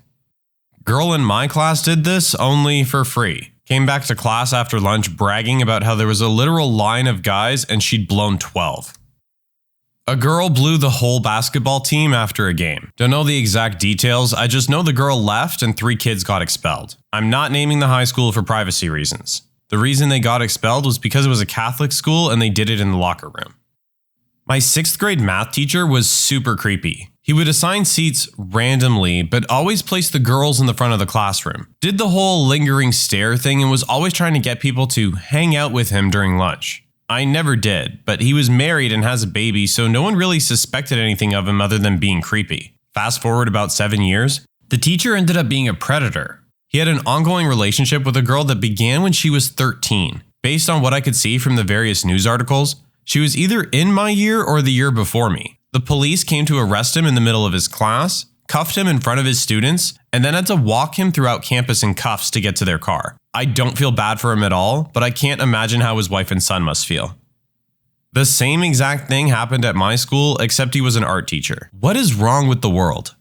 Girl in my class did this only for free. Came back to class after lunch bragging about how there was a literal line of guys and she'd blown 12. A girl blew the whole basketball team after a game. Don't know the exact details, I just know the girl left and 3 kids got expelled. I'm not naming the high school for privacy reasons. The reason they got expelled was because it was a Catholic school and they did it in the locker room. My 6th grade math teacher was super creepy. He would assign seats randomly, but always place the girls in the front of the classroom. Did the whole lingering stare thing and was always trying to get people to hang out with him during lunch. I never did, but he was married and has a baby, so no one really suspected anything of him other than being creepy. Fast forward about 7 years, the teacher ended up being a predator. He had an ongoing relationship with a girl that began when she was 13. Based on what I could see from the various news articles, she was either in my year or the year before me. The police came to arrest him in the middle of his class, cuffed him in front of his students, and then had to walk him throughout campus in cuffs to get to their car. I don't feel bad for him at all, but I can't imagine how his wife and son must feel. The same exact thing happened at my school, except he was an art teacher. What is wrong with the world?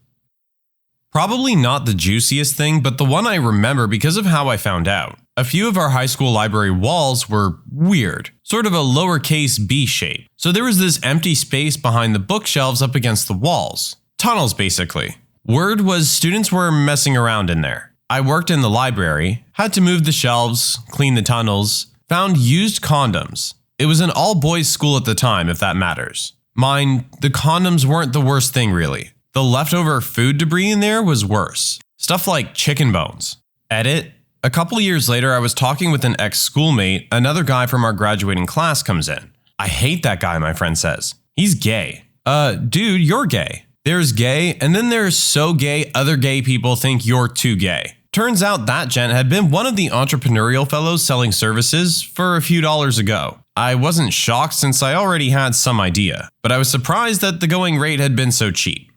Probably not the juiciest thing, but the one I remember because of how I found out. A few of our high school library walls were weird, sort of a lowercase b shape. So there was this empty space behind the bookshelves up against the walls. Tunnels, basically. Word was students were messing around in there. I worked in the library, had to move the shelves, clean the tunnels, found used condoms. It was an all-boys school at the time, if that matters. Mind, the condoms weren't the worst thing really. The leftover food debris in there was worse. Stuff like chicken bones. Edit. A couple years later, I was talking with an ex-schoolmate. Another guy from our graduating class comes in. I hate that guy, my friend says. He's gay. Dude, you're gay. There's gay, and then there's so gay other gay people think you're too gay. Turns out that gent had been one of the entrepreneurial fellows selling services for a few dollars ago. I wasn't shocked since I already had some idea, but I was surprised that the going rate had been so cheap.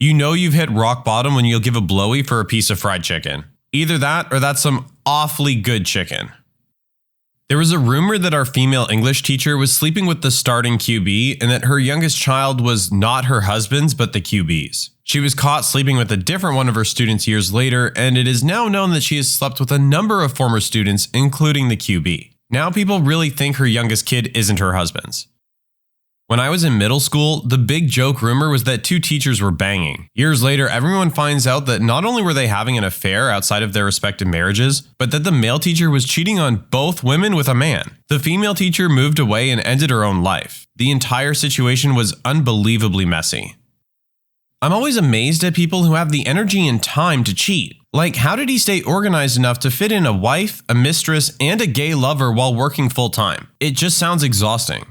You know you've hit rock bottom when you'll give a blowy for a piece of fried chicken. Either that or that's some awfully good chicken. There was a rumor that our female English teacher was sleeping with the starting QB and that her youngest child was not her husband's but the QB's. She was caught sleeping with a different one of her students years later, and it is now known that she has slept with a number of former students, including the QB. Now people really think her youngest kid isn't her husband's. When I was in middle school, the big joke rumor was that 2 teachers were banging. Years later, everyone finds out that not only were they having an affair outside of their respective marriages, but that the male teacher was cheating on both women with a man. The female teacher moved away and ended her own life. The entire situation was unbelievably messy. I'm always amazed at people who have the energy and time to cheat. Like, how did he stay organized enough to fit in a wife, a mistress, and a gay lover while working full-time? It just sounds exhausting.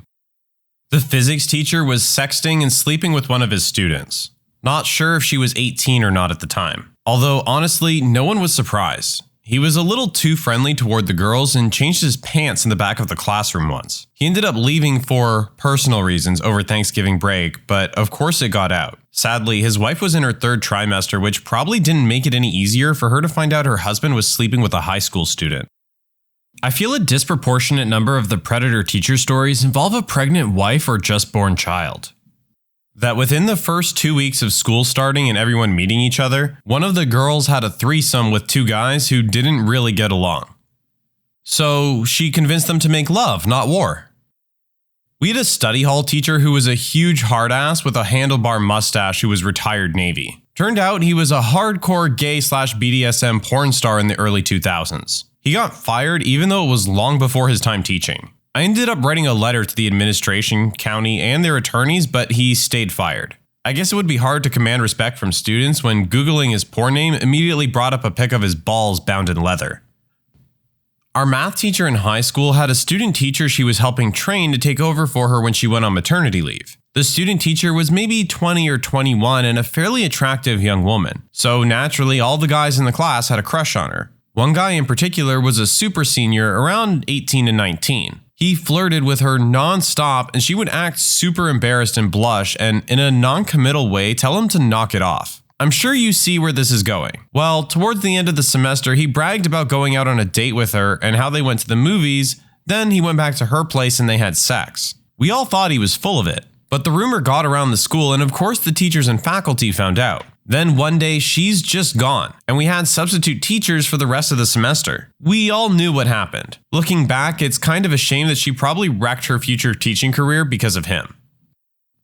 The physics teacher was sexting and sleeping with one of his students. Not sure if she was 18 or not at the time. Although, honestly, no one was surprised. He was a little too friendly toward the girls and changed his pants in the back of the classroom once. He ended up leaving for personal reasons over Thanksgiving break, but of course it got out. Sadly, his wife was in her 3rd trimester, which probably didn't make it any easier for her to find out her husband was sleeping with a high school student. I feel a disproportionate number of the predator teacher stories involve a pregnant wife or just born child. That within the first 2 weeks of school starting and everyone meeting each other, one of the girls had a threesome with 2 guys who didn't really get along. So she convinced them to make love, not war. We had a study hall teacher who was a huge hard ass with a handlebar mustache who was retired Navy. Turned out he was a hardcore gay/BDSM porn star in the early 2000s. He got fired even though it was long before his time teaching. I ended up writing a letter to the administration, county, and their attorneys, but he stayed fired. I guess it would be hard to command respect from students when Googling his porn name immediately brought up a pic of his balls bound in leather. Our math teacher in high school had a student teacher she was helping train to take over for her when she went on maternity leave. The student teacher was maybe 20 or 21 and a fairly attractive young woman, so naturally all the guys in the class had a crush on her. One guy in particular was a super senior, around 18 to 19. He flirted with her non-stop and she would act super embarrassed and blush and, in a non-committal way, tell him to knock it off. I'm sure you see where this is going. Well, towards the end of the semester, he bragged about going out on a date with her and how they went to the movies, then he went back to her place and they had sex. We all thought he was full of it, but the rumor got around the school and of course the teachers and faculty found out. Then one day, she's just gone, and we had substitute teachers for the rest of the semester. We all knew what happened. Looking back, it's kind of a shame that she probably wrecked her future teaching career because of him.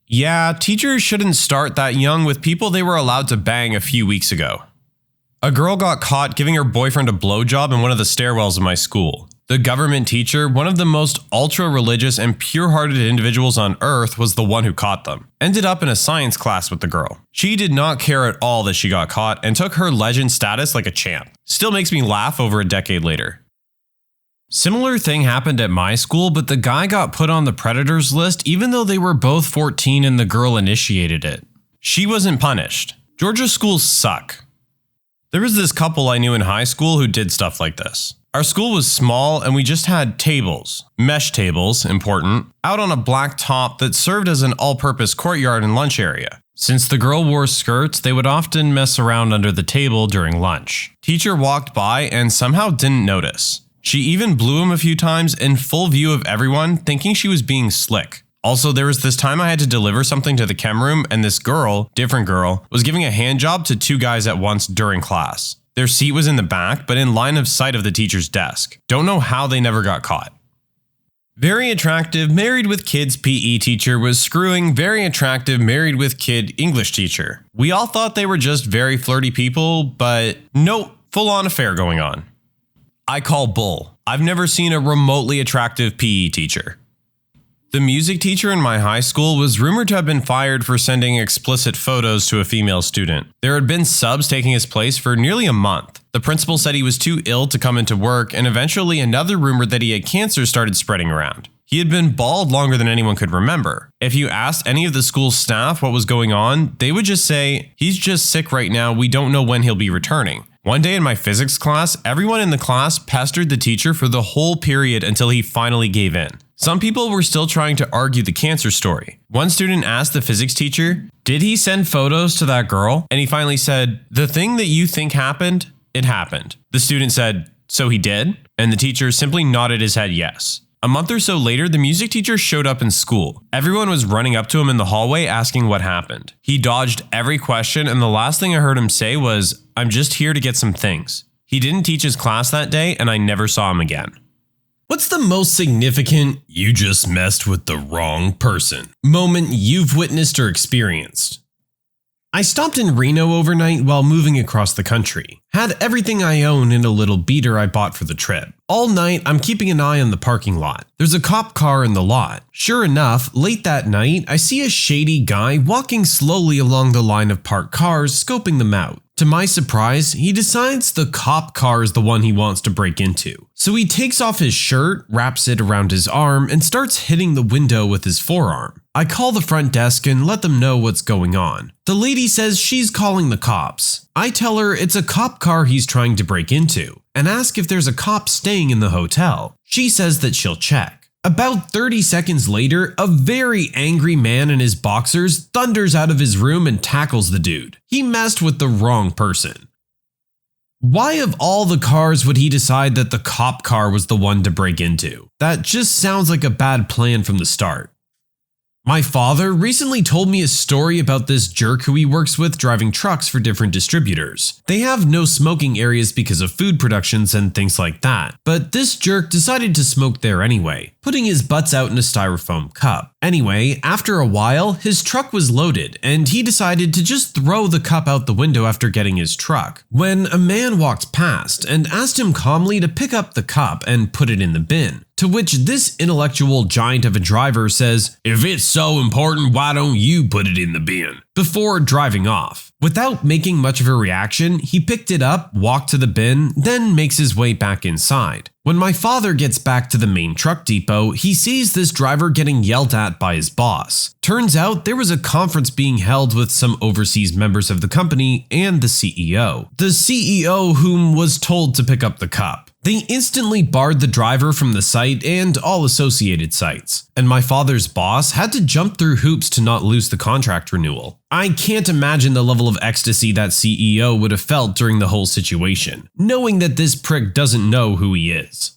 Yeah, teachers shouldn't start that young with people they were allowed to bang a few weeks ago. A girl got caught giving her boyfriend a blowjob in one of the stairwells of my school. The government teacher, one of the most ultra-religious and pure-hearted individuals on earth, was the one who caught them. Ended up in a science class with the girl. She did not care at all that she got caught and took her legend status like a champ. Still makes me laugh over a decade later. Similar thing happened at my school, but the guy got put on the predators list even though they were both 14 and the girl initiated it. She wasn't punished. Georgia schools suck. There was this couple I knew in high school who did stuff like this. Our school was small and we just had tables, mesh tables, important, out on a black top that served as an all-purpose courtyard and lunch area. Since the girl wore skirts, they would often mess around under the table during lunch. Teacher walked by and somehow didn't notice. She even blew him a few times in full view of everyone, thinking she was being slick. Also, there was this time I had to deliver something to the chem room and this girl, different girl, was giving a hand job to 2 guys at once during class. Their seat was in the back, but in line of sight of the teacher's desk. Don't know how they never got caught. Very attractive, married with kids PE teacher was screwing very attractive, married with kid English teacher. We all thought they were just very flirty people, but nope, full-on affair going on. I call bull. I've never seen a remotely attractive PE teacher. The music teacher in my high school was rumored to have been fired for sending explicit photos to a female student. There had been subs taking his place for nearly a month. The principal said he was too ill to come into work, and eventually another rumor that he had cancer started spreading around. He had been bald longer than anyone could remember. If you asked any of the school's staff what was going on, they would just say, "He's just sick right now, we don't know when he'll be returning." One day in my physics class, everyone in the class pestered the teacher for the whole period until he finally gave in. Some people were still trying to argue the cancer story. One student asked the physics teacher, "Did he send photos to that girl?" And he finally said, "The thing that you think happened, it happened." The student said, "So he did?" And the teacher simply nodded his head yes. A month or so later, the music teacher showed up in school. Everyone was running up to him in the hallway asking what happened. He dodged every question, and the last thing I heard him say was, "I'm just here to get some things." He didn't teach his class that day, and I never saw him again. What's the most significant "you just messed with the wrong person" moment you've witnessed or experienced? I stopped in Reno overnight while moving across the country. Had everything I own in a little beater I bought for the trip. All night, I'm keeping an eye on the parking lot. There's a cop car in the lot. Sure enough, late that night, I see a shady guy walking slowly along the line of parked cars, scoping them out. To my surprise, he decides the cop car is the one he wants to break into. So he takes off his shirt, wraps it around his arm, and starts hitting the window with his forearm. I call the front desk and let them know what's going on. The lady says she's calling the cops. I tell her it's a cop car he's trying to break into, and ask if there's a cop staying in the hotel. She says that she'll check. About 30 seconds later, a very angry man in his boxers thunders out of his room and tackles the dude. He messed with the wrong person. Why of all the cars would he decide that the cop car was the one to break into? That just sounds like a bad plan from the start. My father recently told me a story about this jerk who he works with driving trucks for different distributors. They have no smoking areas because of food productions and things like that, but this jerk decided to smoke there anyway, putting his butts out in a styrofoam cup. Anyway, after a while, his truck was loaded, and he decided to just throw the cup out the window after getting his truck, when a man walked past and asked him calmly to pick up the cup and put it in the bin. To which this intellectual giant of a driver says, "If it's so important, why don't you put it in the bin?" before driving off. Without making much of a reaction, he picked it up, walked to the bin, then makes his way back inside. When my father gets back to the main truck depot, he sees this driver getting yelled at by his boss. Turns out there was a conference being held with some overseas members of the company and the CEO. The CEO whom was told to pick up the cup. They instantly barred the driver from the site and all associated sites, and my father's boss had to jump through hoops to not lose the contract renewal. I can't imagine the level of ecstasy that CEO would have felt during the whole situation, knowing that this prick doesn't know who he is.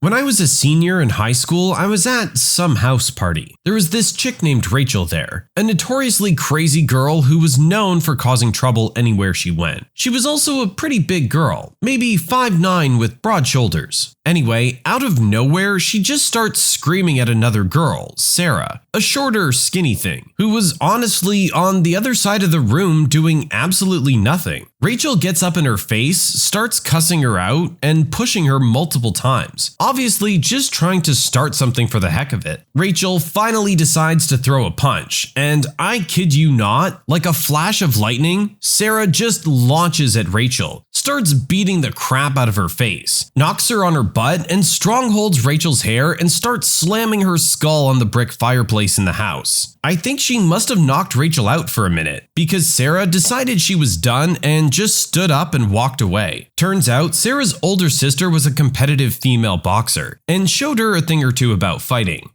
When I was a senior in high school, I was at some house party. There was this chick named Rachel there, a notoriously crazy girl who was known for causing trouble anywhere she went. She was also a pretty big girl, maybe 5'9" with broad shoulders. Anyway, out of nowhere, she just starts screaming at another girl, Sarah, a shorter, skinny thing, who was honestly on the other side of the room doing absolutely nothing. Rachel gets up in her face, starts cussing her out, and pushing her multiple times, obviously just trying to start something for the heck of it. Rachel finally decides to throw a punch, and I kid you not, like a flash of lightning, Sarah just launches at Rachel, starts beating the crap out of her face, knocks her on her butt, and strongholds Rachel's hair and starts slamming her skull on the brick fireplace in the house. I think she must have knocked Rachel out for a minute, because Sarah decided she was done and just stood up and walked away. Turns out Sarah's older sister was a competitive female boxer and showed her a thing or two about fighting.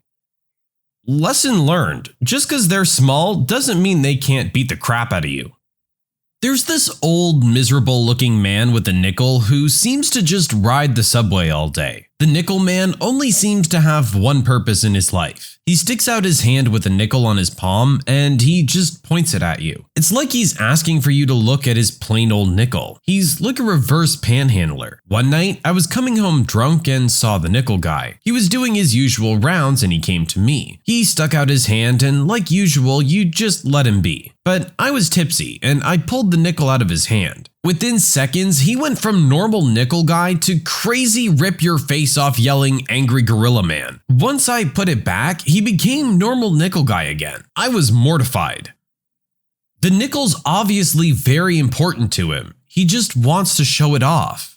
Lesson learned, just because they're small doesn't mean they can't beat the crap out of you. There's this old, miserable looking man with a nickel who seems to just ride the subway all day. The nickel man only seems to have one purpose in his life. He sticks out his hand with a nickel on his palm and he just points it at you. It's like he's asking for you to look at his plain old nickel. He's like a reverse panhandler. One night, I was coming home drunk and saw the nickel guy. He was doing his usual rounds and he came to me. He stuck out his hand and like usual, you just let him be. But I was tipsy and I pulled the nickel out of his hand. Within seconds, he went from normal nickel guy to crazy rip your face off yelling angry gorilla man. Once I put it back, he became normal nickel guy again. I was mortified. The nickel's obviously very important to him. He just wants to show it off.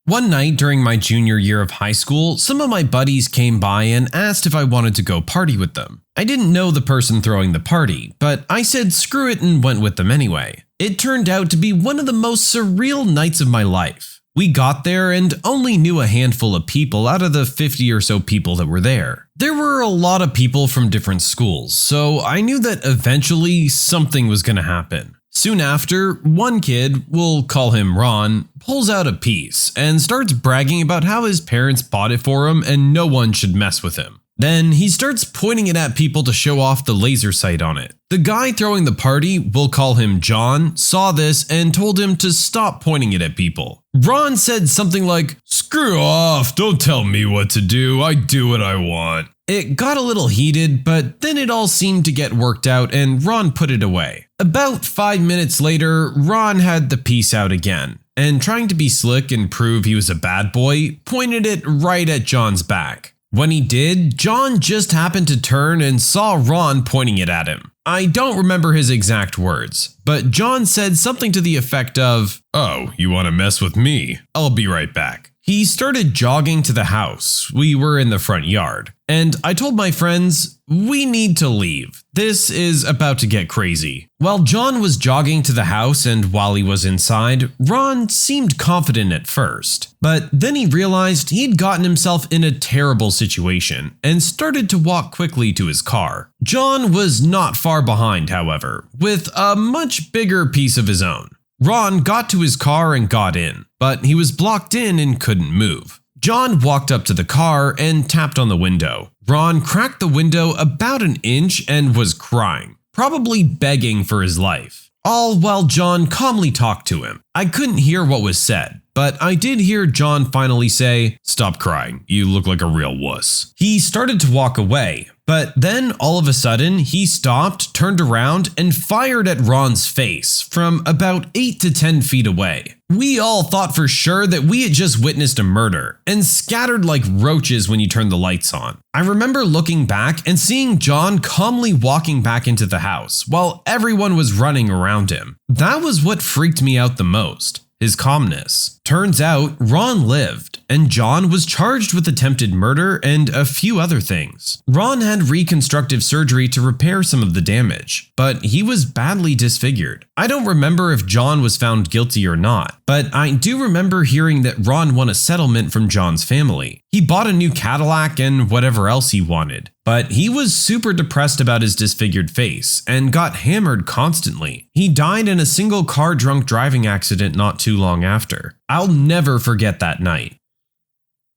One night during my junior year of high school, some of my buddies came by and asked if I wanted to go party with them. I didn't know the person throwing the party, but I said screw it and went with them anyway. It turned out to be one of the most surreal nights of my life. We got there and only knew a handful of people out of the 50 or so people that were there. There were a lot of people from different schools, so I knew that eventually something was going to happen. Soon after, one kid, we'll call him Ron, pulls out a piece and starts bragging about how his parents bought it for him and no one should mess with him. Then he starts pointing it at people to show off the laser sight on it. The guy throwing the party, we'll call him John, saw this and told him to stop pointing it at people. Ron said something like, "Screw off, don't tell me what to do, I do what I want." It got a little heated, but then it all seemed to get worked out and Ron put it away. About 5 minutes later, Ron had the piece out again, and trying to be slick and prove he was a bad boy, pointed it right at John's back. When he did, John just happened to turn and saw Ron pointing it at him. I don't remember his exact words, but John said something to the effect of, "Oh, you want to mess with me? I'll be right back." He started jogging to the house. We were in the front yard. And I told my friends, we need to leave. This is about to get crazy. While John was jogging to the house and while he was inside, Ron seemed confident at first. But then he realized he'd gotten himself in a terrible situation and started to walk quickly to his car. John was not far behind, however, with a much bigger piece of his own. Ron got to his car and got in, but he was blocked in and couldn't move. John walked up to the car and tapped on the window. Ron cracked the window about an inch and was crying, probably begging for his life. All while John calmly talked to him. I couldn't hear what was said, but I did hear John finally say, "Stop crying, you look like a real wuss." He started to walk away, but then all of a sudden he stopped, turned around, and fired at Ron's face from about 8 to 10 feet away. We all thought for sure that we had just witnessed a murder, and scattered like roaches when you turned the lights on. I remember looking back and seeing John calmly walking back into the house while everyone was running around him. That was what freaked me out the most. His calmness. Turns out Ron lived, and John was charged with attempted murder and a few other things. Ron had reconstructive surgery to repair some of the damage, but he was badly disfigured. I don't remember if John was found guilty or not, but I do remember hearing that Ron won a settlement from John's family. He bought a new Cadillac and whatever else he wanted, but he was super depressed about his disfigured face and got hammered constantly. He died in a single car drunk driving accident not too long after. I'll never forget that night.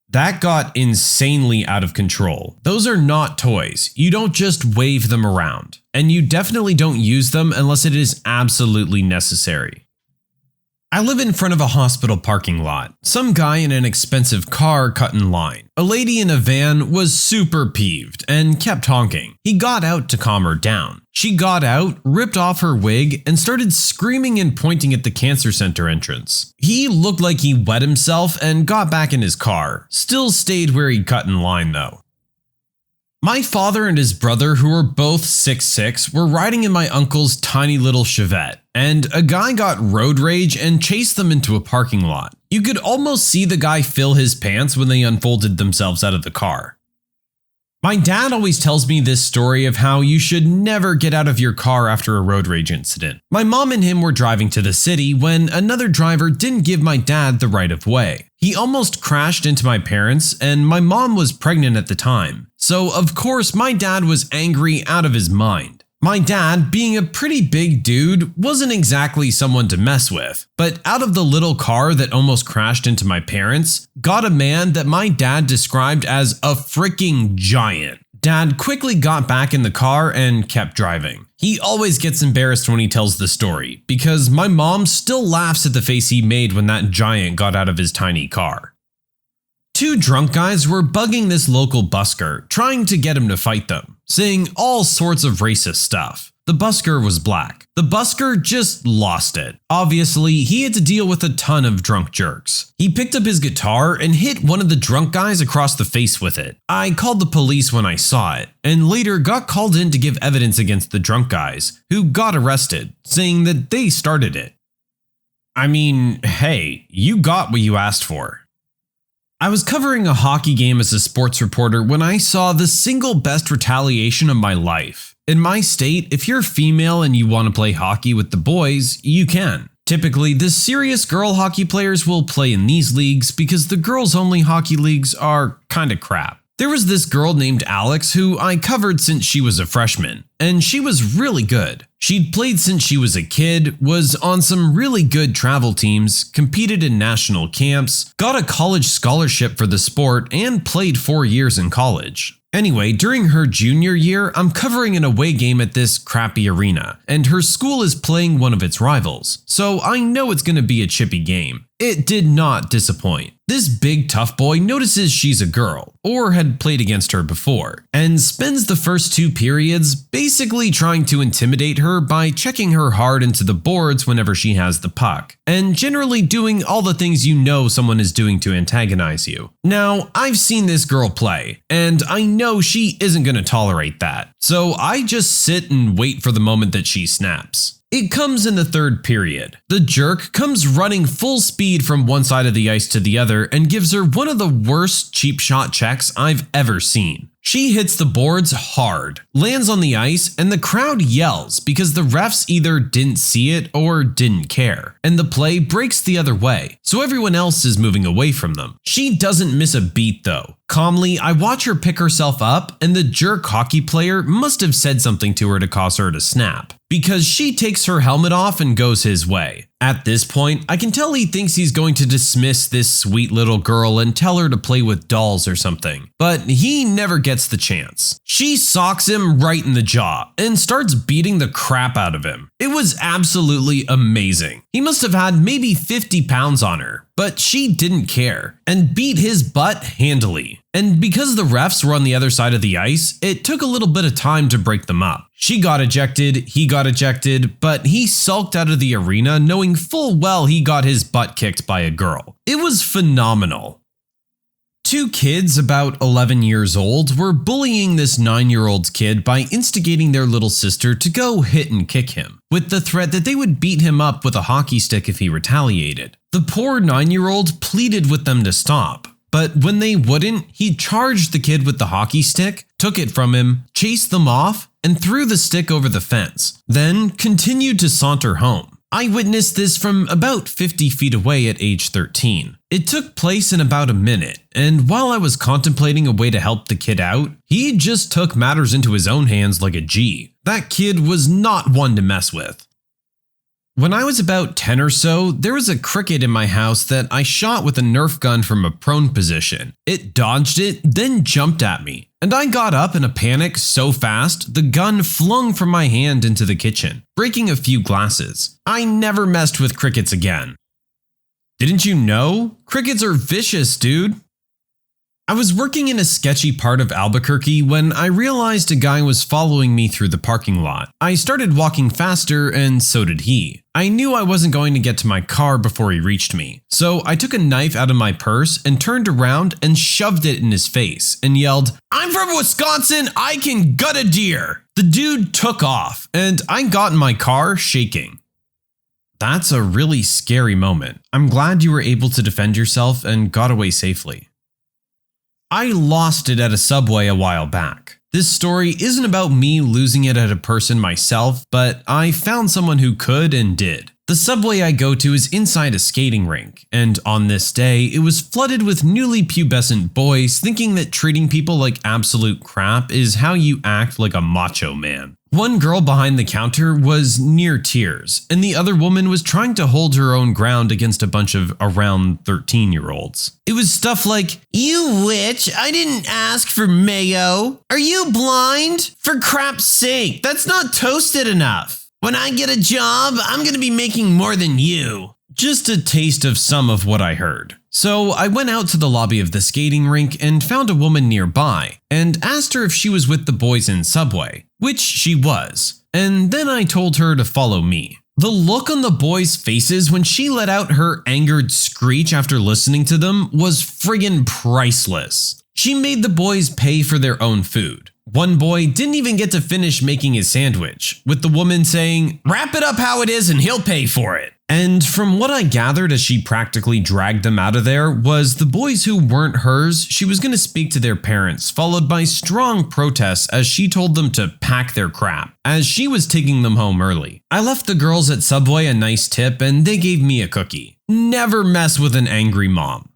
That got insanely out of control. Those are not toys. You don't just wave them around, and you definitely don't use them unless it is absolutely necessary. I live in front of a hospital parking lot. Some guy in an expensive car cut in line. A lady in a van was super peeved and kept honking. He got out to calm her down. She got out, ripped off her wig, and started screaming and pointing at the cancer center entrance. He looked like he wet himself and got back in his car. Still stayed where he cut in line though. My father and his brother, who were both 6'6", were riding in my uncle's tiny little Chevette, and a guy got road rage and chased them into a parking lot. You could almost see the guy fill his pants when they unfolded themselves out of the car. My dad always tells me this story of how you should never get out of your car after a road rage incident. My mom and him were driving to the city when another driver didn't give my dad the right of way. He almost crashed into my parents, and my mom was pregnant at the time. So of course my dad was angry out of his mind. My dad, being a pretty big dude, wasn't exactly someone to mess with, but out of the little car that almost crashed into my parents, got a man that my dad described as a freaking giant. Dad quickly got back in the car and kept driving. He always gets embarrassed when he tells the story, because my mom still laughs at the face he made when that giant got out of his tiny car. Two drunk guys were bugging this local busker, trying to get him to fight them, saying all sorts of racist stuff. The busker was black. The busker just lost it. Obviously, he had to deal with a ton of drunk jerks. He picked up his guitar and hit one of the drunk guys across the face with it. I called the police when I saw it, and later got called in to give evidence against the drunk guys, who got arrested, saying that they started it. I mean, hey, you got what you asked for. I was covering a hockey game as a sports reporter when I saw the single best retaliation of my life. In my state, if you're female and you want to play hockey with the boys, you can. Typically, the serious girl hockey players will play in these leagues because the girls-only hockey leagues are kinda crap. There was this girl named Alex who I covered since she was a freshman, and she was really good. She'd played since she was a kid, was on some really good travel teams, competed in national camps, got a college scholarship for the sport, and played 4 years in college. Anyway, during her junior year, I'm covering an away game at this crappy arena, and her school is playing one of its rivals, so I know it's gonna be a chippy game. It did not disappoint. This big tough boy notices she's a girl, or had played against her before, and spends the first 2 periods basically trying to intimidate her by checking her hard into the boards whenever she has the puck, and generally doing all the things you know someone is doing to antagonize you. Now, I've seen this girl play, and I know she isn't going to tolerate that, so I just sit and wait for the moment that she snaps. It comes in the 3rd period. The jerk comes running full speed from one side of the ice to the other and gives her one of the worst cheap shot checks I've ever seen. She hits the boards hard, lands on the ice, and the crowd yells because the refs either didn't see it or didn't care, and the play breaks the other way, so everyone else is moving away from them. She doesn't miss a beat though. Calmly, I watch her pick herself up, and the jerk hockey player must have said something to her to cause her to snap, because she takes her helmet off and goes his way. At this point, I can tell he thinks he's going to dismiss this sweet little girl and tell her to play with dolls or something, but he never gets the chance. She socks him right in the jaw and starts beating the crap out of him. It was absolutely amazing. He must have had maybe 50 pounds on her, but she didn't care and beat his butt handily. And because the refs were on the other side of the ice, it took a little bit of time to break them up. She got ejected, he got ejected, but he sulked out of the arena knowing full well he got his butt kicked by a girl. It was phenomenal. Two kids about 11 years old were bullying this 9-year-old kid by instigating their little sister to go hit and kick him, with the threat that they would beat him up with a hockey stick if he retaliated. The poor 9-year-old pleaded with them to stop, but when they wouldn't, he charged the kid with the hockey stick, took it from him, chased them off, and threw the stick over the fence, then continued to saunter home. I witnessed this from about 50 feet away at age 13. It took place in about a minute, and while I was contemplating a way to help the kid out, he just took matters into his own hands like a G. That kid was not one to mess with. When I was about 10 or so, there was a cricket in my house that I shot with a Nerf gun from a prone position. It dodged it, then jumped at me, and I got up in a panic so fast, the gun flung from my hand into the kitchen, breaking a few glasses. I never messed with crickets again. Didn't you know? Crickets are vicious, dude. I was working in a sketchy part of Albuquerque when I realized a guy was following me through the parking lot. I started walking faster and so did he. I knew I wasn't going to get to my car before he reached me, so I took a knife out of my purse and turned around and shoved it in his face and yelled, "I'm from Wisconsin, I can gut a deer!" The dude took off and I got in my car shaking. That's a really scary moment. I'm glad you were able to defend yourself and got away safely. I lost it at a Subway a while back. This story isn't about me losing it at a person myself, but I found someone who could and did. The Subway I go to is inside a skating rink, and on this day, it was flooded with newly pubescent boys thinking that treating people like absolute crap is how you act like a macho man. One girl behind the counter was near tears, and the other woman was trying to hold her own ground against a bunch of around 13-year-olds. It was stuff like, "You witch, I didn't ask for mayo. Are you blind? For crap's sake, that's not toasted enough. When I get a job, I'm going to be making more than you." Just a taste of some of what I heard. So I went out to the lobby of the skating rink and found a woman nearby and asked her if she was with the boys in Subway, which she was, and then I told her to follow me. The look on the boys' faces when she let out her angered screech after listening to them was friggin' priceless. She made the boys pay for their own food. One boy didn't even get to finish making his sandwich, with the woman saying, "Wrap it up how it is and he'll pay for it." And from what I gathered as she practically dragged them out of there was the boys who weren't hers, she was going to speak to their parents, followed by strong protests as she told them to pack their crap, as she was taking them home early. I left the girls at Subway a nice tip and they gave me a cookie. Never mess with an angry mom.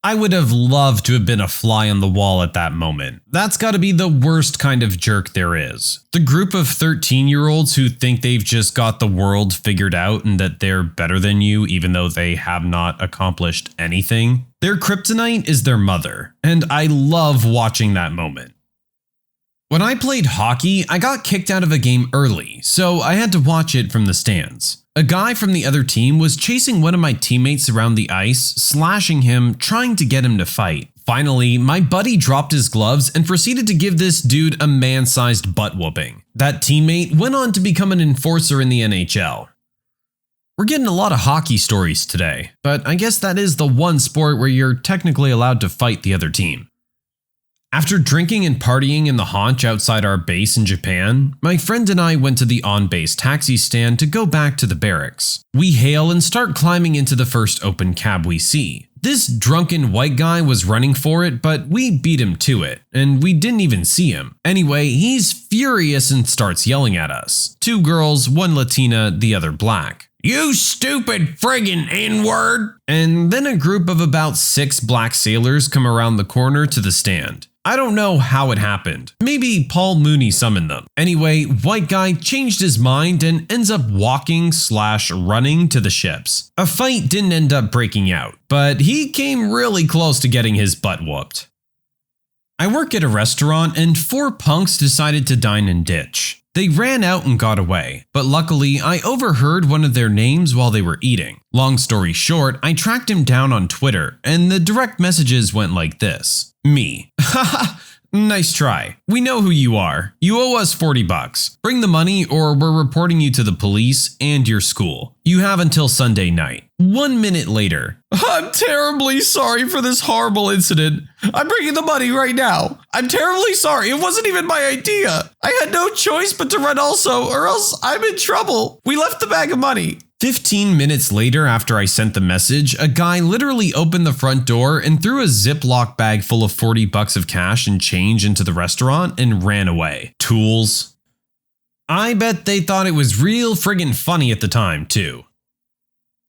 I would have loved to have been a fly on the wall at that moment. That's gotta be the worst kind of jerk there is. The group of 13-year-olds who think they've just got the world figured out and that they're better than you even though they have not accomplished anything. Their kryptonite is their mother, and I love watching that moment. When I played hockey, I got kicked out of a game early, so I had to watch it from the stands. A guy from the other team was chasing one of my teammates around the ice, slashing him, trying to get him to fight. Finally, my buddy dropped his gloves and proceeded to give this dude a man-sized butt whooping. That teammate went on to become an enforcer in the NHL. We're getting a lot of hockey stories today, but I guess that is the one sport where you're technically allowed to fight the other team. After drinking and partying in the haunch outside our base in Japan, my friend and I went to the on-base taxi stand to go back to the barracks. We hail and start climbing into the first open cab we see. This drunken white guy was running for it, but we beat him to it, and we didn't even see him. Anyway, he's furious and starts yelling at us. 2 girls, 1 Latina, the other black. "You stupid friggin' N-word!" And then a group of about 6 black sailors come around the corner to the stand. I don't know how it happened. Maybe Paul Mooney summoned them. Anyway, white guy changed his mind and ends up walking/running to the ships. A fight didn't end up breaking out, but he came really close to getting his butt whooped. I work at a restaurant and 4 punks decided to dine and ditch. They ran out and got away, but luckily I overheard one of their names while they were eating. Long story short, I tracked him down on Twitter and the direct messages went like this. Me. Haha. Nice try. We know who you are. You owe us $40. Bring the money or we're reporting you to the police and your school. You have until Sunday night. 1 minute later. I'm terribly sorry for this horrible incident. I'm bringing the money right now. I'm terribly sorry. It wasn't even my idea. I had no choice but to run also, or else I'm in trouble. We left the bag of money. 15 minutes later after I sent the message, a guy literally opened the front door and threw a Ziploc bag full of $40 of cash and change into the restaurant and ran away. Tools. I bet they thought it was real friggin' funny at the time, too.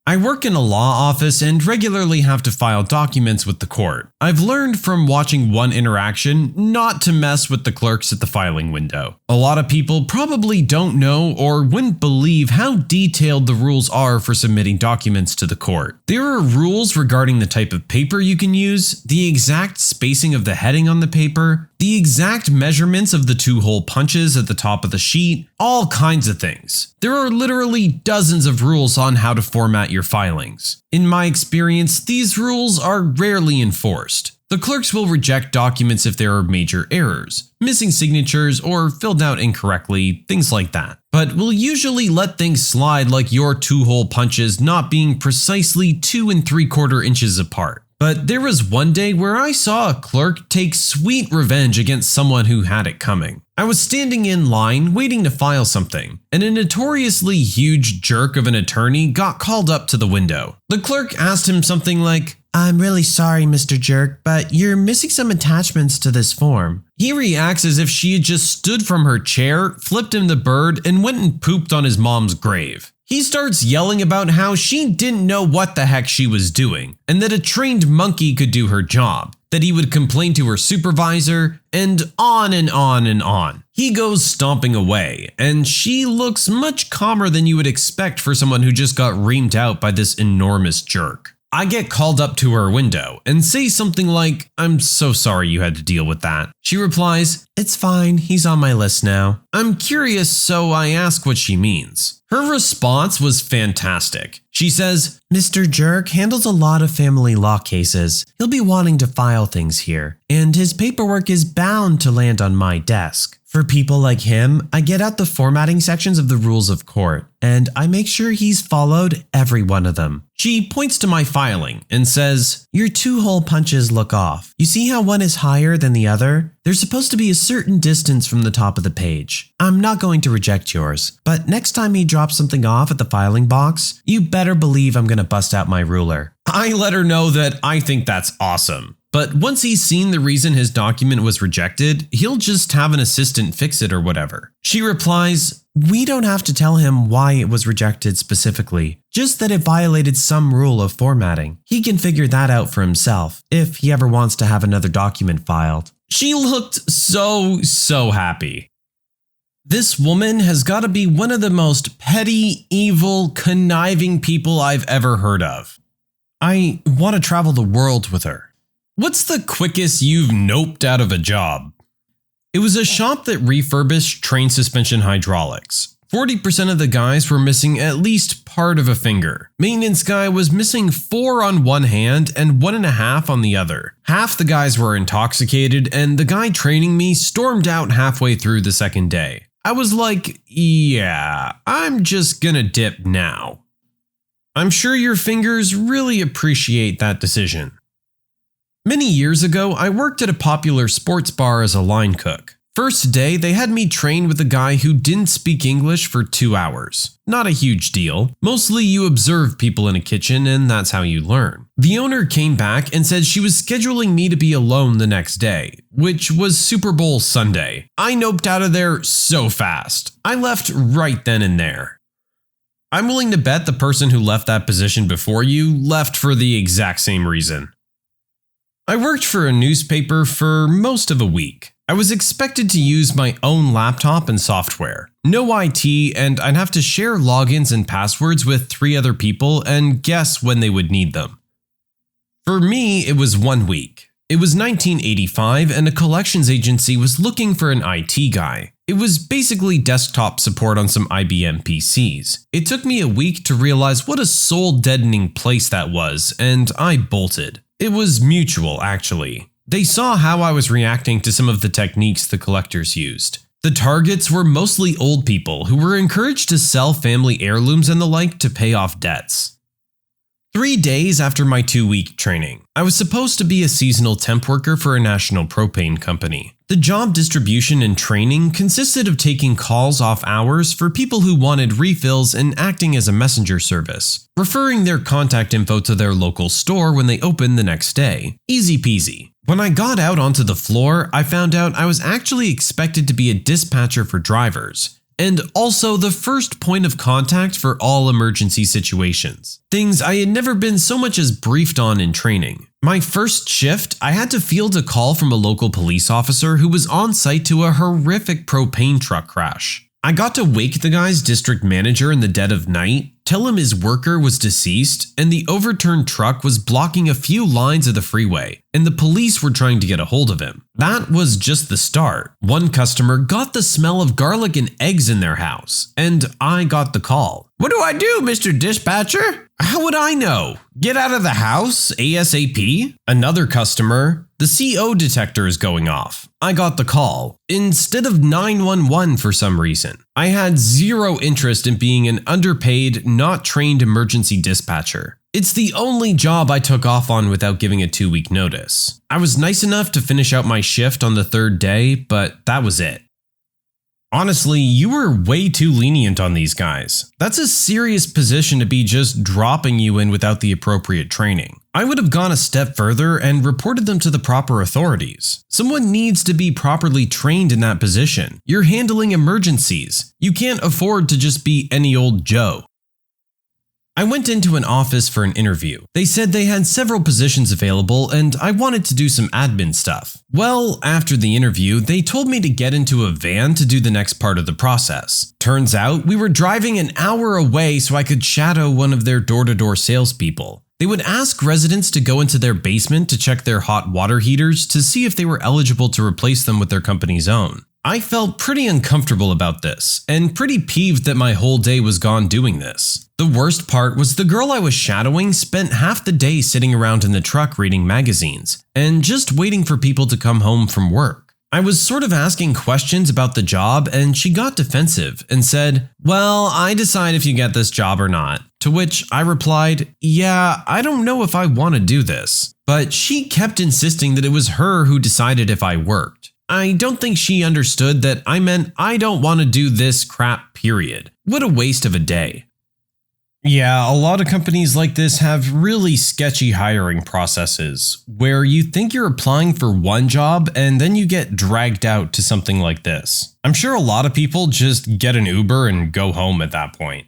I work in a law office and regularly have to file documents with the court. I've learned from watching one interaction not to mess with the clerks at the filing window. A lot of people probably don't know or wouldn't believe how detailed the rules are for submitting documents to the court. There are rules regarding the type of paper you can use, the exact spacing of the heading on the paper, the exact measurements of the 2-hole punches at the top of the sheet, all kinds of things. There are literally dozens of rules on how to format your filings. In my experience, these rules are rarely enforced. The clerks will reject documents if there are major errors, missing signatures, or filled out incorrectly, things like that. But will usually let things slide like your 2-hole punches not being precisely 2 3/4 inches apart. But there was one day where I saw a clerk take sweet revenge against someone who had it coming. I was standing in line waiting to file something, and a notoriously huge jerk of an attorney got called up to the window. The clerk asked him something like, "I'm really sorry, Mr. Jerk, but you're missing some attachments to this form." He reacts as if she had just stood from her chair, flipped him the bird, and went and pooped on his mom's grave. He starts yelling about how she didn't know what the heck she was doing, and that a trained monkey could do her job, that he would complain to her supervisor, and on and on and on. He goes stomping away, and she looks much calmer than you would expect for someone who just got reamed out by this enormous jerk. I get called up to her window and say something like, "I'm so sorry you had to deal with that." She replies, "It's fine, he's on my list now." I'm curious, so I ask what she means. Her response was fantastic. She says, "Mr. Jerk handles a lot of family law cases. He'll be wanting to file things here, and his paperwork is bound to land on my desk. For people like him, I get out the formatting sections of the rules of court, and I make sure he's followed every one of them." She points to my filing and says, "Your 2-hole punches look off. You see how one is higher than the other? There's supposed to be a certain distance from the top of the page. I'm not going to reject yours, but next time he drops something off at the filing box, you better believe I'm going to bust out my ruler." I let her know that I think that's awesome. But once he's seen the reason his document was rejected, he'll just have an assistant fix it or whatever. She replies, "We don't have to tell him why it was rejected specifically, just that it violated some rule of formatting. He can figure that out for himself if he ever wants to have another document filed." She looked so happy. This woman has got to be one of the most petty, evil, conniving people I've ever heard of. I want to travel the world with her. What's the quickest you've noped out of a job? It was a shop that refurbished train suspension hydraulics. 40% of the guys were missing at least part of a finger. Maintenance guy was missing 4 on one hand and 1.5 on the other. Half the guys were intoxicated, and the guy training me stormed out halfway through the second day. I was like, yeah, I'm just gonna dip now. I'm sure your fingers really appreciate that decision. Many years ago, I worked at a popular sports bar as a line cook. First day, they had me train with a guy who didn't speak English for 2 hours. Not a huge deal. Mostly you observe people in a kitchen and that's how you learn. The owner came back and said she was scheduling me to be alone the next day, which was Super Bowl Sunday. I noped out of there so fast. I left right then and there. I'm willing to bet the person who left that position before you left for the exact same reason. I worked for a newspaper for most of a week. I was expected to use my own laptop and software. No IT, and I'd have to share logins and passwords with 3 other people and guess when they would need them. For me, it was 1 week. It was 1985 and a collections agency was looking for an IT guy. It was basically desktop support on some IBM PCs. It took me a week to realize what a soul-deadening place that was, and I bolted. It was mutual, actually. They saw how I was reacting to some of the techniques the collectors used. The targets were mostly old people who were encouraged to sell family heirlooms and the like to pay off debts. 3 days after my 2-week training, I was supposed to be a seasonal temp worker for a national propane company. The job distribution and training consisted of taking calls off hours for people who wanted refills and acting as a messenger service, referring their contact info to their local store when they opened the next day. Easy peasy. When I got out onto the floor, I found out I was actually expected to be a dispatcher for drivers, and also the first point of contact for all emergency situations. Things I had never been so much as briefed on in training. My first shift, I had to field a call from a local police officer who was on site to a horrific propane truck crash. I got to wake the guy's district manager in the dead of night, tell him his worker was deceased, and the overturned truck was blocking a few lines of the freeway, and the police were trying to get a hold of him. That was just the start. One customer got the smell of garlic and eggs in their house, and I got the call. "What do I do, Mr. Dispatcher?" "How would I know? Get out of the house ASAP?" Another customer, "The CO detector is going off." I got the call, instead of 911 for some reason. I had zero interest in being an underpaid, not trained emergency dispatcher. It's the only job I took off on without giving a 2-week notice. I was nice enough to finish out my shift on the 3rd day, but that was it. Honestly, you were way too lenient on these guys. That's a serious position to be just dropping you in without the appropriate training. I would have gone a step further and reported them to the proper authorities. Someone needs to be properly trained in that position. You're handling emergencies. You can't afford to just be any old Joe. I went into an office for an interview. They said they had several positions available and I wanted to do some admin stuff. Well, after the interview, they told me to get into a van to do the next part of the process. Turns out we were driving an hour away so I could shadow one of their door-to-door salespeople. They would ask residents to go into their basement to check their hot water heaters to see if they were eligible to replace them with their company's own. I felt pretty uncomfortable about this, and pretty peeved that my whole day was gone doing this. The worst part was the girl I was shadowing spent half the day sitting around in the truck reading magazines, and just waiting for people to come home from work. I was sort of asking questions about the job, and she got defensive and said, "Well, I decide if you get this job or not." To which I replied, "Yeah, I don't know if I want to do this." But she kept insisting that it was her who decided if I worked. I don't think she understood that I meant I don't want to do this crap, period. What a waste of a day. Yeah, a lot of companies like this have really sketchy hiring processes, where you think you're applying for one job and then you get dragged out to something like this. I'm sure a lot of people just get an Uber and go home at that point.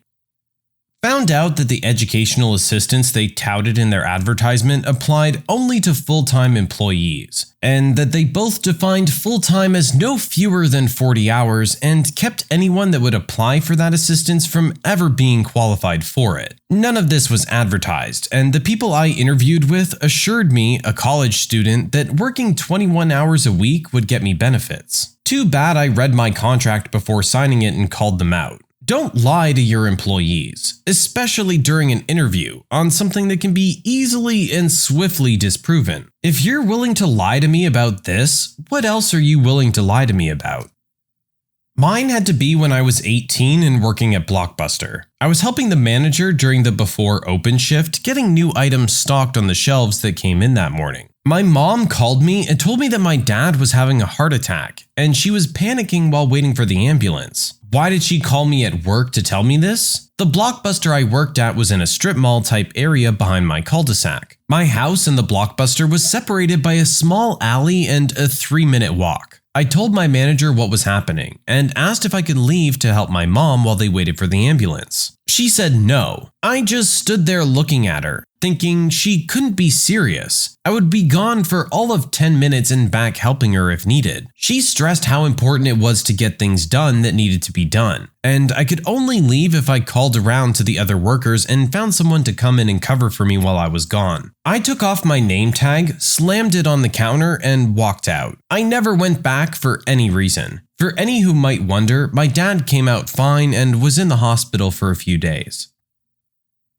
Found out that the educational assistance they touted in their advertisement applied only to full-time employees, and that they both defined full-time as no fewer than 40 hours and kept anyone that would apply for that assistance from ever being qualified for it. None of this was advertised, and the people I interviewed with assured me, a college student, that working 21 hours a week would get me benefits. Too bad I read my contract before signing it and called them out. Don't lie to your employees, especially during an interview, on something that can be easily and swiftly disproven. If you're willing to lie to me about this, what else are you willing to lie to me about? Mine had to be when I was 18 and working at Blockbuster. I was helping the manager during the before open shift, getting new items stocked on the shelves that came in that morning. My mom called me and told me that my dad was having a heart attack, and she was panicking while waiting for the ambulance. Why did she call me at work to tell me this? The Blockbuster I worked at was in a strip mall type area behind my cul-de-sac. My house and the Blockbuster was separated by a small alley and a 3-minute walk. I told my manager what was happening and asked if I could leave to help my mom while they waited for the ambulance. She said no. I just stood there looking at her. thinking she couldn't be serious. I would be gone for all of 10 minutes and back helping her if needed. She stressed how important it was to get things done that needed to be done, and I could only leave if I called around to the other workers and found someone to come in and cover for me while I was gone. I took off my name tag, slammed it on the counter, and walked out. I never went back for any reason. For any who might wonder, my dad came out fine and was in the hospital for a few days.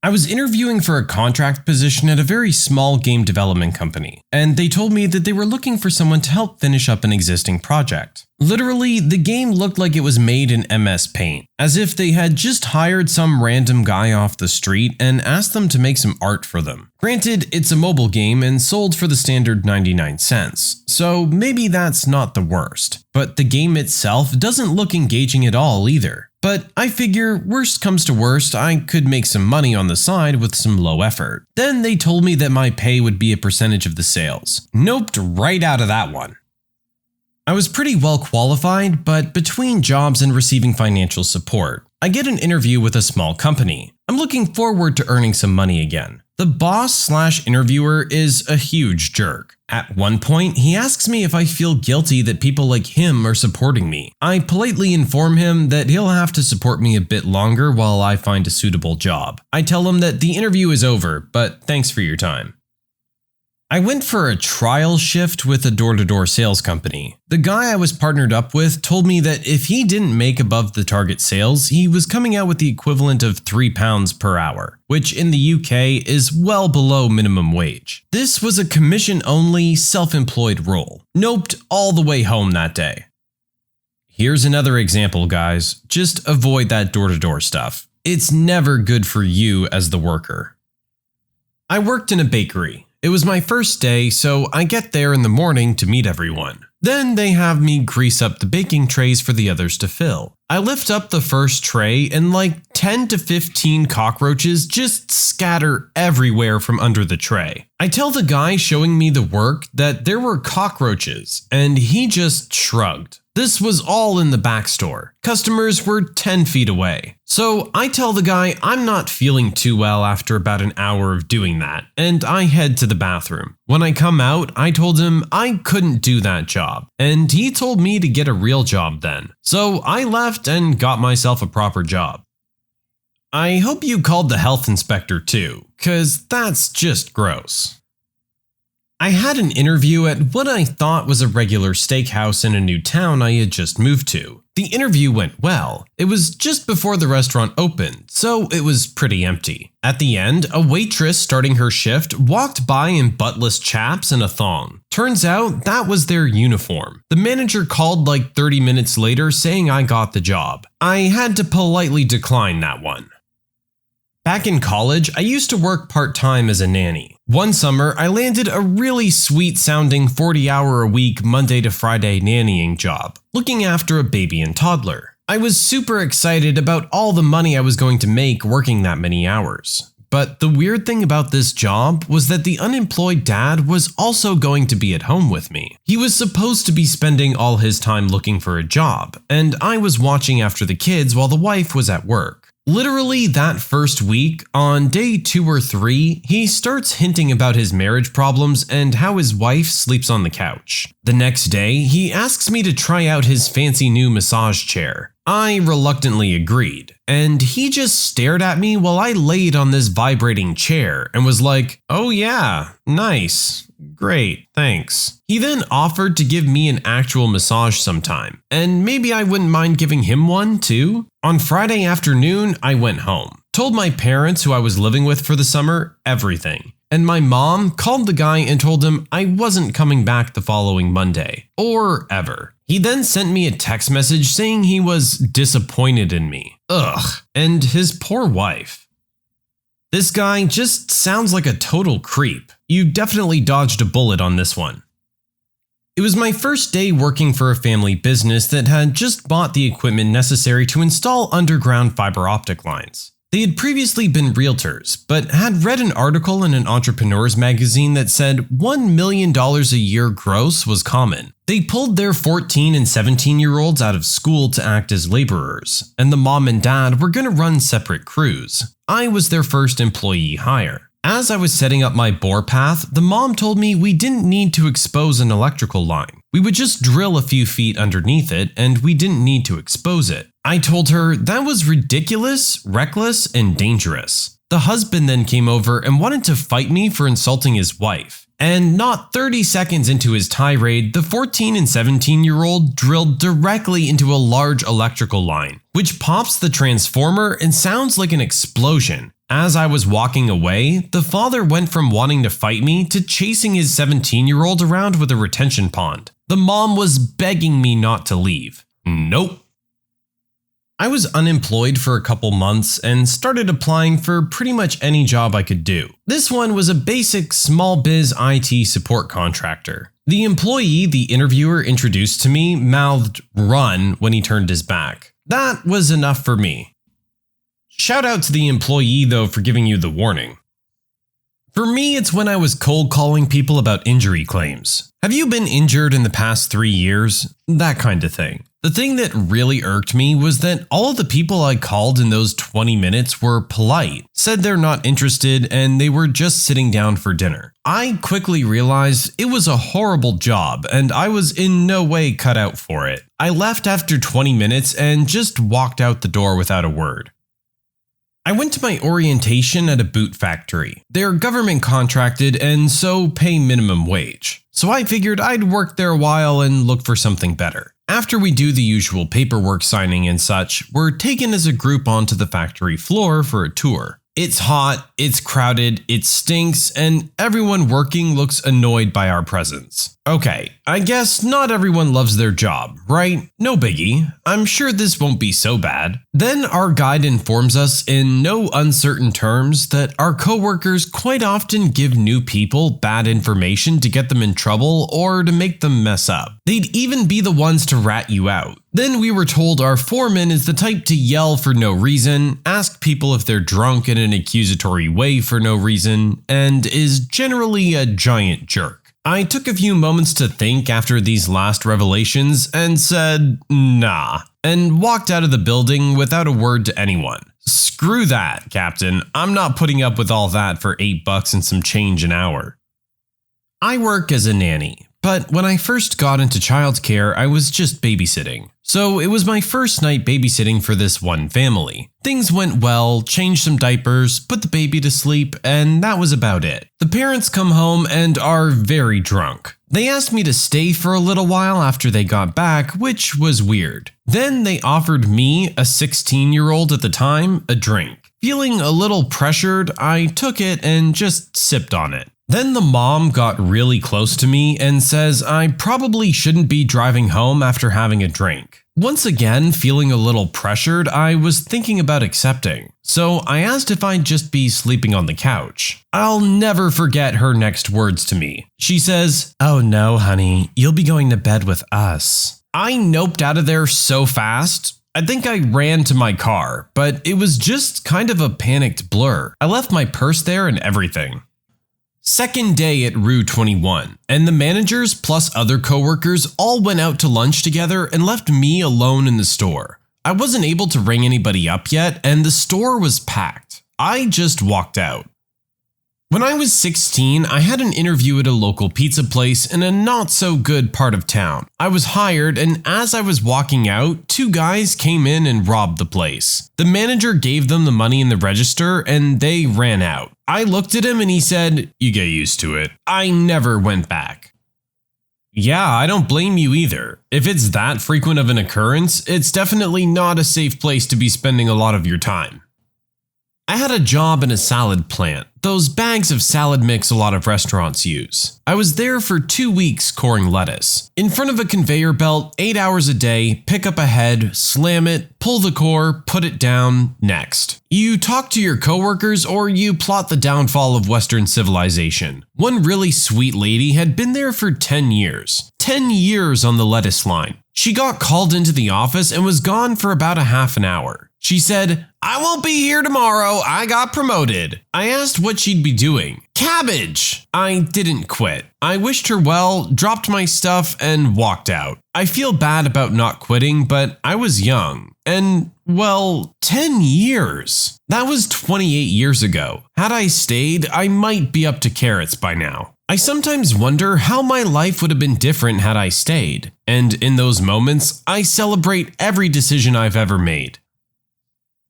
I was interviewing for a contract position at a very small game development company, and they told me that they were looking for someone to help finish up an existing project. Literally, the game looked like it was made in MS Paint, as if they had just hired some random guy off the street and asked them to make some art for them. Granted, it's a mobile game and sold for the standard 99 cents, so maybe that's not the worst. But the game itself doesn't look engaging at all either. But I figure, worst comes to worst, I could make some money on the side with some low effort. Then they told me that my pay would be a percentage of the sales. Noped right out of that one. I was pretty well qualified, but between jobs and receiving financial support, I get an interview with a small company. I'm looking forward to earning some money again. The boss/interviewer is a huge jerk. At one point, he asks me if I feel guilty that people like him are supporting me. I politely inform him that he'll have to support me a bit longer while I find a suitable job. I tell him that the interview is over, but thanks for your time. I went for a trial shift with a door-to-door sales company. The guy I was partnered up with told me that if he didn't make above the target sales, he was coming out with the equivalent of £3 per hour, which in the UK is well below minimum wage. This was a commission-only, self-employed role. Noped all the way home that day. Here's another example, guys. Just avoid that door-to-door stuff. It's never good for you as the worker. I worked in a bakery. It was my first day, so I get there in the morning to meet everyone. Then they have me grease up the baking trays for the others to fill. I lift up the first tray and like 10 to 15 cockroaches just scatter everywhere from under the tray. I tell the guy showing me the work that there were cockroaches, and he just shrugged. This was all in the back store. Customers were 10 feet away. So I tell the guy I'm not feeling too well after about an hour of doing that, and I head to the bathroom. When I come out, I told him I couldn't do that job, and he told me to get a real job then. So I left and got myself a proper job. I hope you called the health inspector too, 'cause that's just gross. I had an interview at what I thought was a regular steakhouse in a new town I had just moved to. The interview went well. It was just before the restaurant opened, so it was pretty empty. At the end, a waitress starting her shift walked by in buttless chaps and a thong. Turns out that was their uniform. The manager called like 30 minutes later saying I got the job. I had to politely decline that one. Back in college, I used to work part-time as a nanny. One summer, I landed a really sweet-sounding 40-hour-a-week Monday to Friday nannying job, looking after a baby and toddler. I was super excited about all the money I was going to make working that many hours. But the weird thing about this job was that the unemployed dad was also going to be at home with me. He was supposed to be spending all his time looking for a job, and I was watching after the kids while the wife was at work. Literally that first week, on day 2 or 3, he starts hinting about his marriage problems and how his wife sleeps on the couch. The next day, he asks me to try out his fancy new massage chair. I reluctantly agreed, and he just stared at me while I laid on this vibrating chair and was like, "Oh yeah, nice. Great, thanks." He then offered to give me an actual massage sometime, and maybe I wouldn't mind giving him one too. On Friday afternoon, I went home, told my parents who I was living with for the summer everything, and my mom called the guy and told him I wasn't coming back the following Monday, or ever. He then sent me a text message saying he was disappointed in me. Ugh, and his poor wife. This guy just sounds like a total creep. You definitely dodged a bullet on this one. It was my first day working for a family business that had just bought the equipment necessary to install underground fiber optic lines. They had previously been realtors, but had read an article in an entrepreneur's magazine that said $1 million a year gross was common. They pulled their 14 and 17-year-olds out of school to act as laborers, and the mom and dad were going to run separate crews. I was their first employee hire. As I was setting up my bore path, the mom told me we didn't need to expose an electrical line. We would just drill a few feet underneath it and we didn't need to expose it. I told her that was ridiculous, reckless, and dangerous. The husband then came over and wanted to fight me for insulting his wife. And not 30 seconds into his tirade, the 14 and 17-year-old drilled directly into a large electrical line, which pops the transformer and sounds like an explosion. As I was walking away, the father went from wanting to fight me to chasing his 17-year-old around with a retention pond. The mom was begging me not to leave. Nope. I was unemployed for a couple months and started applying for pretty much any job I could do. This one was a basic small biz IT support contractor. The employee the interviewer introduced to me mouthed "run" when he turned his back. That was enough for me. Shout out to the employee though for giving you the warning. For me, it's when I was cold calling people about injury claims. Have you been injured in the past 3 years? That kind of thing. The thing that really irked me was that all of the people I called in those 20 minutes were polite, said they're not interested, and they were just sitting down for dinner. I quickly realized it was a horrible job, and I was in no way cut out for it. I left after 20 minutes and just walked out the door without a word. I went to my orientation at a boot factory. They're government contracted and so pay minimum wage. So I figured I'd work there a while and look for something better. After we do the usual paperwork signing and such, we're taken as a group onto the factory floor for a tour. It's hot, it's crowded, it stinks, and everyone working looks annoyed by our presence. Okay, I guess not everyone loves their job, right? No biggie. I'm sure this won't be so bad. Then our guide informs us in no uncertain terms that our coworkers quite often give new people bad information to get them in trouble or to make them mess up. They'd even be the ones to rat you out. Then we were told our foreman is the type to yell for no reason, ask people if they're drunk in an accusatory way for no reason, and is generally a giant jerk. I took a few moments to think after these last revelations and said, nah, and walked out of the building without a word to anyone. Screw that, Captain. I'm not putting up with all that for $8 and some change an hour. I work as a nanny, but when I first got into childcare, I was just babysitting. So it was my first night babysitting for this one family. Things went well, changed some diapers, put the baby to sleep, and that was about it. The parents come home and are very drunk. They asked me to stay for a little while after they got back, which was weird. Then they offered me, a 16-year-old at the time, a drink. Feeling a little pressured, I took it and just sipped on it. Then the mom got really close to me and says I probably shouldn't be driving home after having a drink. Once again, feeling a little pressured, I was thinking about accepting. So I asked if I'd just be sleeping on the couch. I'll never forget her next words to me. She says, "Oh no, honey, you'll be going to bed with us." I noped out of there so fast. I think I ran to my car, but it was just kind of a panicked blur. I left my purse there and everything. Second day at Rue 21, and the managers plus other coworkers all went out to lunch together and left me alone in the store. I wasn't able to ring anybody up yet, and the store was packed. I just walked out. When I was 16, I had an interview at a local pizza place in a not so good part of town. I was hired, and as I was walking out, 2 guys came in and robbed the place. The manager gave them the money in the register and they ran out. I looked at him and he said, "You get used to it." I never went back. Yeah, I don't blame you either. If it's that frequent of an occurrence, it's definitely not a safe place to be spending a lot of your time. I had a job in a salad plant, those bags of salad mix a lot of restaurants use. I was there for 2 weeks coring lettuce. In front of a conveyor belt, 8 hours a day, pick up a head, slam it, pull the core, put it down, next. You talk to your coworkers or you plot the downfall of Western civilization. One really sweet lady had been there for 10 years. 10 years on the lettuce line. She got called into the office and was gone for about a half an hour. She said, "I won't be here tomorrow. I got promoted." I asked what she'd be doing. Cabbage! I didn't quit. I wished her well, dropped my stuff, and walked out. I feel bad about not quitting, but I was young. And, well, 10 years. That was 28 years ago. Had I stayed, I might be up to carrots by now. I sometimes wonder how my life would have been different had I stayed. And in those moments, I celebrate every decision I've ever made.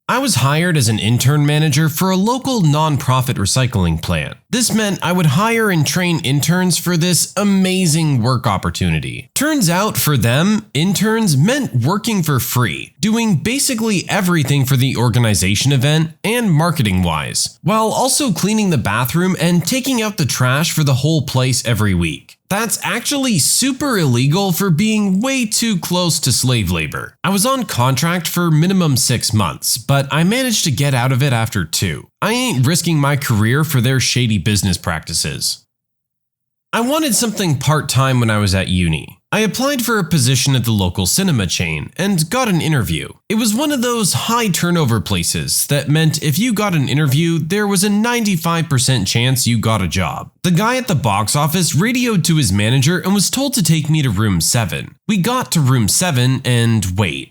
I was hired as an intern manager for a local nonprofit recycling plant. This meant I would hire and train interns for this amazing work opportunity. Turns out for them, interns meant working for free, doing basically everything for the organization event and marketing-wise, while also cleaning the bathroom and taking out the trash for the whole place every week. That's actually super illegal for being way too close to slave labor. I was on contract for minimum 6 months, but I managed to get out of it after 2. I ain't risking my career for their shady business practices. I wanted something part-time when I was at uni. I applied for a position at the local cinema chain and got an interview. It was one of those high turnover places that meant if you got an interview, there was a 95% chance you got a job. The guy at the box office radioed to his manager and was told to take me to room 7. We got to room 7 and wait.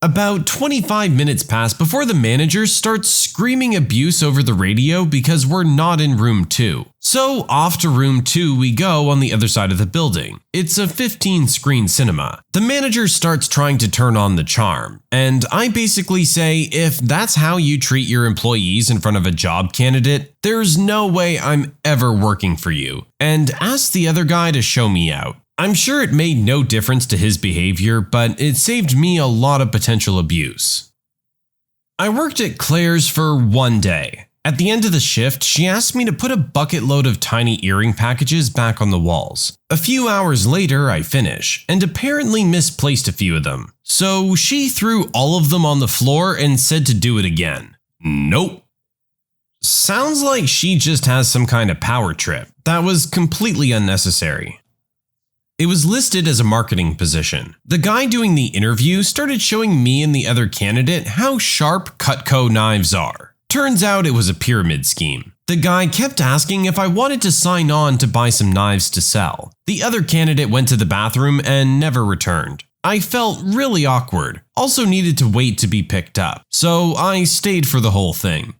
About 25 minutes pass before the manager starts screaming abuse over the radio because we're not in room 2. So off to room 2 we go on the other side of the building. It's a 15-screen cinema. The manager starts trying to turn on the charm, and I basically say if that's how you treat your employees in front of a job candidate, there's no way I'm ever working for you, and ask the other guy to show me out. I'm sure it made no difference to his behavior, but it saved me a lot of potential abuse. I worked at Claire's for 1 day. At the end of the shift, she asked me to put a bucket load of tiny earring packages back on the walls. A few hours later, I finish, and apparently misplaced a few of them. So she threw all of them on the floor and said to do it again. Nope. Sounds like she just has some kind of power trip. That was completely unnecessary. It was listed as a marketing position. The guy doing the interview started showing me and the other candidate how sharp Cutco knives are. Turns out it was a pyramid scheme. The guy kept asking if I wanted to sign on to buy some knives to sell. The other candidate went to the bathroom and never returned. I felt really awkward, also needed to wait to be picked up, so I stayed for the whole thing.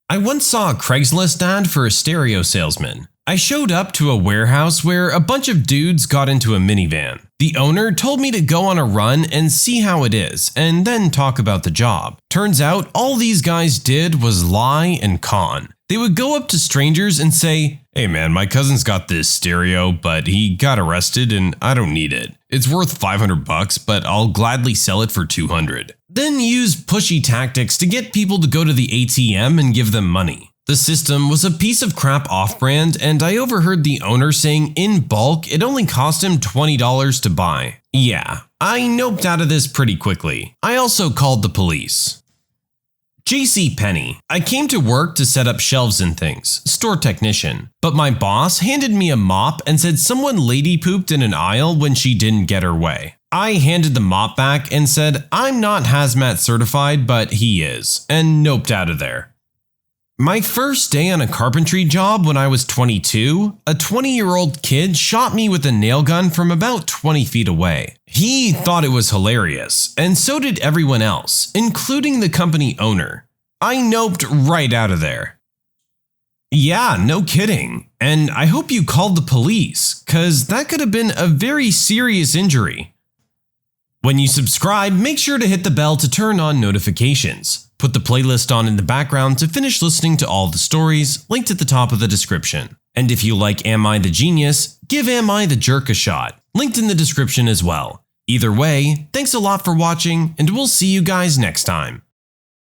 I once saw a Craigslist ad for a stereo salesman. I showed up to a warehouse where a bunch of dudes got into a minivan. The owner told me to go on a run and see how it is, and then talk about the job. Turns out all these guys did was lie and con. They would go up to strangers and say, "Hey man, my cousin's got this stereo, but he got arrested and I don't need it. It's worth $500, but I'll gladly sell it for $200. Then use pushy tactics to get people to go to the ATM and give them money. The system was a piece of crap off-brand, and I overheard the owner saying in bulk it only cost him $20 to buy. Yeah, I noped out of this pretty quickly. I also called the police. JCPenney. I came to work to set up shelves and things, store technician, but my boss handed me a mop and said someone lady pooped in an aisle when she didn't get her way. I handed the mop back and said I'm not hazmat certified, but he is, and noped out of there. My first day on a carpentry job when I was 22, a 20-year-old kid shot me with a nail gun from about 20 feet away. He thought it was hilarious, and so did everyone else, including the company owner. I noped right out of there. Yeah, no kidding. And I hope you called the police, cause that could have been a very serious injury. When you subscribe, make sure to hit the bell to turn on notifications. Put the playlist on in the background to finish listening to all the stories, linked at the top of the description. And if you like Am I the Genius, give Am I the Jerk a shot, linked in the description as well. Either way, thanks a lot for watching, and we'll see you guys next time.